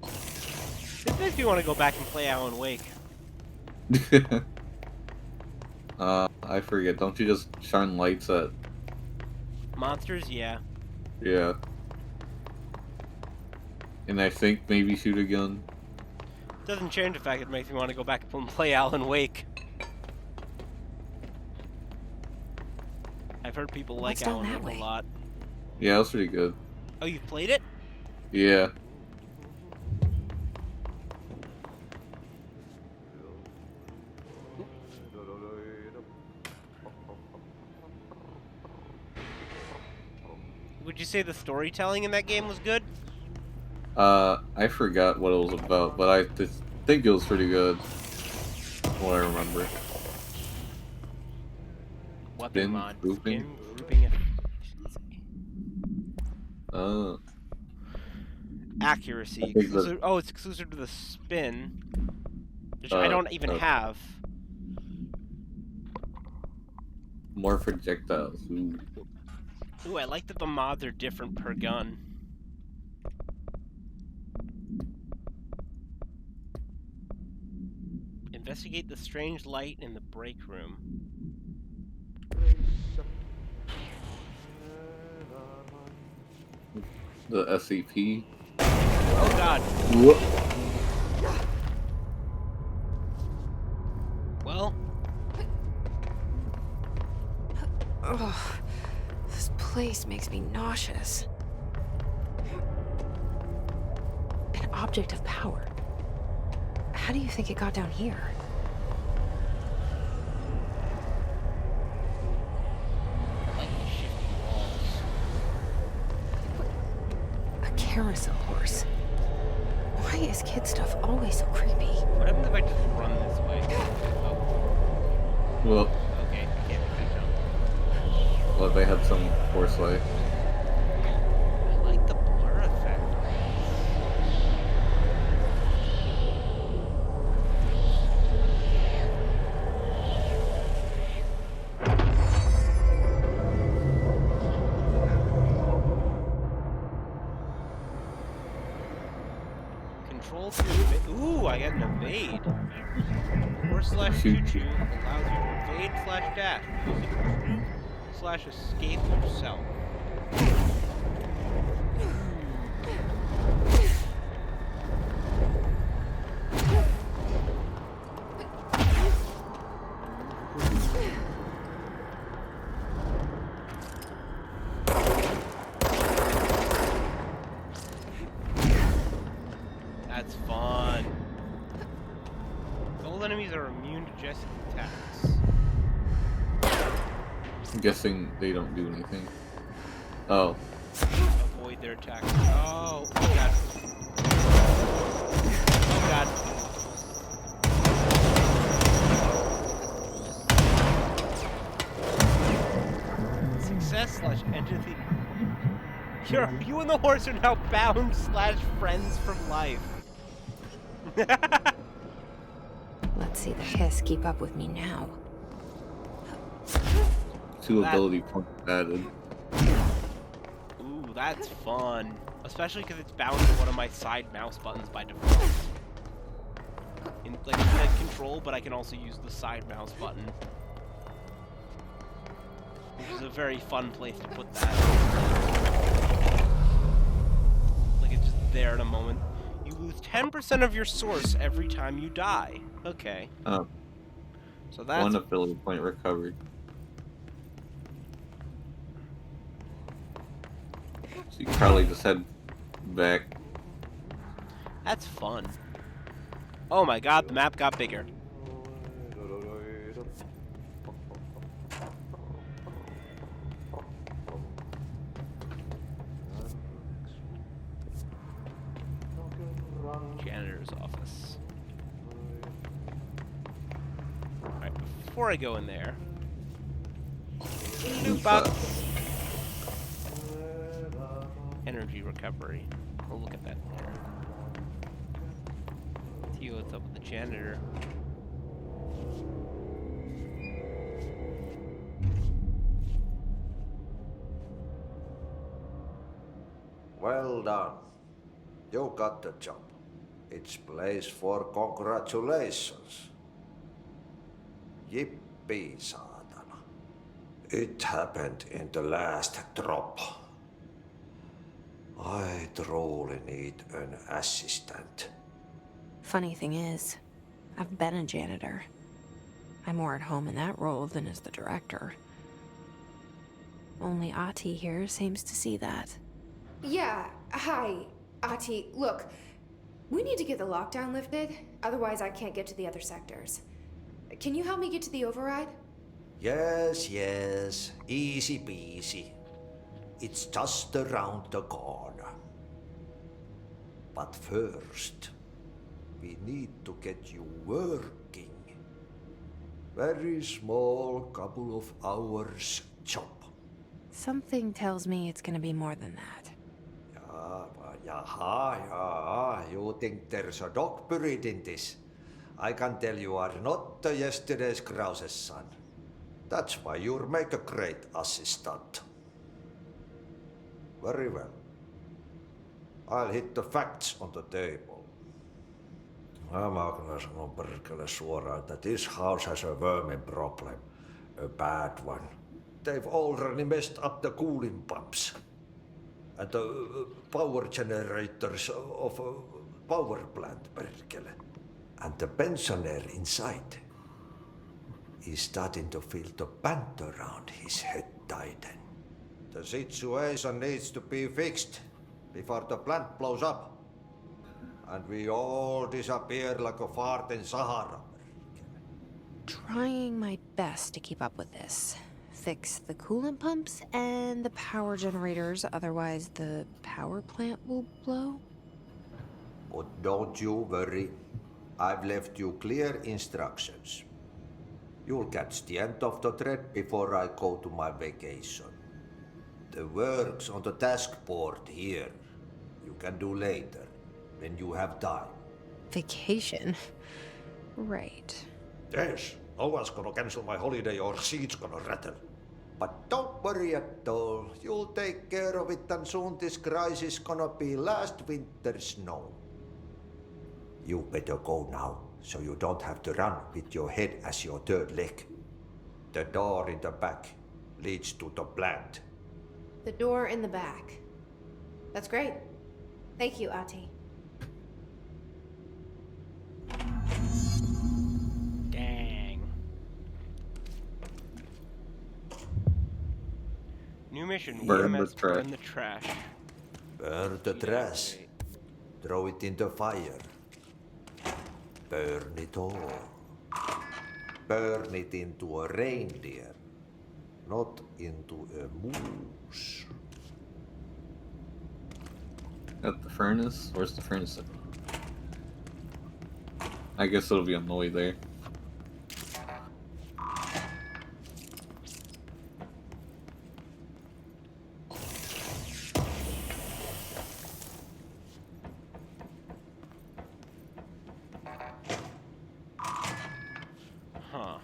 This makes me want to go back and play Alan Wake. I forget. Don't you just shine lights at? Monsters, yeah. Yeah. And I think maybe shoot a gun. Doesn't change the fact it makes me want to go back and play Alan Wake. I've heard people like Alan Wake a lot. Yeah, that was pretty good. Oh, you played it? Yeah. Would you say the storytelling in that game was good? I forgot what it was about, but I think it was pretty good. What I remember. Weapon mod. Grouping? Grouping. Accuracy. Exclusive, oh, it's exclusive to the spin, which I don't even have. More projectiles. Ooh. Ooh, I like that the mods are different per gun. Investigate the strange light in the break room. The SCP. Oh god. Whoop. Well. Ugh. This place makes me nauseous. An object of power. How do you think it got down here? I like the shifting walls. A carousel horse. Why is kid stuff always so creepy? What happens if I just run this way? Oh. Well. Okay, I can't make that jump. Well, they had some foresight. I like the blur effect. Control to evade. Ooh, I got an evade. Or slash choo-choo allows you to evade slash dash. Slash escape yourself. That's fun. Gold enemies are immune to Jesse's attacks. I'm guessing they don't do anything. Oh. Avoid their attacks. Oh, oh god. Oh god. Success slash entity. You and the horse are now bound slash friends for life. Let's see the hiss keep up with me now. 2 ability points added. Ooh, that's fun. Especially because it's bound to one of my side mouse buttons by default. Like head control, but I can also use the side mouse button. Which is a very fun place to put that. Like it's just there in a moment. You lose 10% of your source every time you die. Okay. Oh. So that's 1 ability point recovered. So you probably just head back. That's fun. Oh my god, the map got bigger. Janitor's office. Alright, before I go in there, loot box. Energy recovery. We'll look at that later. See what's up with the janitor. Well done. You got the job. It's place for congratulations. Yippee, saatana. It happened in the last drop. I truly need an assistant. Funny thing is, I've been a janitor. I'm more at home in that role than as the director. Only Ahti here seems to see that. Yeah, hi, Ahti. Look, we need to get the lockdown lifted, otherwise I can't get to the other sectors. Can you help me get to the override? Yes, easy peasy. It's just around the corner. But first, we need to get you working. Very small, couple of hours job. Something tells me it's gonna be more than that. You think there's a dog buried in this? I can tell you are not yesterday's Krause's son. That's why you'll make a great assistant. Very well. I'll hit the facts on the table. Mä kyllä sanon perkele suoraan, että this house has a vermin problem. A bad one. They've already messed up the cooling pumps. And the power generators of a power plant, perkele. And the pensioner inside is starting to feel the band around his head tighten. The situation needs to be fixed before the plant blows up. And we all disappear like a fart in Sahara. Trying my best to keep up with this. Fix the coolant pumps and the power generators, otherwise the power plant will blow. But don't you worry. I've left you clear instructions. You'll catch the end of the thread before I go to my vacation. The work's on the task board here. You can do later, when you have time. Vacation? Right. Yes, no one's gonna cancel my holiday or seat's gonna rattle. But don't worry at all. You'll take care of it and soon this crisis gonna be last winter's snow. You better go now, so you don't have to run with your head as your third leg. The door in the back leads to the plant. The door in the back. That's great. Thank you, Ahti. Dang. New mission, Burn the EMS trash. burn the trash. Burn the trash. Throw it in the fire. Burn it all. Burn it into a reindeer, not into a moose. At the furnace? Where's the furnace? I guess it'll be a noise there. Huh.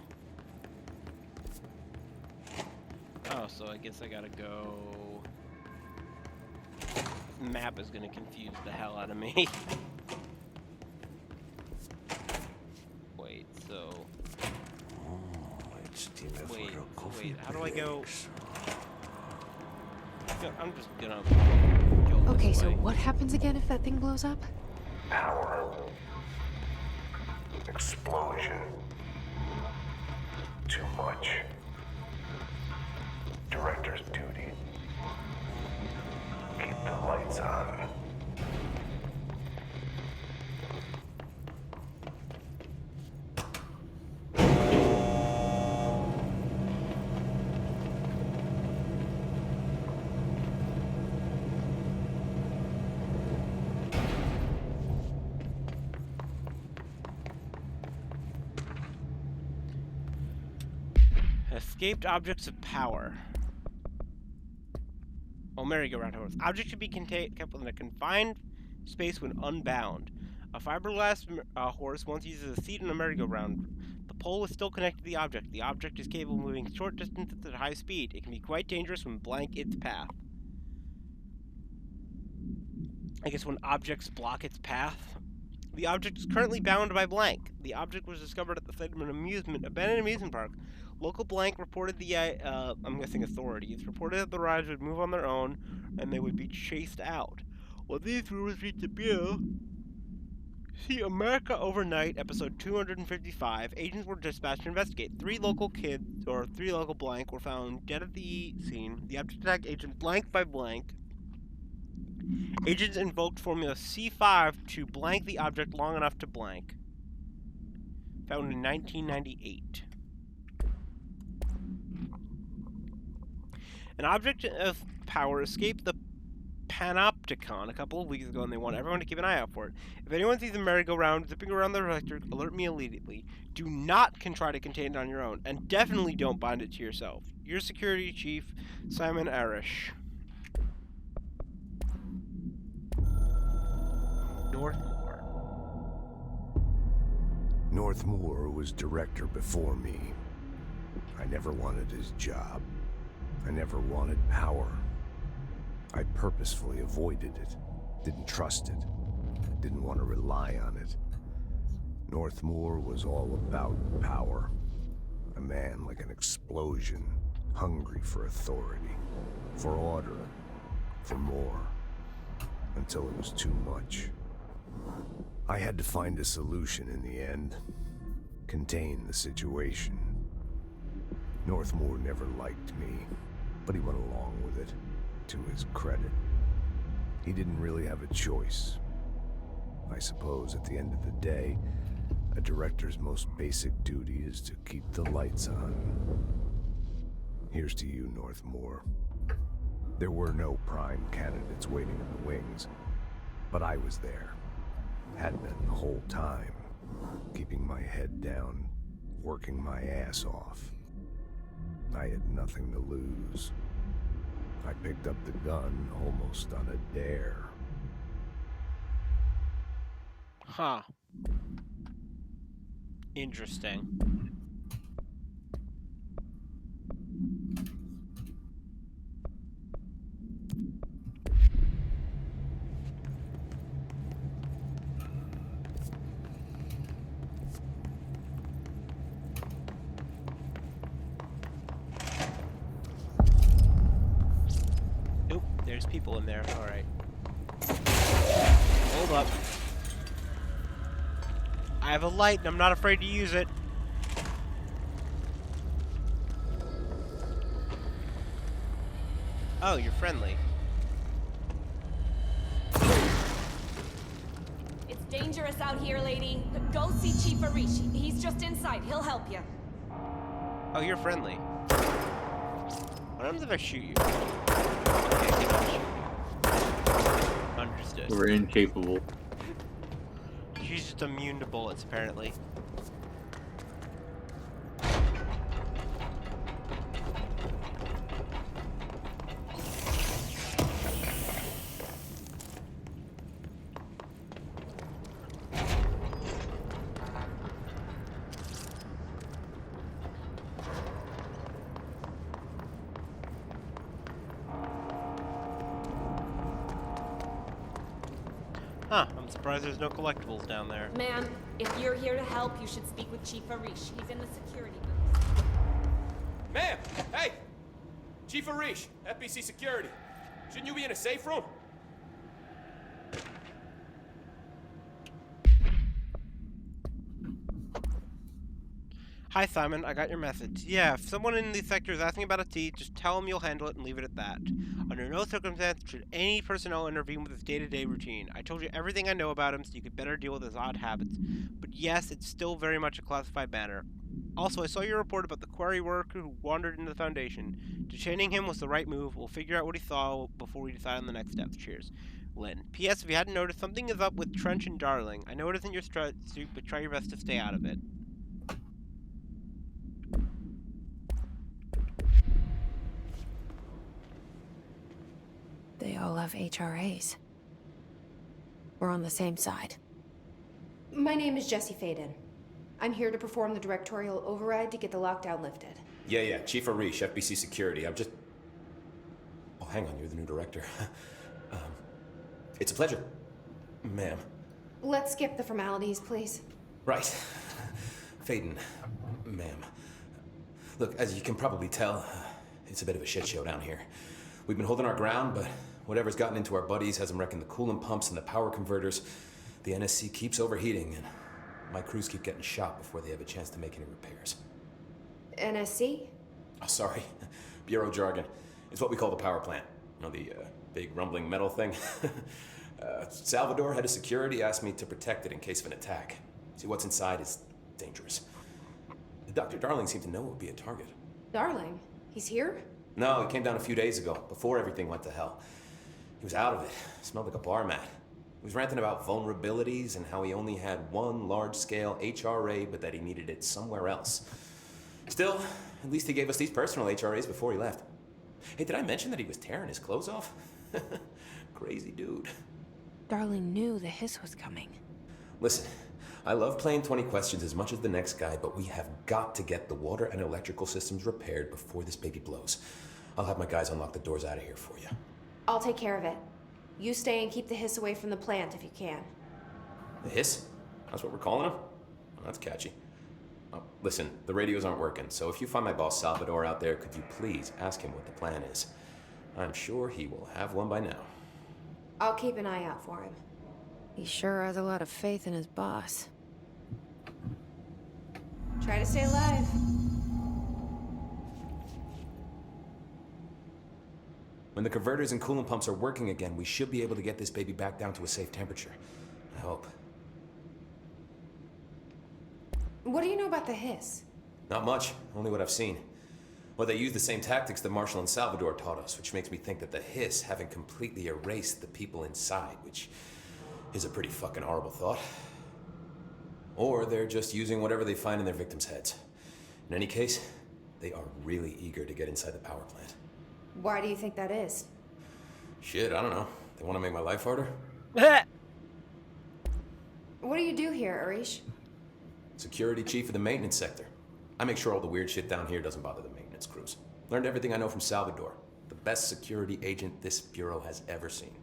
Oh, so I guess I gotta go. Map is gonna confuse the hell out of me. Wait, so. It's dinner Wait, for a coffee wait, how do I go? breaks. I'm just gonna. Go Okay, this so way. what happens again if that thing blows up? Power. Explosion. Too much. Director's duty. Keep the lights on. Escaped objects of power. Oh, merry-go-round horse. Objects should be kept within a confined space when unbound. A fiberglass horse once uses a seat in a merry-go-round. The pole is still connected to the object. The object is capable of moving short distances at high speed. It can be quite dangerous when blank its path. I guess when objects block its path. The object is currently bound by blank. The object was discovered at the site of an abandoned amusement park. Local blank reported I'm guessing authorities, reported that the rides would move on their own and they would be chased out. When these rumors reached the Bureau, see America Overnight, episode 255, agents were dispatched to investigate. Three local blank were found dead at the scene. The object attacked agent blank by blank. Agents invoked formula C5 to blank the object long enough to blank. Found in 1998. An object of power escaped the Panopticon a couple of weeks ago, and they want everyone to keep an eye out for it. If anyone sees a merry-go-round zipping around the electric, alert me immediately. Do not try to contain it on your own, and definitely don't bind it to yourself. Your security chief, Simon Arish. Northmoor. Northmoor was director before me. I never wanted his job. I never wanted power. I purposefully avoided it, didn't trust it, didn't want to rely on it. Northmoor was all about power. A man like an explosion, hungry for authority, for order, for more, until it was too much. I had to find a solution in the end, contain the situation. Northmoor never liked me, but he went along with it. To his credit, he didn't really have a choice. I suppose at the end of the day, a director's most basic duty is to keep the lights on. Here's to you, Northmoor. There were no prime candidates waiting in the wings, but I was there. Had been the whole time, keeping my head down, working my ass off. I had nothing to lose. I picked up the gun almost on a dare. Huh. Interesting. There's people in there. Alright. Hold up. I have a light and I'm not afraid to use it. Oh, you're friendly. It's dangerous out here, lady. Go see Chief Arish. He's just inside. He'll help you. Oh, you're friendly. What happens if I shoot you? Understood. We're incapable. She's just immune to bullets, apparently. Huh, I'm surprised there's no collectibles down there. Ma'am, if you're here to help, you should speak with Chief Arish. He's in the security booth. Ma'am! Hey! Chief Arish, FBC Security. Shouldn't you be in a safe room? Hi Simon, I got your message. Yeah, if someone in the sector is asking about a T, just tell him you'll handle it and leave it at that. Under no circumstance should any personnel intervene with his day-to-day routine. I told you everything I know about him so you could better deal with his odd habits. But yes, it's still very much a classified matter. Also, I saw your report about the quarry worker who wandered into the Foundation. Detaining him was the right move. We'll figure out what he saw before we decide on the next steps. Cheers. Lynn. P.S. If you hadn't noticed, something is up with Trench and Darling. I know it isn't your suit, but try your best to stay out of it. They all have HRAs. We're on the same side. My name is Jesse Faden. I'm here to perform the directorial override to get the lockdown lifted. Yeah, Chief Arish, FBC Security. I'm just... Oh, hang on, you're the new director. It's a pleasure, ma'am. Let's skip the formalities, please. Right. Faden, ma'am. Look, as you can probably tell, it's a bit of a shit show down here. We've been holding our ground, but whatever's gotten into our buddies has them wrecking the coolant pumps and the power converters. The NSC keeps overheating, and my crews keep getting shot before they have a chance to make any repairs. NSC? Oh, sorry. Bureau jargon. It's what we call the power plant. You know, the big rumbling metal thing? Salvador, head of security, asked me to protect it in case of an attack. See, what's inside is dangerous. Dr. Darling seemed to know it would be a target. Darling? He's here? No, he came down a few days ago, before everything went to hell. He was out of it. Smelled like a bar mat. He was ranting about vulnerabilities and how he only had one large-scale HRA, but that he needed it somewhere else. Still, at least he gave us these personal HRAs before he left. Hey, did I mention that he was tearing his clothes off? Crazy dude. Darling knew the hiss was coming. Listen, I love playing 20 questions as much as the next guy, but we have got to get the water and electrical systems repaired before this baby blows. I'll have my guys unlock the doors out of here for you. I'll take care of it. You stay and keep the hiss away from the plant if you can. The hiss? That's what we're calling him? Oh, that's catchy. Oh, listen, the radios aren't working, so if you find my boss Salvador out there, could you please ask him what the plan is? I'm sure he will have one by now. I'll keep an eye out for him. He sure has a lot of faith in his boss. Try to stay alive. When the converters and coolant pumps are working again, we should be able to get this baby back down to a safe temperature. I hope. What do you know about the hiss? Not much, only what I've seen. Well, they use the same tactics that Marshall and Salvador taught us, which makes me think that the hiss haven't completely erased the people inside, which is a pretty fucking horrible thought. Or they're just using whatever they find in their victims' heads. In any case, they are really eager to get inside the power plant. Why do you think that is? Shit, I don't know. They want to make my life harder? What do you do here, Arish? Security chief of the maintenance sector. I make sure all the weird shit down here doesn't bother the maintenance crews. Learned everything I know from Salvador. The best security agent this bureau has ever seen.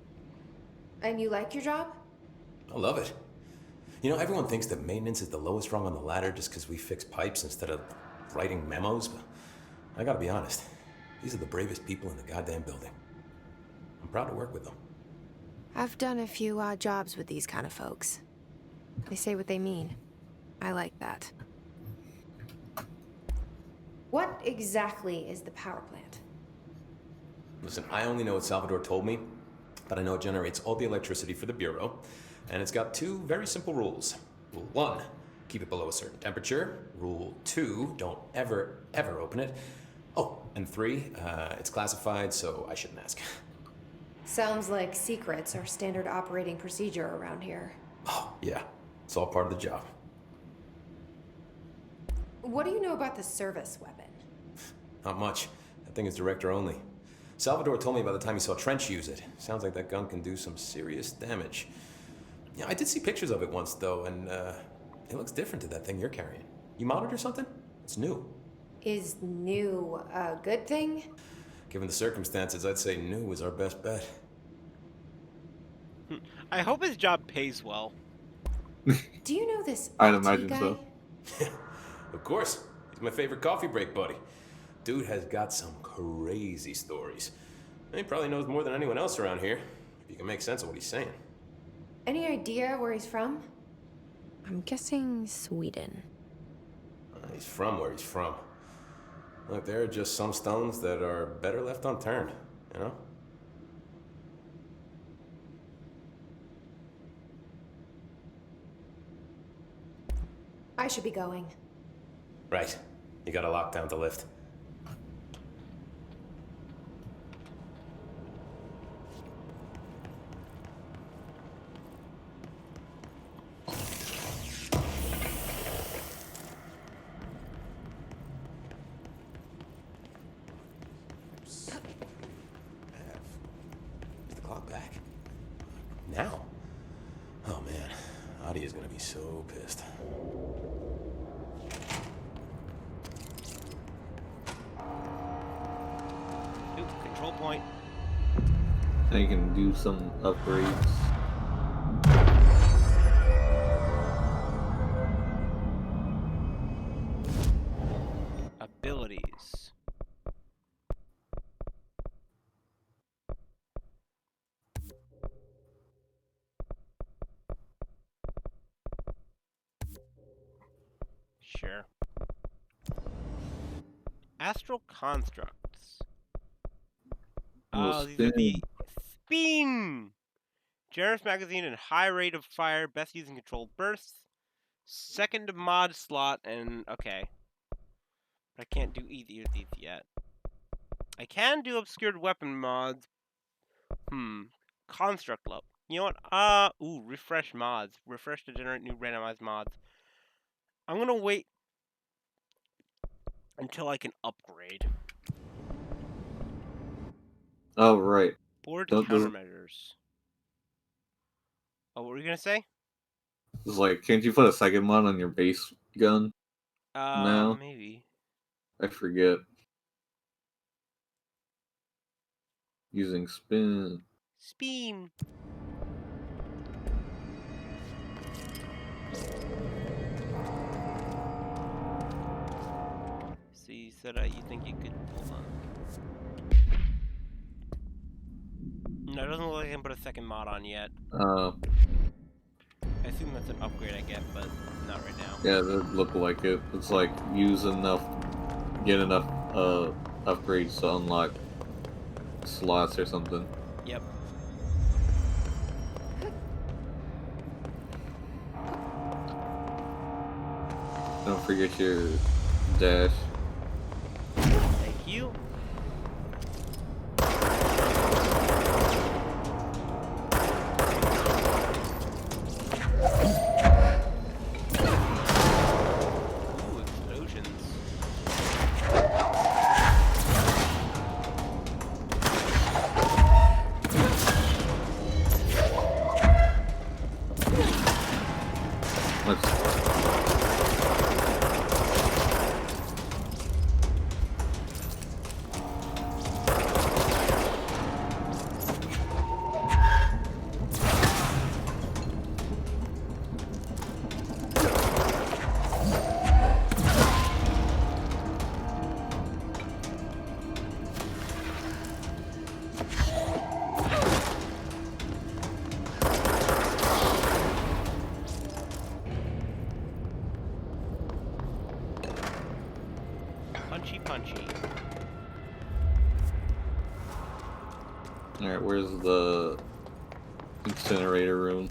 And you like your job? I love it. You know, everyone thinks that maintenance is the lowest rung on the ladder just because we fix pipes instead of writing memos, but I gotta be honest. These are the bravest people in the goddamn building. I'm proud to work with them. I've done a few odd jobs with these kind of folks. They say what they mean. I like that. What exactly is the power plant? Listen, I only know what Salvador told me, but I know it generates all the electricity for the Bureau, and it's got two very simple rules. Rule 1, keep it below a certain temperature. Rule 2, don't ever open it. Oh, and 3, it's classified, so I shouldn't ask. Sounds like secrets are standard operating procedure around here. Oh, yeah. It's all part of the job. What do you know about the service weapon? Not much. That thing is director only. Salvador told me by the time he saw Trench use it. Sounds like that gun can do some serious damage. Yeah, I did see pictures of it once, though, and it looks different to that thing you're carrying. You modded or something? It's new. Is new a good thing? Given the circumstances, I'd say new is our best bet. I hope his job pays well. Do you know this I'd RT imagine guy? so. Of course. He's my favorite coffee break buddy. Dude has got some crazy stories. He probably knows more than anyone else around here, if you can make sense of what he's saying. Any idea where he's from? I'm guessing Sweden. He's from where he's from. Look, there are just some stones that are better left unturned, you know? I should be going. Right. You got a lockdown to lift. Now? Oh man, Adi is gonna be so pissed. Ooh, control point. Now you can do some upgrades. Abilities. Sure. Astral constructs. Oh, these are the spin. Generous magazine and high rate of fire, best using controlled bursts. Second mod slot and okay. But I can't do either of these yet. I can do obscured weapon mods. Construct level. You know what? Ooh, refresh mods. Refresh to generate new randomized mods. I'm gonna wait until I can upgrade. Oh, right. Board countermeasures. Oh, what were you gonna say? It's like, can't you put a second mod on your base gun? now? Maybe. I forget. Using spin. Spin. So you said you think you could hold on. No, it doesn't look like I can put a second mod on yet. I assume that's an upgrade I get, but not right now. Yeah, that look like it. It's like use enough, get enough upgrades to unlock slots or something. Yep. Don't forget your dash. Thank you. Ooh, explosions. Punchy. Alright, where's the incinerator room?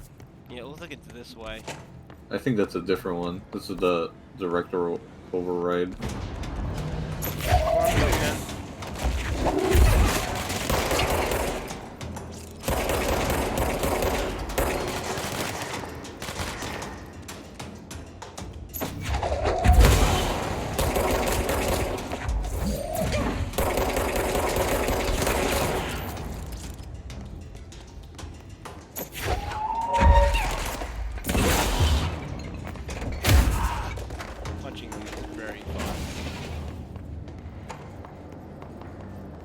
Yeah, it looks like it's this way. I think that's a different one. This is the director override. Punching them is very fun.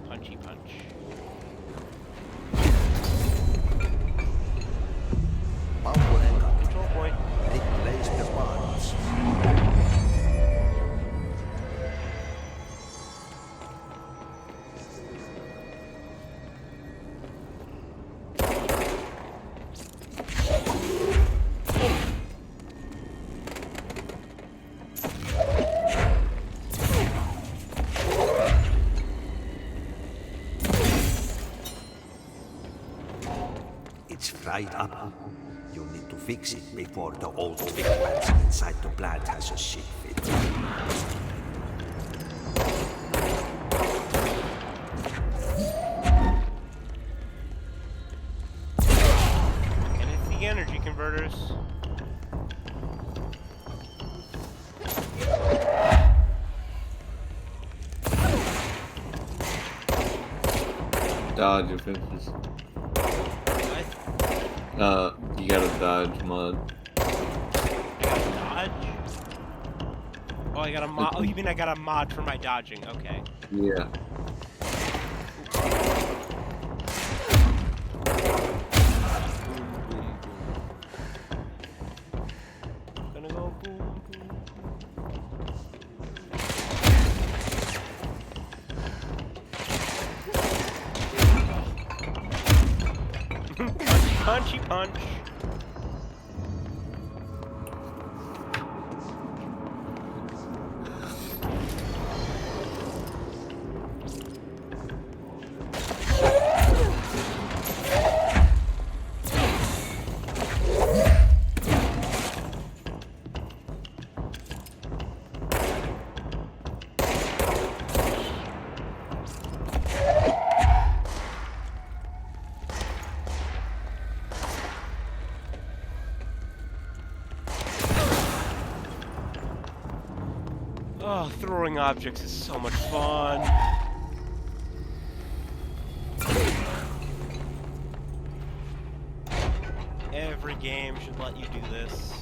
Punchy punch. Control point. Replace the bonds. It's fried up. You need to fix it before the old big man's inside the plant has a shit fit. And it's the energy converters. Dodge offenses. You gotta dodge mud. Dodge? Oh, I got a mod. Oh, you mean I got a mod for my dodging? Okay. Yeah. Gonna go boom, boom. Punchy punch. Oh, throwing objects is so much fun. Every game should let you do this.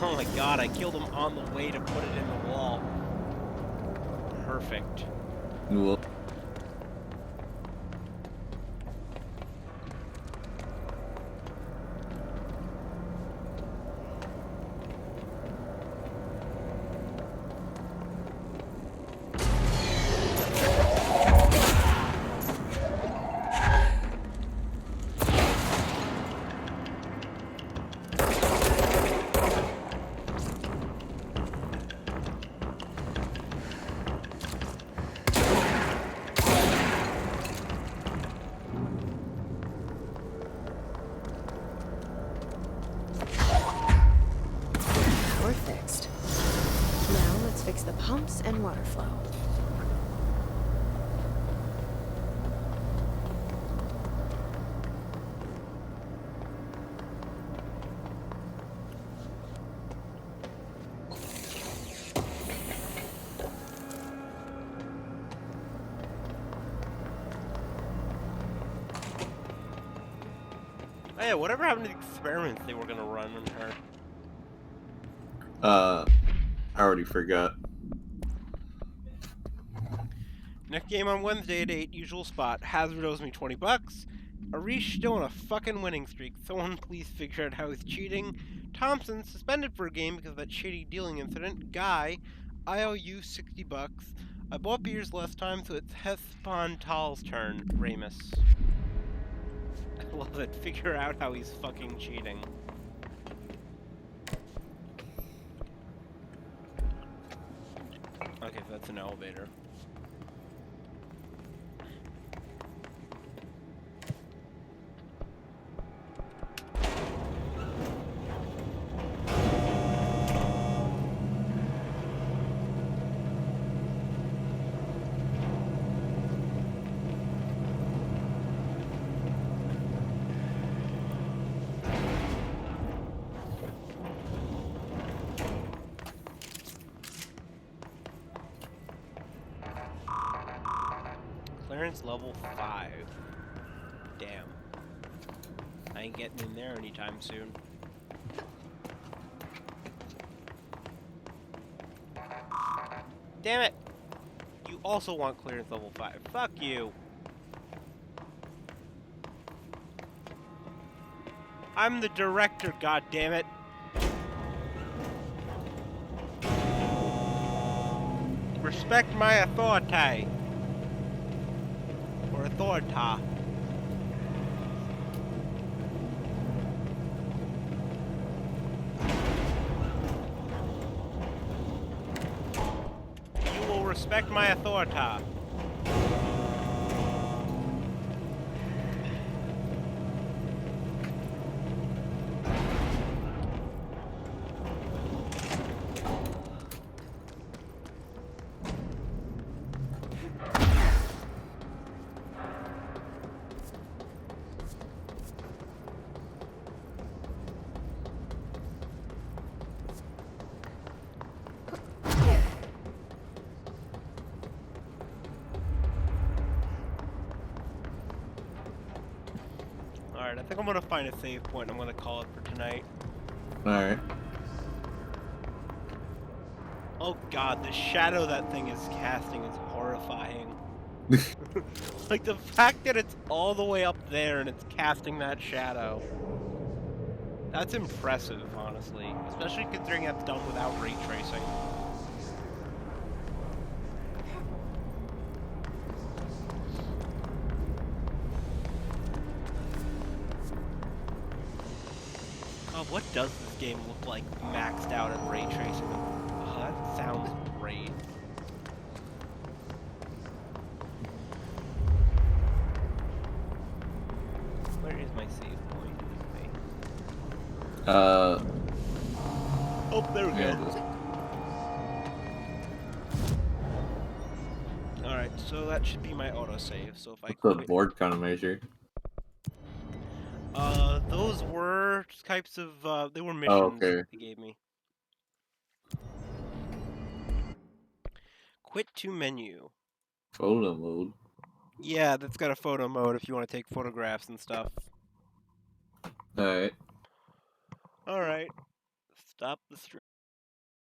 Oh my god, I killed him on the way to put it in the wall. Perfect. Cool. We're fixed. Now let's fix the pumps and water flow. Oh yeah, whatever happened to the experiments they were gonna run on her? I already forgot. Next game on Wednesday at 8, usual spot. Hazard owes me $20. Arish still on a fucking winning streak. Someone please figure out how he's cheating. Thompson suspended for a game because of that shady dealing incident. Guy, I owe you $60. I bought beers last time, so it's Hespon Tal's turn. Ramus. I love it. Figure out how he's fucking cheating. Okay, so that's an elevator. Clearance level 5. Damn. I ain't getting in there anytime soon. Damn it! You also want clearance level 5. Fuck you! I'm the director, goddammit! Respect my authority. Or authority. You will respect my authority. Alright, I think I'm gonna find a save point. I'm gonna call it for tonight. Alright. Oh god, the shadow that thing is casting is horrifying. Like, the fact that it's all the way up there and it's casting that shadow. That's impressive, honestly. Especially considering that's done without ray tracing. God, what does this game look like maxed out at ray tracing? Oh, that sounds great. Where is my save point? Oh, there we go. Alright, so that should be my autosave. So if I What's the board countermeasure? those were types of, they were missions okay. they gave me. Quit to menu. Photo mode? Yeah, that's got a photo mode if you want to take photographs and stuff. Alright. Alright. Stop the stream.